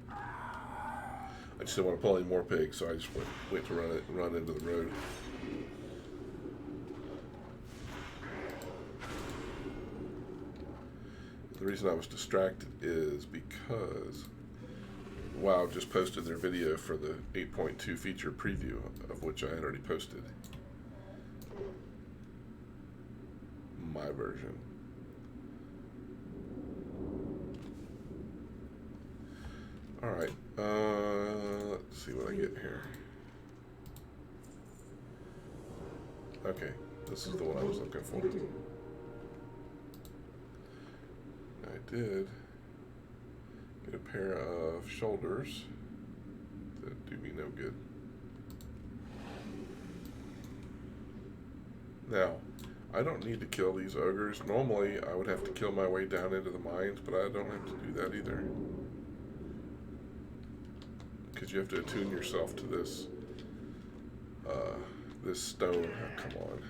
I just didn't want to pull any more pigs, so I just went to run into the road. The reason I was distracted is because WoW just posted their video for the 8.2 feature preview, of which I had already posted my version. Alright, let's see what I get here. Okay, this is the one I was looking for. I did get a pair of shoulders that do me no good. Now, I don't need to kill these ogres. Normally, I would have to kill my way down into the mines, but I don't have to do that either. Because you have to attune yourself to this, this stone. Oh, come on.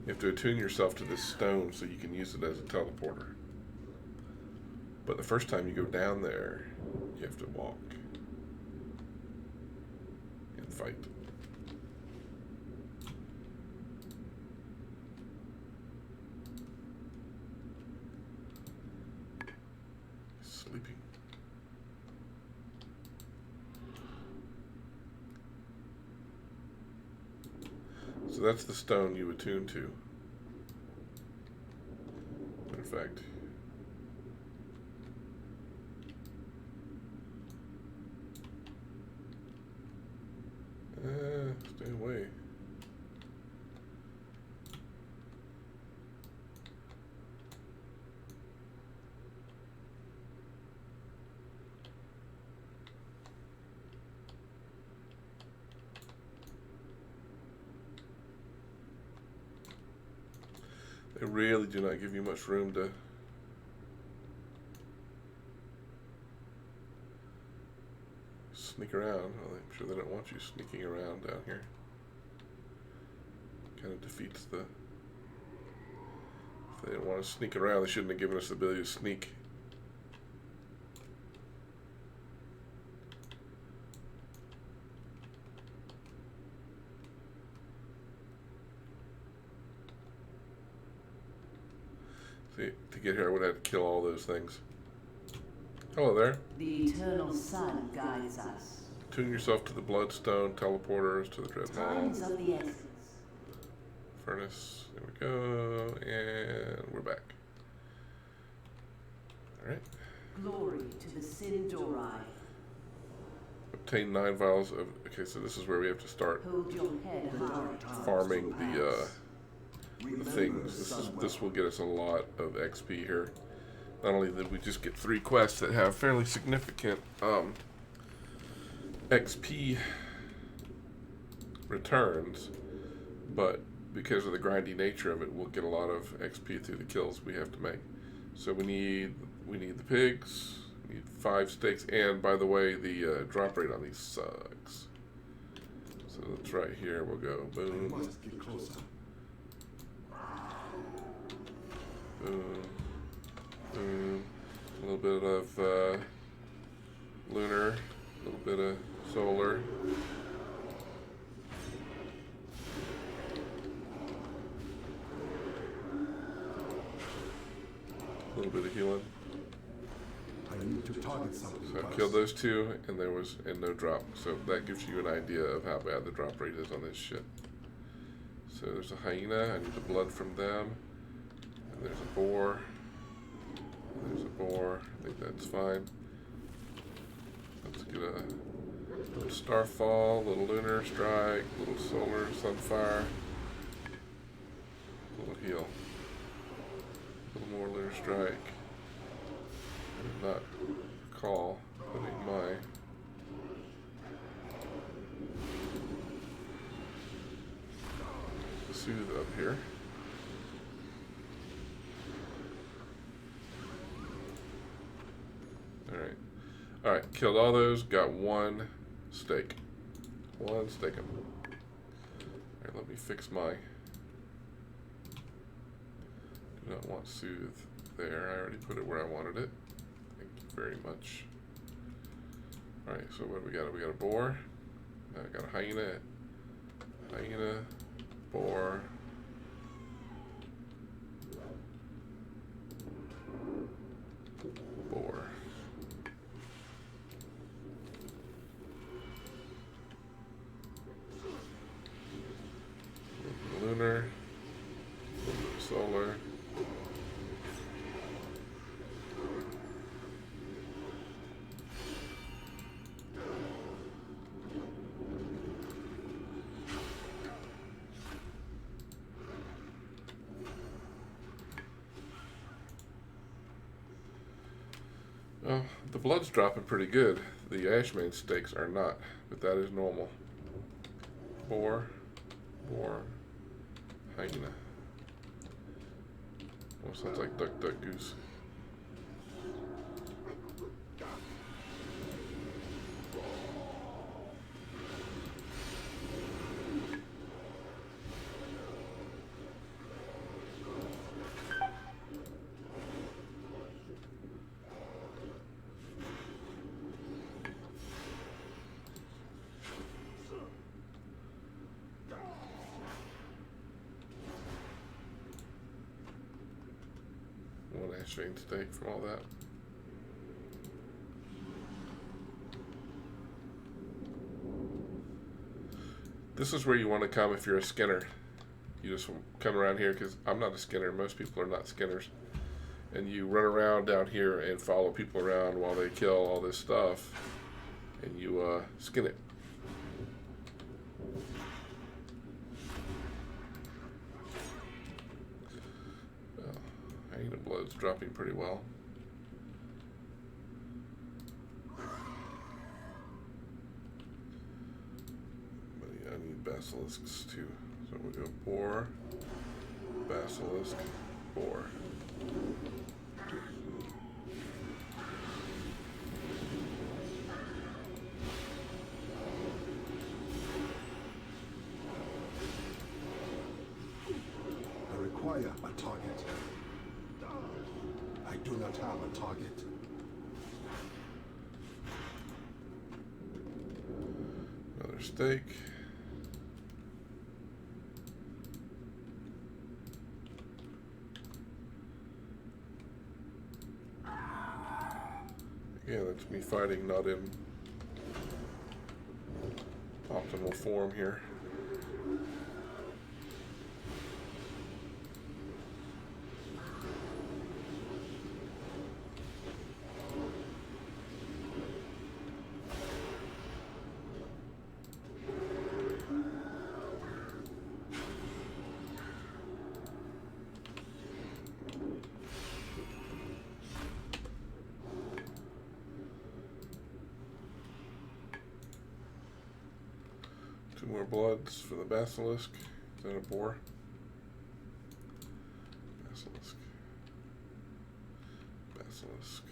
You have to attune yourself to this stone so you can use it as a teleporter. But the first time you go down there, you have to walk and fight. sleeping. So that's the stone you attune to. In fact, stay away. They really do not give you much room to sneak around. Well, I'm sure they don't want you sneaking around down here. Kind of defeats the... If they didn't want to sneak around, they shouldn't have given us the ability to sneak. See, to get here I would have to kill all those things. Hello there. The eternal sun guides us. Tune yourself to the bloodstone, teleporters to the dreadnought. Times of the essence. Furnace, there we go, and we're back. Alright. Glory to the Sindori. Obtain 9 vials of... Okay, so this is where we have to start Hold your head high. farming the things. This will get us a lot of XP here. Not only did we just get 3 quests that have fairly significant XP returns, but because of the grindy nature of it, we'll get a lot of XP through the kills we have to make. So we need the pigs, we need 5 steaks, and by the way, the drop rate on these sucks. So that's right here. We'll go boom, I must get closer. boom, boom. A little bit of lunar, a little bit of solar. A little bit of healing. I need to target something. So I first. killed those 2, and there was no drop. So that gives you an idea of how bad the drop rate is on this shit. So there's a hyena. I need the blood from them. And there's a boar. There's a boar. I think that's fine. Let's get a little starfall, little lunar strike, little solar sunfire, little heal. A little more lunar strike. I did not recall putting my soothe up here. Alright, killed all those, got 1 steak. 1 steak 'em. Alright, let me fix my... Do not want soothe there. I already put it where I wanted it. Thank you very much. Alright, so what do we got? We got a boar. I got a hyena. Hyena. Boar. Boar. Lunar. Solar. Well, the blood's dropping pretty good. The Ashman steaks are not, but that is normal. Boar, hyena. Well, sounds like duck, duck, goose. One Ashman steak from all that. This is where you want to come if you're a skinner. You just come around here, because I'm not a skinner. Most people are not skinners. And you run around down here and follow people around while they kill all this stuff. And you skin it. Hyena blood's dropping pretty well. But yeah, I need basilisks too. So we'll go boar, basilisk, boar. I require a target. I do not have a target. Another steak. Yeah, that's me fighting, not in optimal form here. Two more bloods for the basilisk. Is that a boar? Basilisk. Basilisk.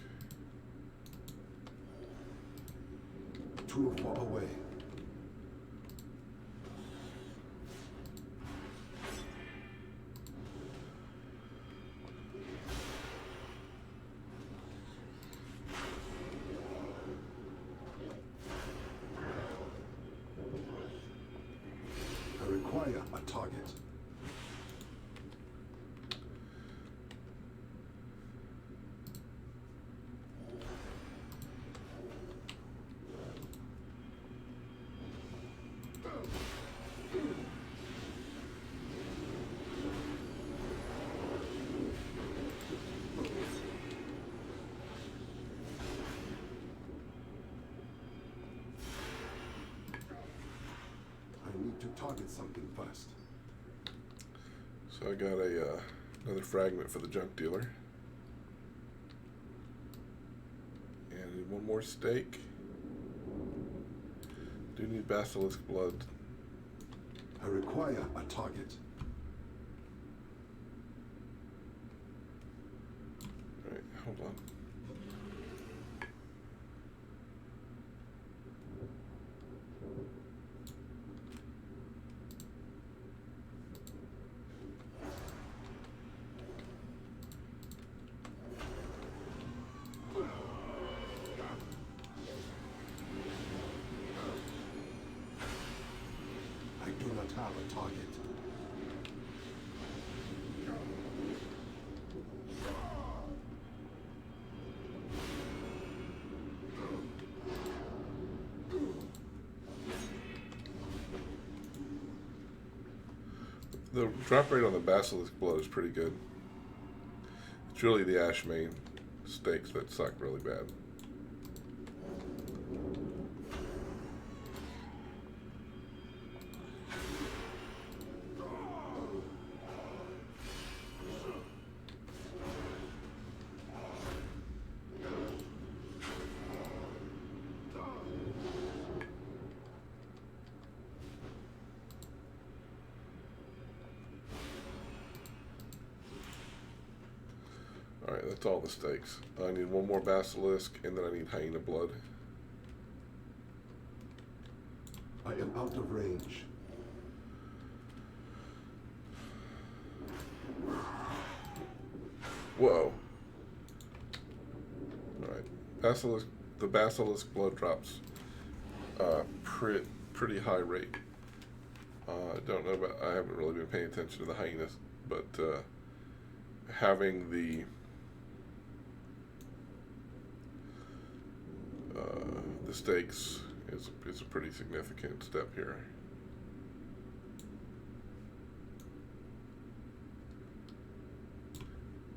Too far away. I require a target. I need to target something first. So I got another fragment for the junk dealer. And I need one more steak. Do need basilisk blood. I require a target. Alright, hold on. I do not have a target. The drop rate on the basilisk blood is pretty good. It's really the ash main steaks that suck really bad. Alright, that's all the steaks. I need one more basilisk, and then I need hyena blood. I am out of range. Whoa. Alright, the basilisk blood drops pretty high rate. I don't know about, I haven't really been paying attention to the hyenas, but having the steaks is a pretty significant step here.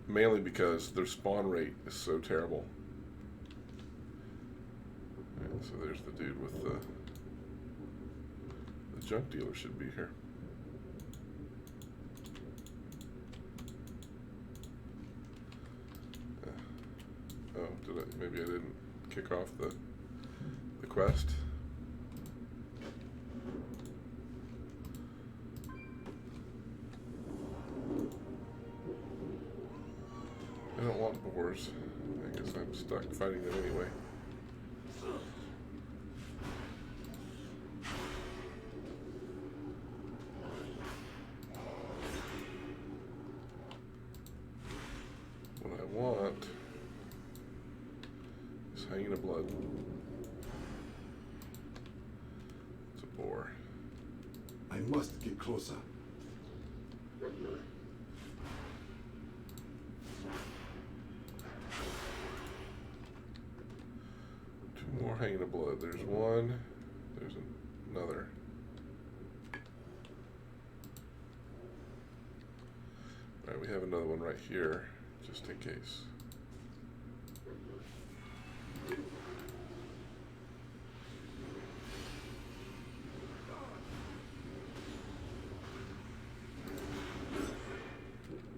mainly because their spawn rate is so terrible. Alright, so there's the dude with the junk dealer should be here. Oh, maybe I didn't kick off the quest. I don't want boars. I guess I'm stuck fighting them anyway. What I want is hanging of blood. It's a boar. I must get closer. Two more hanging of blood. There's one. There's another. Alright, we have another one right here, just in case.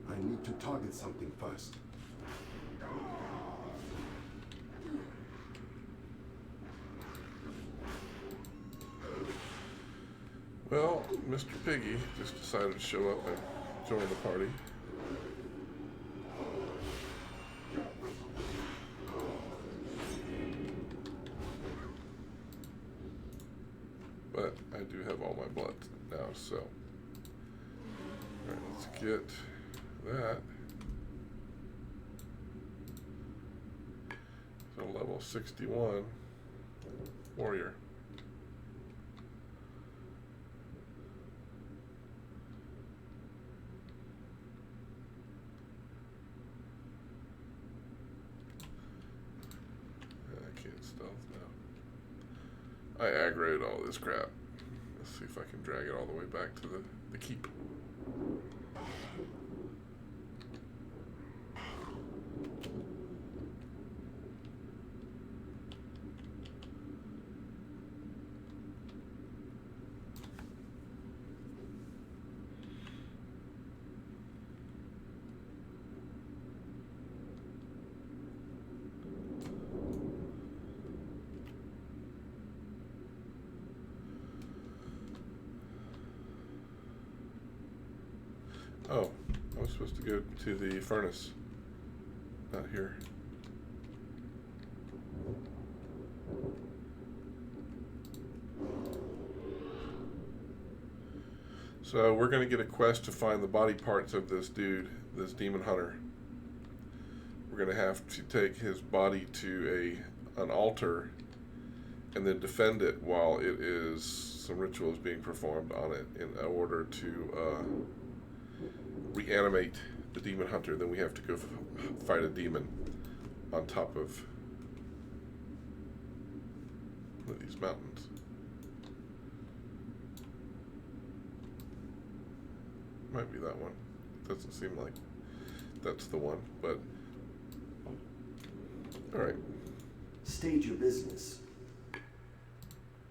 I need to target something first. Well, Mr. Piggy just decided to show up and join the party. But I do have all my blood now, so. Alright, let's get that. So level 61 warrior. I can't stealth now. I aggroed all this crap. Let's see if I can drag it all the way back to the keep. Oh, I was supposed to go to the furnace. Not here. So we're going to get a quest to find the body parts of this dude, this demon hunter. We're going to have to take his body to an altar and then defend it while it is some ritual is being performed on it in order to reanimate the demon hunter. Then we have to go fight a demon on top of one of these mountains. Might be that one. Doesn't seem like that's the one, but all right. State your business.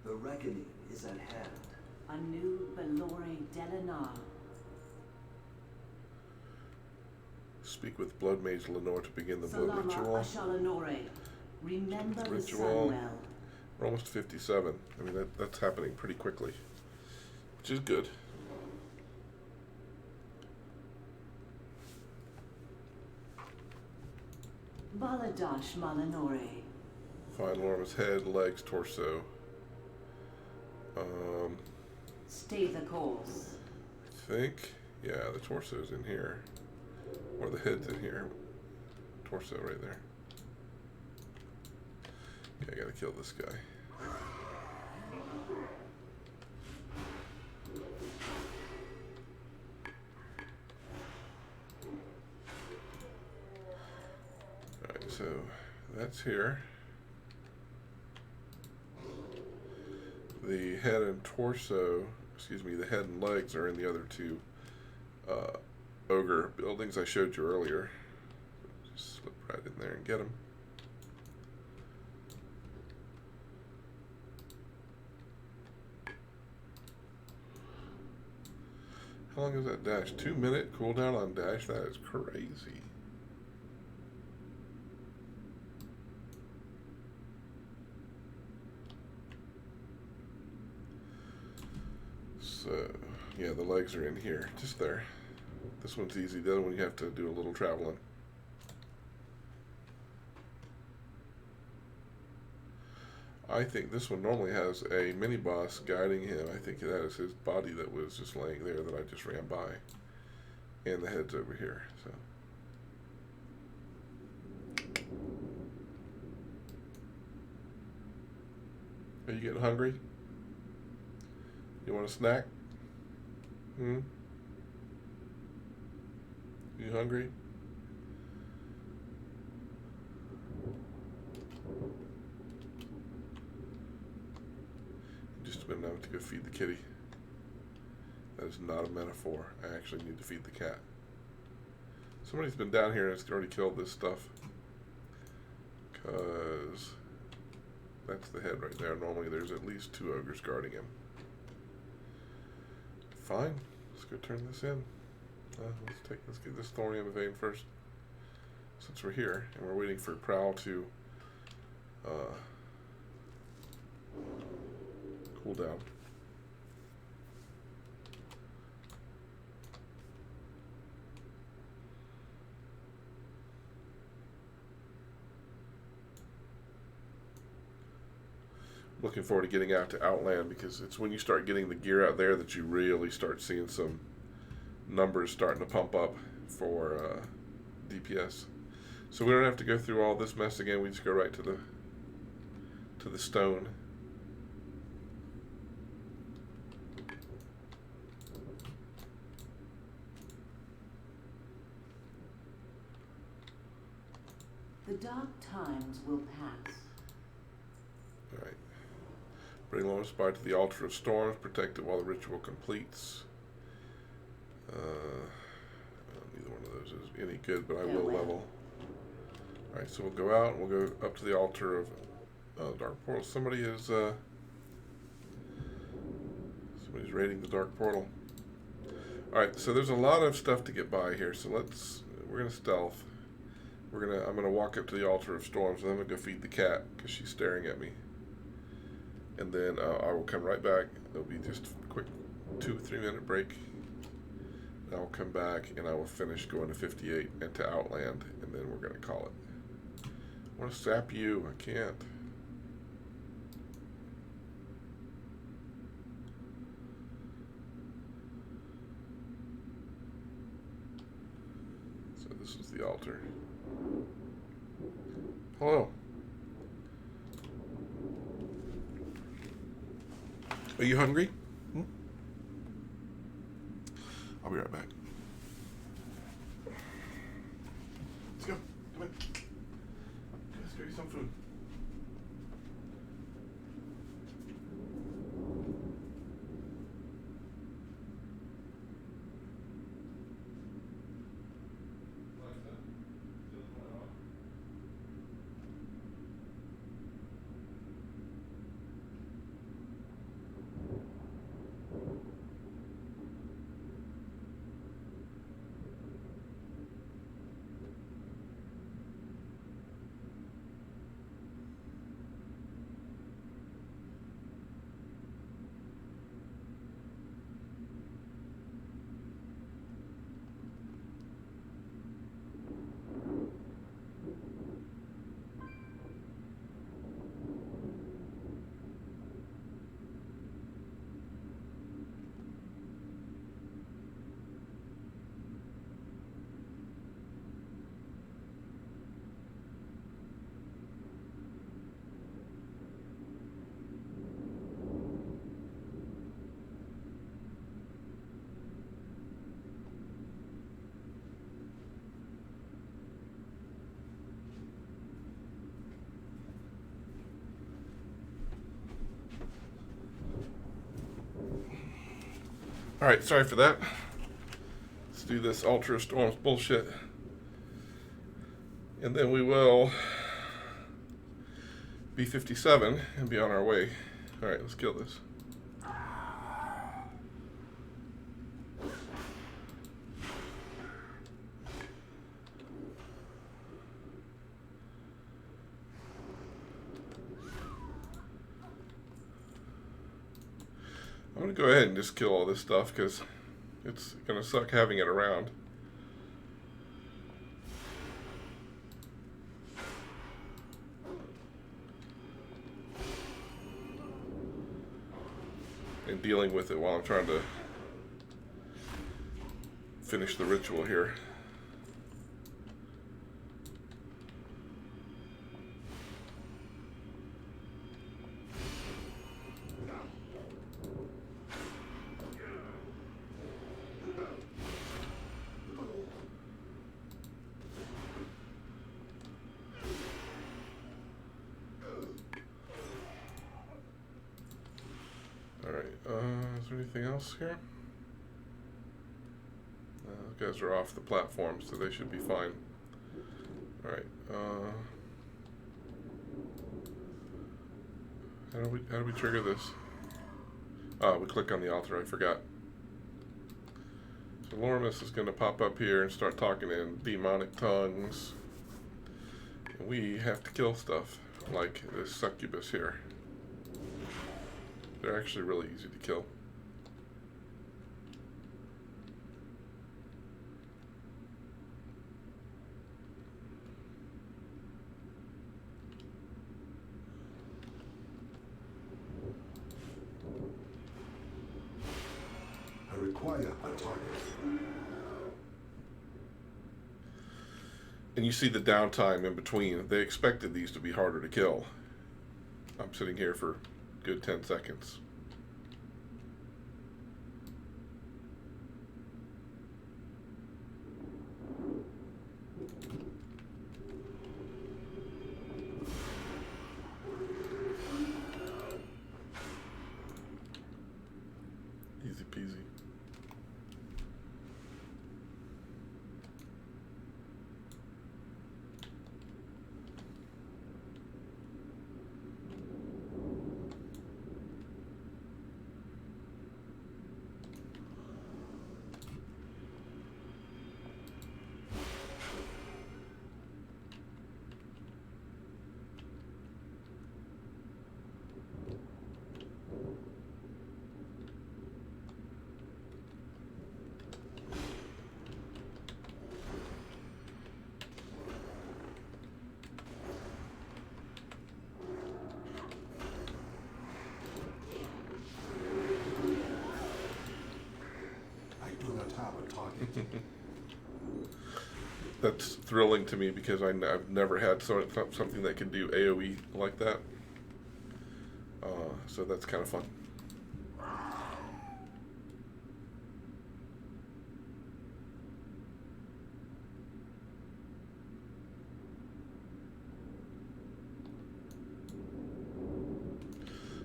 The reckoning is at hand. A new Belore Delanar. Speak with Blood Mage Lenore to begin the blood Salama ritual. Ashalanore. Remember the sun Ritual. well. We're almost 57. I mean, that's happening pretty quickly, which is good. Baladash Malanore. Find Lorma's head, legs, torso. Stay the course. I think, yeah, the torso's in here. Or the head's in here. Torso right there. Yeah, I gotta kill this guy. Alright, so that's here. The head and torso, excuse me, the head and legs are in the other two ogre buildings I showed you earlier. Slip right in there and get him. How long is that dash? 2-minute cooldown on dash? That is crazy. So, yeah, the legs are in here, just there. This one's easy. The other one you have to do a little traveling. I think this one normally has a mini boss guiding him. I think that is his body that was just laying there that I just ran by. And the head's over here. So. Are you getting hungry? You want a snack? You hungry? Just a minute, I have to go feed the kitty. That is not a metaphor. I actually need to feed the cat. Somebody's been down here and has already killed this stuff. Because that's the head right there. Normally there's at least 2 ogres guarding him. Fine. Let's go turn this in. Let's get this thorium vein first. Since we're here and we're waiting for Prowl to cool down. Looking forward to getting out to Outland because it's when you start getting the gear out there that you really start seeing some numbers starting to pump up for DPS. So we don't have to go through all this mess again. We just go right to the stone. The dark times will pass. All right. Bring Lone Spy to the Altar of Storms. Protect it while the ritual completes. Neither one of those is any good, but I will level. Alright, so we'll go out and we'll go up to the Altar of Dark Portal. Somebody's raiding the Dark Portal. Alright, so there's a lot of stuff to get by here, so we're gonna stealth. I'm gonna walk up to the Altar of Storms and then I'm gonna go feed the cat because she's staring at me. And then I will come right back. It'll be just a quick 2 or 3 minute break. And I'll come back and I will finish going to 58 and to Outland, and then we're gonna call it. I want to sap you. I can't. So this is the altar. Hello. Are you hungry? I'll be right back. Let's go. Come in. Let's go eat some food. Alright, sorry for that. Let's do this Altar of Storms bullshit. And then we will be 57 and be on our way. Alright, let's kill this. I'm going to go ahead and just kill all this stuff because it's going to suck having it around. And dealing with it while I'm trying to finish the ritual here. Is there anything else here? Those guys are off the platform, so they should be fine. Alright, how do we trigger this? We click on the altar, I forgot. So Lormus is going to pop up here and start talking in demonic tongues. And we have to kill stuff, like this succubus here. They're actually really easy to kill. I require a target. And you see the downtime in between. They expected these to be harder to kill. I'm sitting here for good 10 seconds. Easy peasy. That's thrilling to me because I've never had something that can do AoE like that. So that's kind of fun.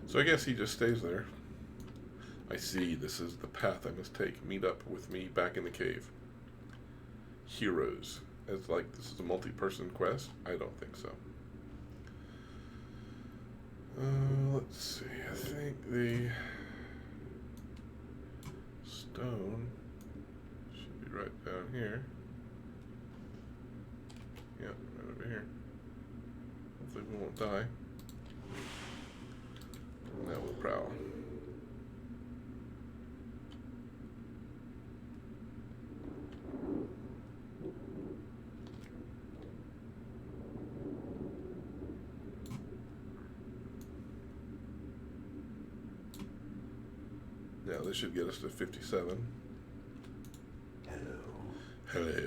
So I guess he just stays there. I see, this is the path I must take. Meet up with me back in the cave. Heroes. It's like this is a multi-person quest? I don't think so. Let's see. I think the stone should be right down here. Yeah, right over here. Hopefully we won't die. Now we'll prowl. Now this should get us to 57. Hello.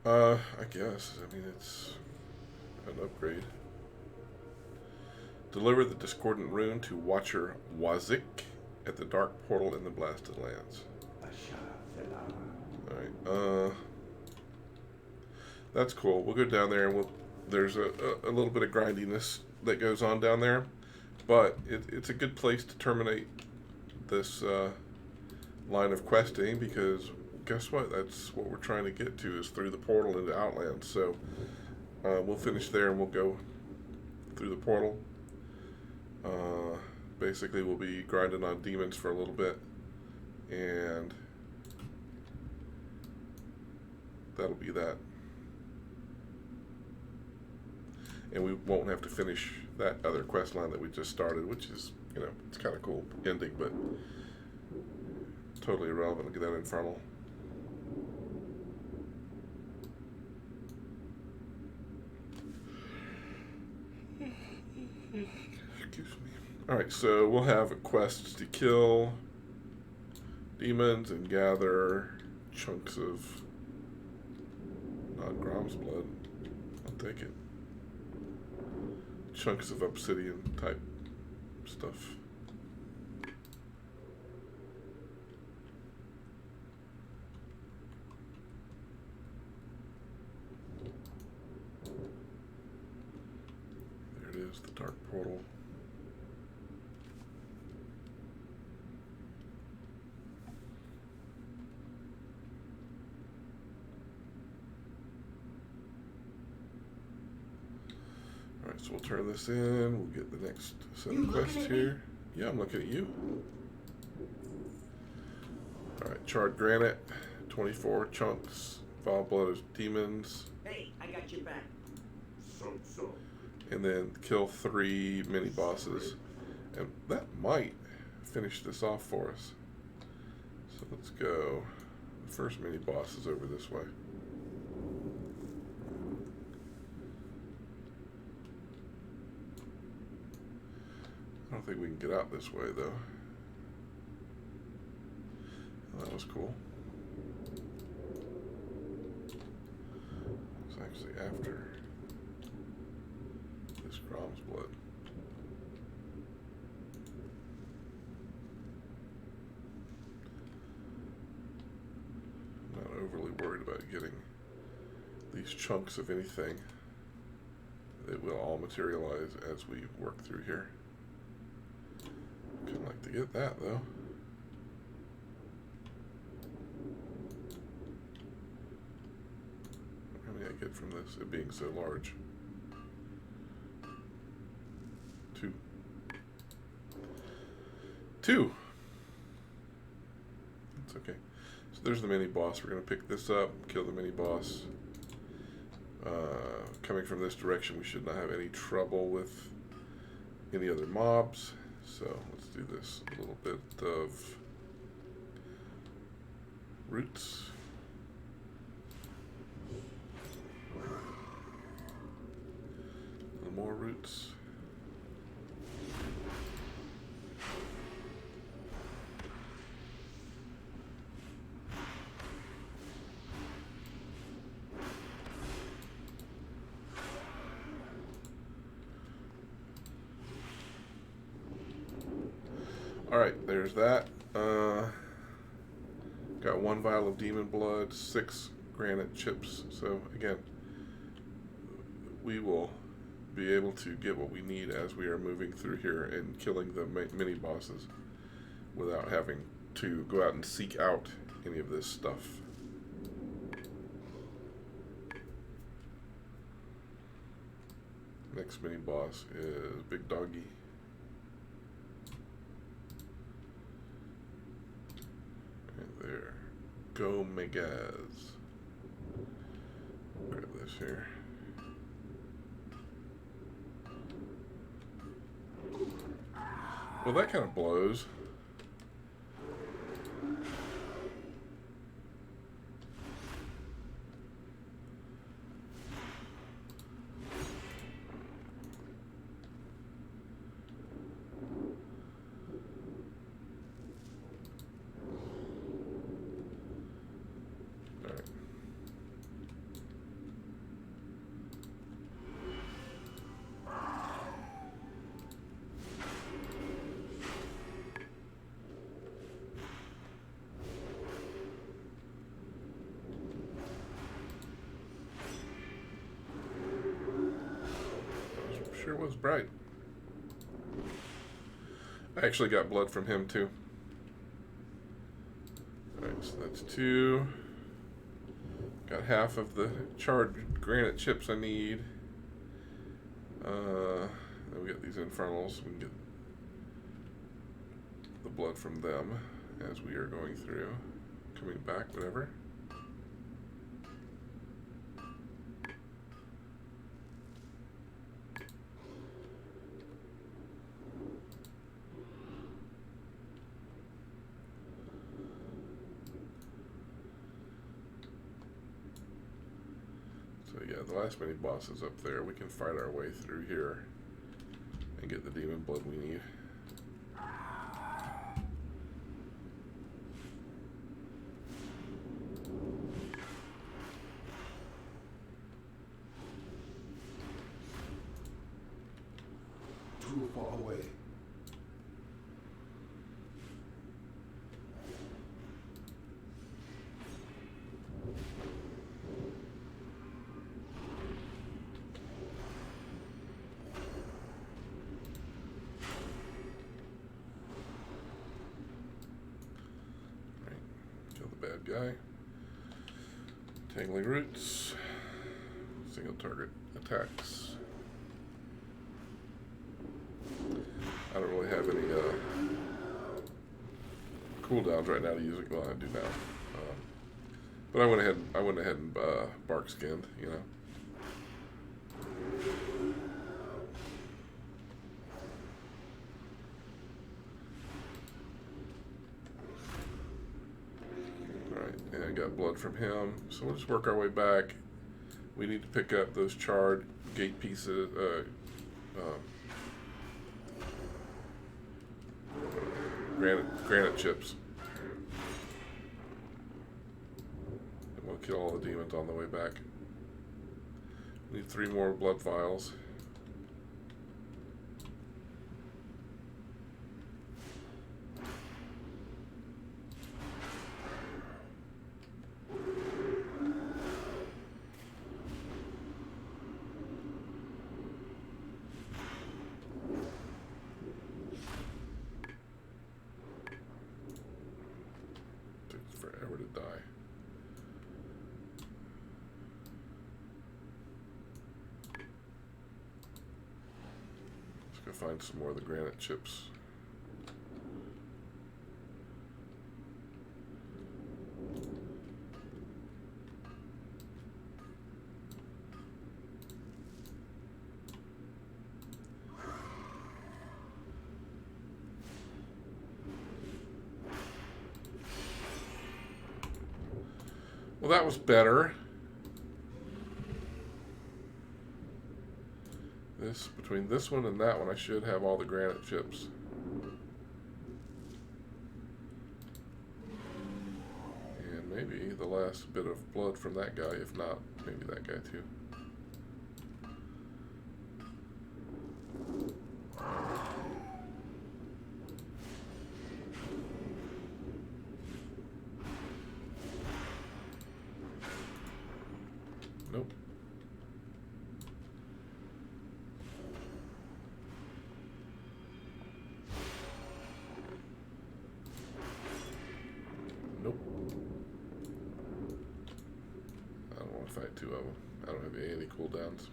I guess. I mean, it's an upgrade. Deliver the discordant rune to Watcher Wazik at the dark portal in the Blasted Lands. Alright, that's cool. We'll go down there and there's a little bit of grindiness that goes on down there. But it's a good place to terminate this line of questing because we've guess what? That's what we're trying to get to, is through the portal into Outlands. So we'll finish there and we'll go through the portal. Basically, we'll be grinding on demons for a little bit, and that'll be that. And we won't have to finish that other quest line that we just started, which is, you know, it's kind of cool ending, but totally irrelevant. Look at that infernal. Excuse me. Alright, so we'll have quests to kill demons and gather chunks of, not Grom's blood, I'll take it, chunks of obsidian type stuff. There it is, the dark portal. Alright, so we'll turn this in, we'll get the next set of quests here. Yeah, I'm looking at you. Alright, charred granite, 24 chunks, vile blood of demons. Hey, I got your back. So. And then kill 3 mini bosses. And that might finish this off for us. So let's go. The first mini boss is over this way. I don't think we can get out this way though. Oh, that was cool. It's actually after this Grom's blood. I'm not overly worried about getting these chunks of anything. It will all materialize as we work through here. Kind of like to get that though. How many I get from this, it being so large? 2. 2. That's okay. So there's the mini boss. We're gonna pick this up, kill the mini boss. Coming from this direction, we should not have any trouble with any other mobs. So let's do this. A little bit of roots. A little more roots. Alright, there's that. Got 1 vial of demon blood, 6 granite chips. So again, we will be able to get what we need as we are moving through here and killing the mini bosses without having to go out and seek out any of this stuff. Next mini boss is Big Doggy. There. Go Megas. Grab this here. Well, that kind of blows. Sure was bright. I actually got blood from him too. Alright, so that's 2. Got half of the charred granite chips I need. Then we get these infernals. We can get the blood from them as we are going through. Coming back, whatever. So yeah, the last mini boss is up there. We can fight our way through here and get the demon blood we need. Too far away. Bad guy. Tangling roots. Single target attacks. I don't really have any cooldowns right now to use it. Well, I do now. But I went ahead and bark skinned, you know. Got blood from him, so we'll just work our way back. We need to pick up those charred gate pieces, granite chips, and we'll kill all the demons on the way back. We need 3 more blood vials. Forever to die. Let's go find some more of the granite chips. Well, that was better. Between this one and that one, I should have all the granite chips. And maybe the last bit of blood from that guy, if not, maybe that guy too. Nope. Nope. I don't want to fight 2 of them. I don't have any cooldowns.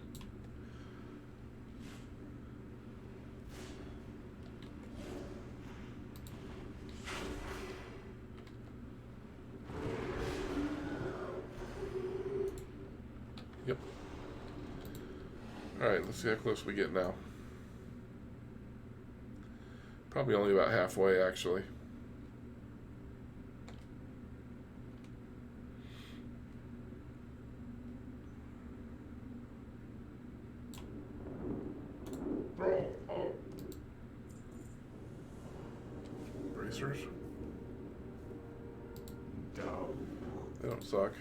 Yep. Alright, let's see how close we get now. Probably only about halfway, actually. Bracers? They don't suck.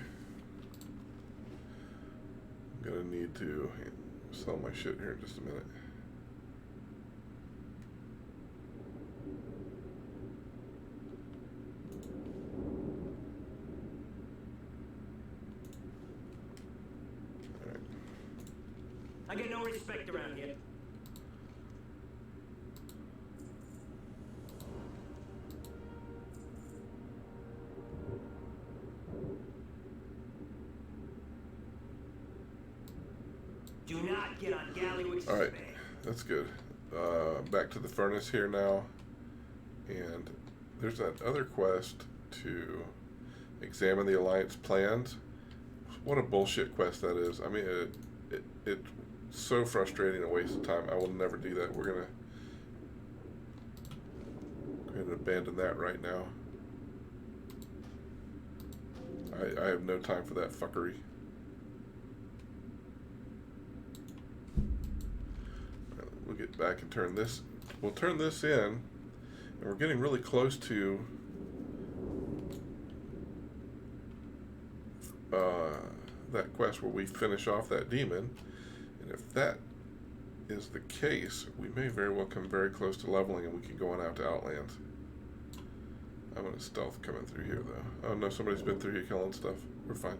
I'm gonna need to sell my shit here in just a minute. Alright. I get no respect around here. Do not get on Gallywix's Alright, bed. that's good. Back to the furnace here now. And there's that other quest to examine the Alliance plans. What a bullshit quest that is. I mean, it's so frustrating and a waste of time. I will never do that. We're gonna abandon that right now. I have no time for that fuckery. We'll get back and turn this. We'll turn this in, and we're getting really close to that quest where we finish off that demon. And if that is the case, we may very well come very close to leveling, and we can go on out to Outlands. I'm gonna stealth coming through here, though. Oh no, somebody's been through here killing stuff. We're fine.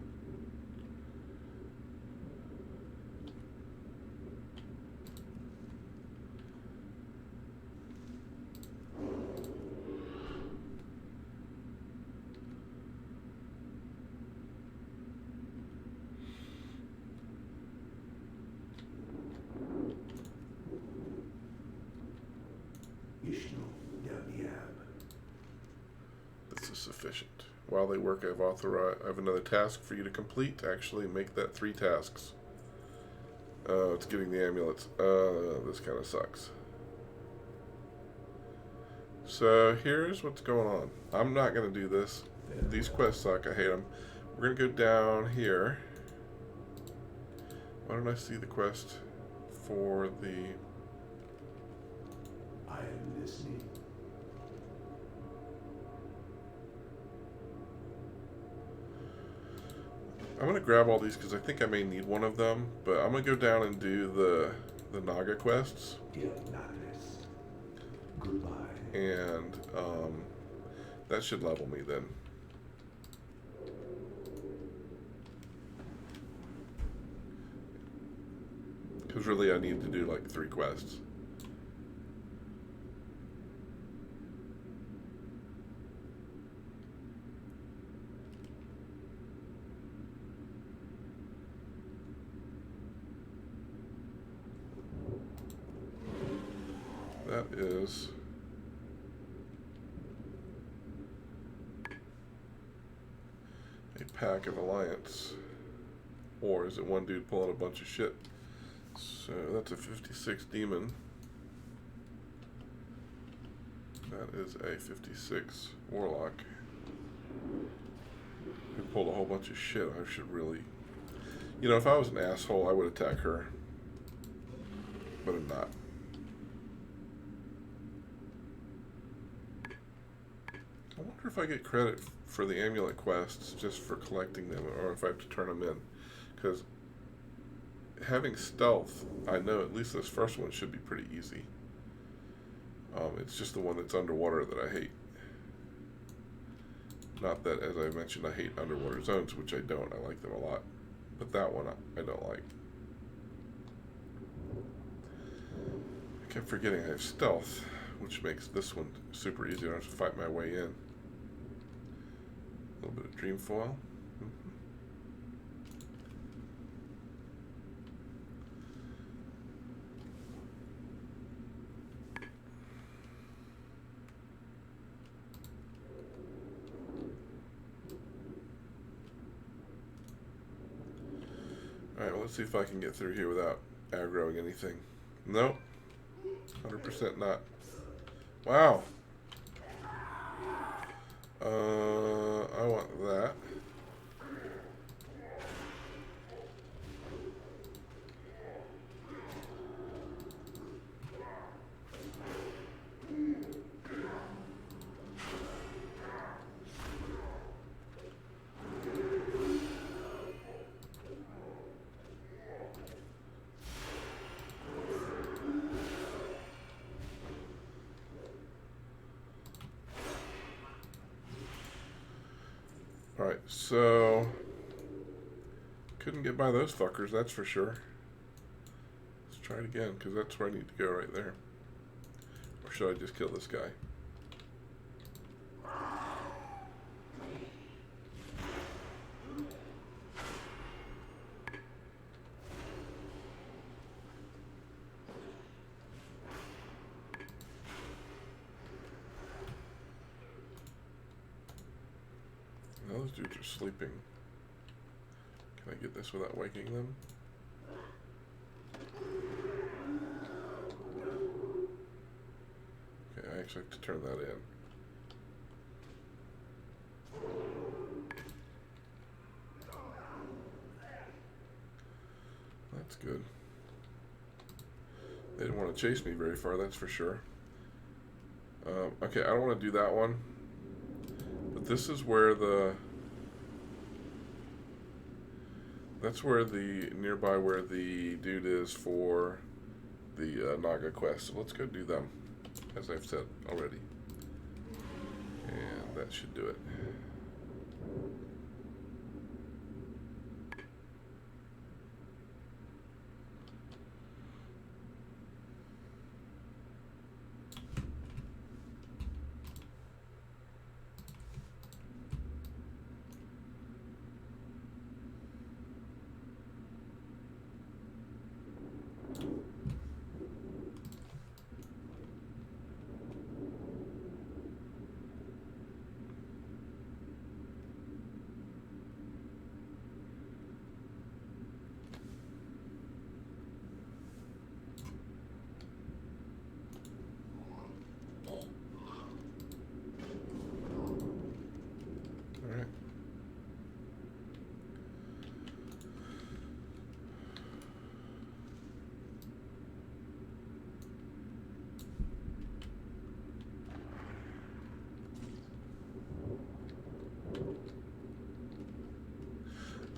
This is sufficient. While they work, I have another task for you to complete to actually make that 3 tasks. It's getting the amulets. This kind of sucks. So here's what's going on. I'm not going to do this. These quests suck. I hate them. We're going to go down here. Why don't I see the quest for the... I am listening. I'm going to grab all these because I think I may need one of them, but I'm going to go down and do the Naga quests. Dear Nagas, goodbye. And that should level me then. Because really I need to do like 3 quests. That is a pack of Alliance. Or is it one dude pulling a bunch of shit? So that's a 56 demon. That is a 56 warlock. Who pulled a whole bunch of shit. I should really... You know, if I was an asshole, I would attack her. But I'm not. I wonder if I get credit for the amulet quests just for collecting them, or if I have to turn them in. Because having stealth, I know at least this first one should be pretty easy. It's just the one that's underwater that I hate. Not that, as I mentioned, I hate underwater zones, which I don't. I like them a lot. But that one I don't like. I kept forgetting I have stealth, which makes this one super easy. I don't have to fight my way in. A little bit of dream foil. Alright, well, let's see if I can get through here without aggroing anything. Nope. 100% not. Wow. I want that. Alright, so couldn't get by those fuckers, that's for sure. Let's try it again, because that's where I need to go right there. Or should I just kill this guy? Those dudes are sleeping. Can I get this without waking them? Okay, I actually have to turn that in. That's good. They didn't want to chase me very far, that's for sure. Okay, I don't want to do that one. But this is where that's where the nearby where the dude is for the Naga quest. So let's go do them, as I've said already. And that should do it.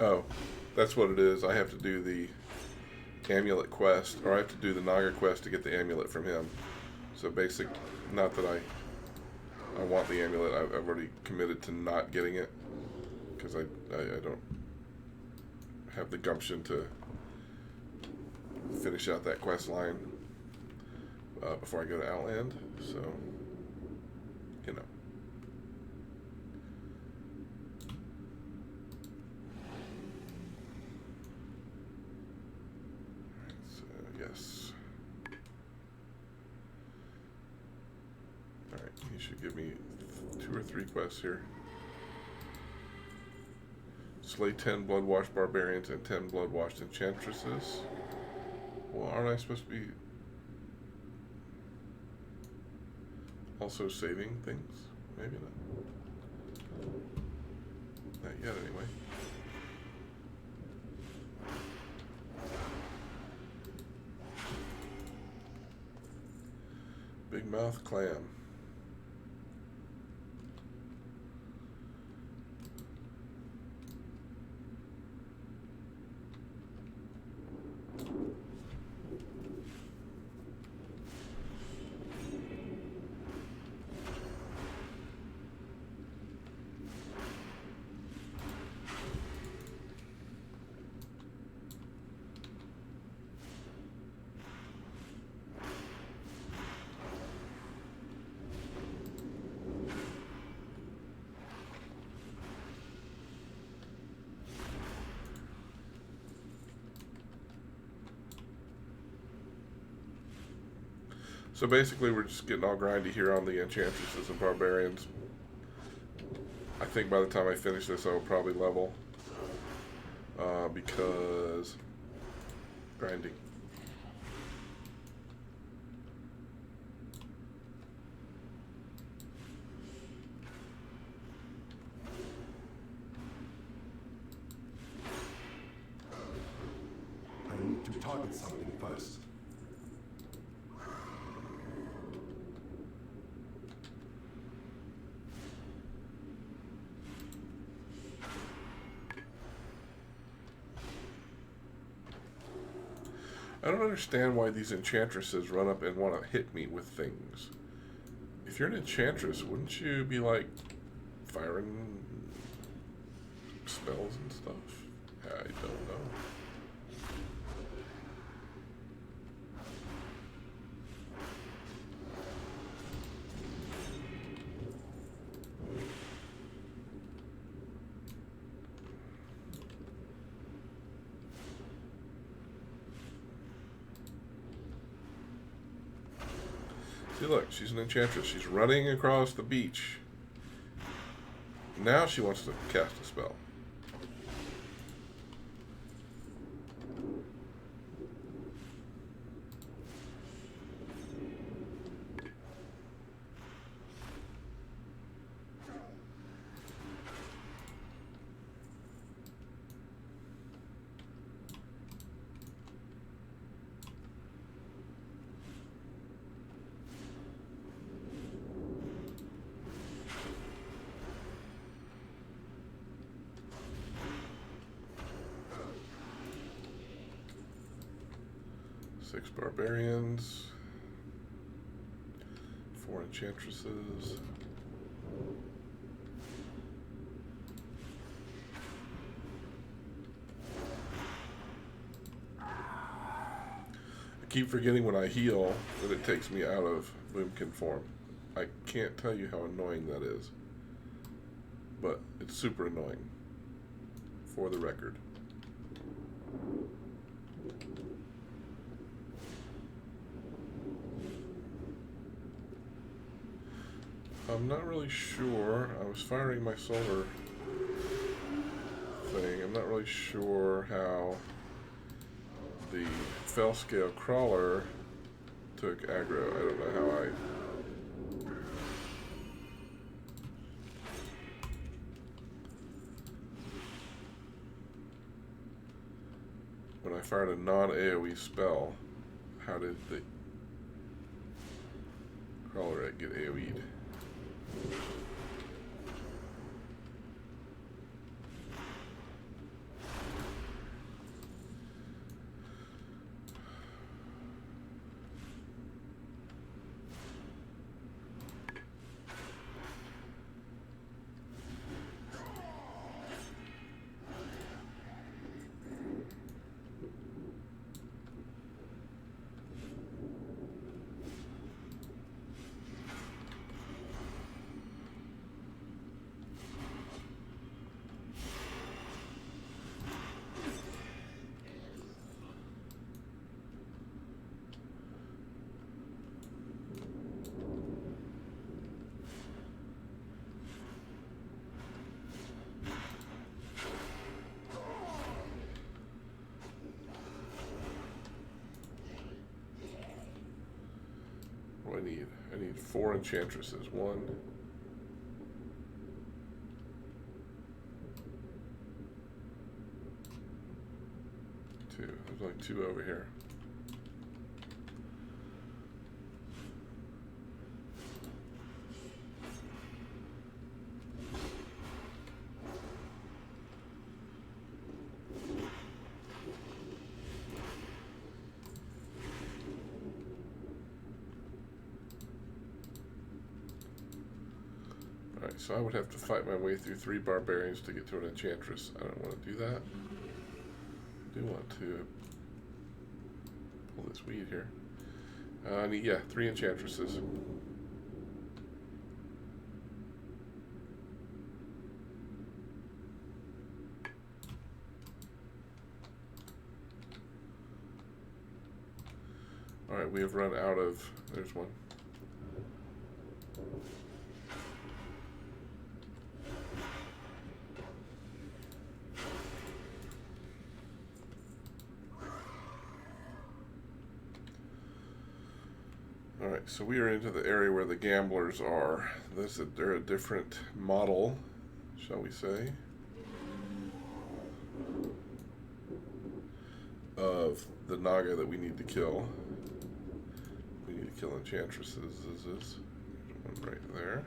Oh, that's what it is. I have to do the amulet quest, or I have to do the Naga quest to get the amulet from him. So basic, not that I want the amulet. I've already committed to not getting it because I don't have the gumption to finish out that quest line before I go to Outland. So, you know. Yes. Alright, he should give me 2 or 3 quests here. Slay 10 blood-washed barbarians and 10 blood-washed enchantresses. Well, aren't I supposed to be also saving things? Maybe not. Not yet, anyway. Big mouth clam. So basically we're just getting all grindy here on the enchantresses and barbarians. I think by the time I finish this I will probably level. Because grinding. I need to target something first. I don't understand why these enchantresses run up and want to hit me with things. If you're an enchantress, wouldn't you be like firing spells and stuff? I don't know. See, look, she's an enchantress. She's running across the beach. Now she wants to cast a spell. Six barbarians, 4 enchantresses. I keep forgetting when I heal that it takes me out of Boomkin form. I can't tell you how annoying that is, but it's super annoying, for the record. I'm not really sure. I was firing my solar thing. I'm not really sure how the fell scale crawler took aggro. I don't know how when I fired a non-AoE spell, how did the crawler get AoE'd? What do I need? I need 4 enchantresses. 1, 2. There's like 2 over here. So I would have to fight my way through 3 barbarians to get to an enchantress. I don't want to do that. I do want to pull this weed here. I need, yeah, 3 enchantresses. Alright, we have run out of... There's one. Alright, so we are into the area where the gamblers are. They're a different model, shall we say, of the Naga that we need to kill. We need to kill enchantresses. There's one right there.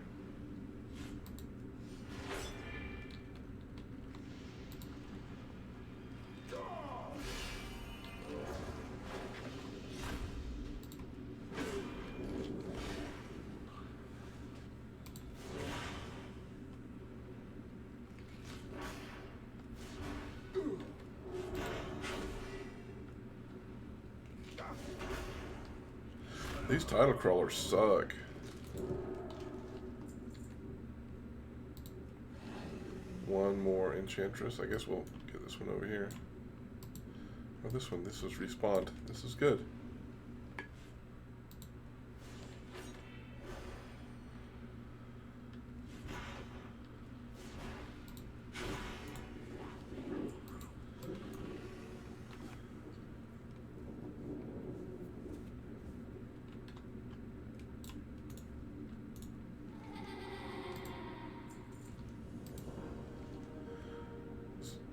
These title crawlers suck. One more enchantress. I guess we'll get this one over here. Oh, this one. This was respawned. This is good.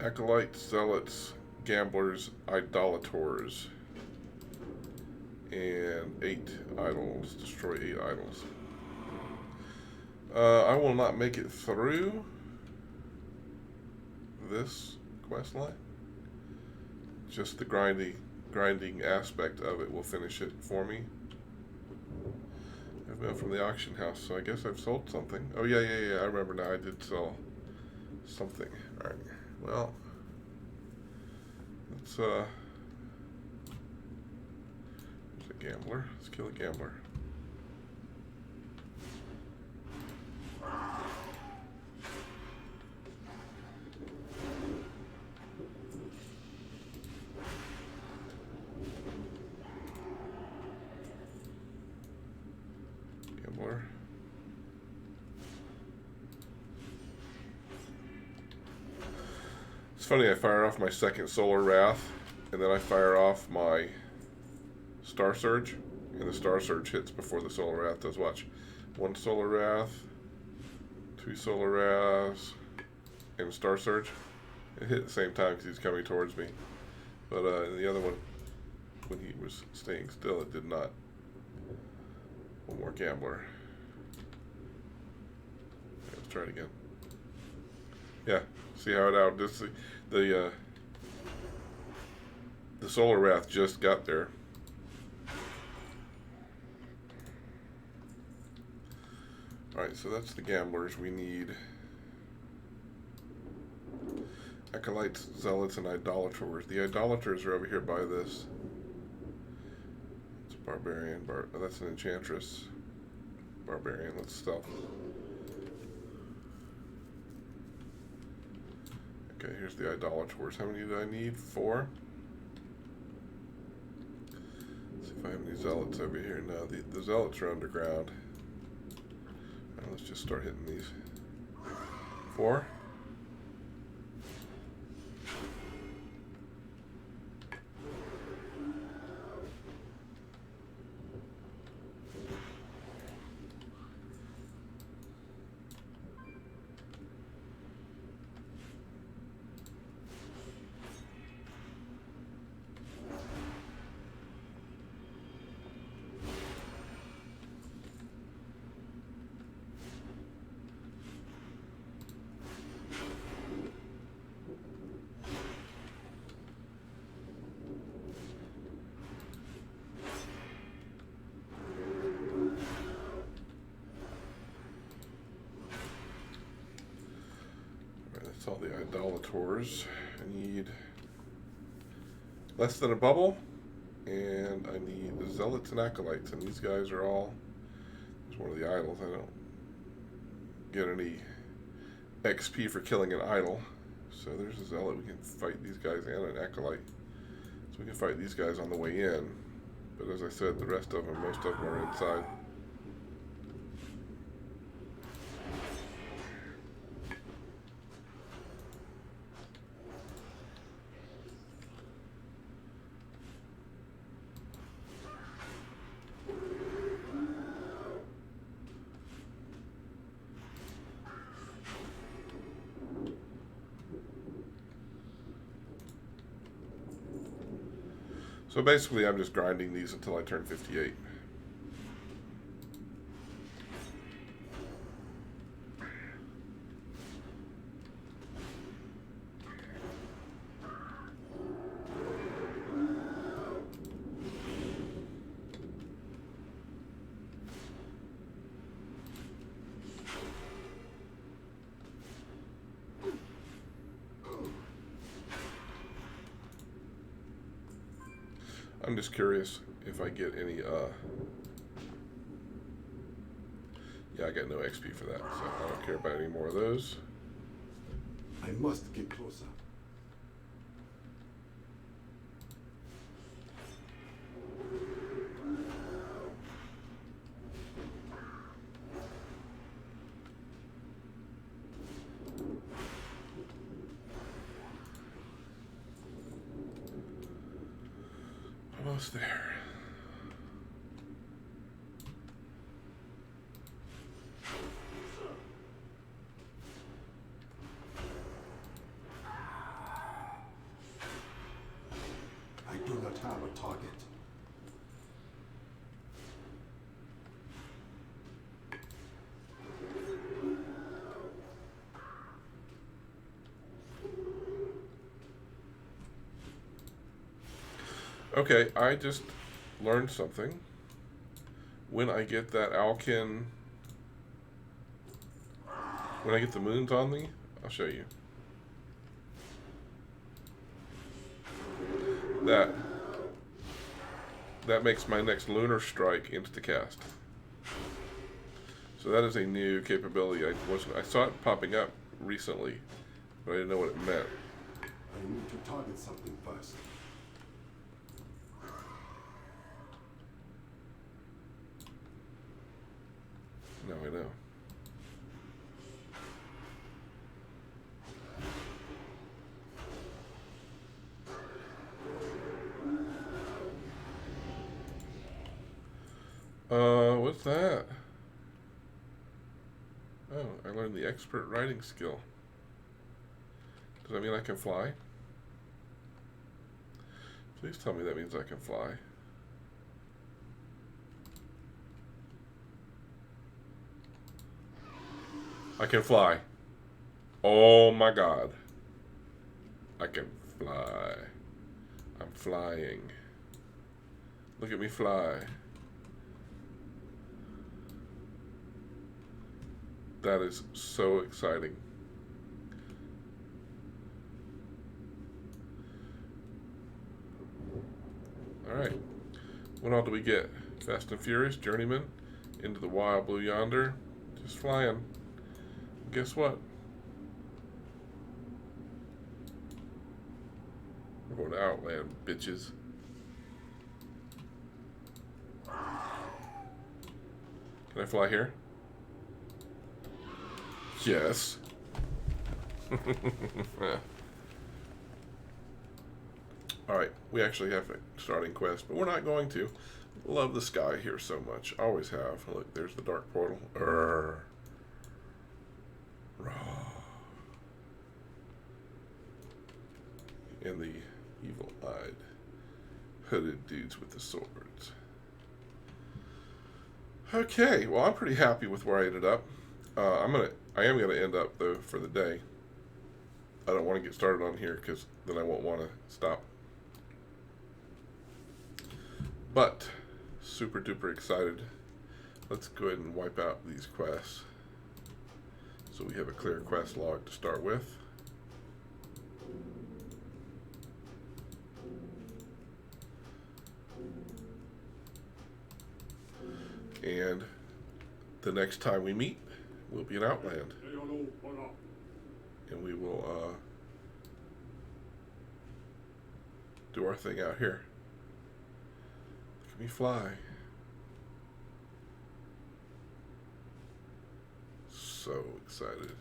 Acolytes, Zealots, Gamblers, Idolators. And 8 idols. Destroy 8 idols. I will not make it through this quest line. Just the grinding aspect of it will finish it for me. I've been from the auction house, so I guess I've sold something. Oh yeah, I remember now. I did sell something. All right. Well, let's there's a gambler. Let's kill a gambler. It's funny, I fire off my second Solar Wrath, and then I fire off my Star Surge, and the Star Surge hits before the Solar Wrath does. Watch. 1 Solar Wrath, 2 Solar Wraths, and Star Surge. It hit at the same time because he's coming towards me. But the other one, when he was staying still, it did not. One more Gambler. Let's try it again. Yeah, see how it outdoes the Solar Wrath just got there. Alright, so that's the Gamblers. We need Acolytes, Zealots, and Idolators. The Idolators are over here by this. It's a Barbarian. That's an Enchantress. Barbarian. Let's stealth. Okay, here's the Idolators. How many do I need? 4? Let's see if I have any Zealots over here. No, the Zealots are underground. Right, let's just start hitting these. 4? That's all the Idolators. I need less than a bubble, and I need the Zealots and Acolytes, and these guys are all, there's one of the idols. I don't get any XP for killing an idol, so there's a Zealot. We can fight these guys and an Acolyte, so we can fight these guys on the way in, but as I said, the rest of them, most of them are inside. So basically, I'm just grinding these until I turn 58. I'm just curious if I get any, yeah, I got no XP for that, so I don't care about any more of those. I must get closer. Almost there. Okay, I just learned something. When I get that Alkin, when I get the moons on me, I'll show you. That makes my next lunar strike insta-cast. So that is a new capability. I saw it popping up recently, but I didn't know what it meant. I need to target something first. Now I know. What's that? Oh, I learned the expert riding skill. Does that mean I can fly? Please tell me that means I can fly. I can fly. Oh my God. I can fly. I'm flying. Look at me fly. That is so exciting. Alright. What all do we get? Fast and Furious, Journeyman, Into the Wild Blue Yonder. Just flying. Guess what? We're going to Outland, bitches. Can I fly here? Yes. Alright, we actually have a starting quest, but we're not going to. Love the sky here so much. Always have. Look, there's the dark portal. Urgh. And the evil-eyed, hooded dudes with the swords. Okay, well, I'm pretty happy with where I ended up. I am gonna end up though for the day. I don't want to get started on here because then I won't want to stop. But super duper excited. Let's go ahead and wipe out these quests. So we have a clear quest log to start with. And the next time we meet, we'll be in Outland. And we will do our thing out here. Look at me fly. So excited.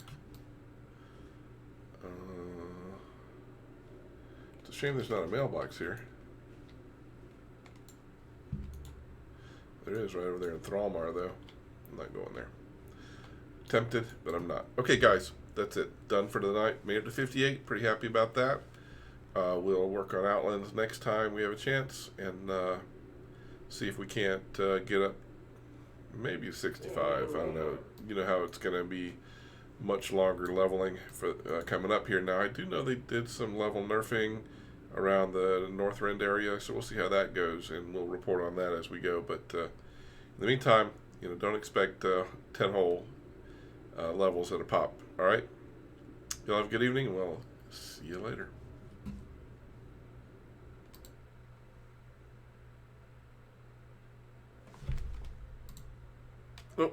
It's a shame there's not a mailbox here. There is right over there in Thrallmar, though. I'm not going there. Tempted, but I'm not. Okay, guys, that's it. Done for tonight. Made it to 58. Pretty happy about that. We'll work on Outlands next time we have a chance, and see if we can't get up maybe 65. I don't know. You know how it's going to be much longer leveling for coming up here. Now, I do know they did some level nerfing around the Northrend area, so we'll see how that goes, and we'll report on that as we go. But in the meantime, don't expect 10 whole levels at a pop. All right? Y'all have a good evening, and we'll see you later. Oh.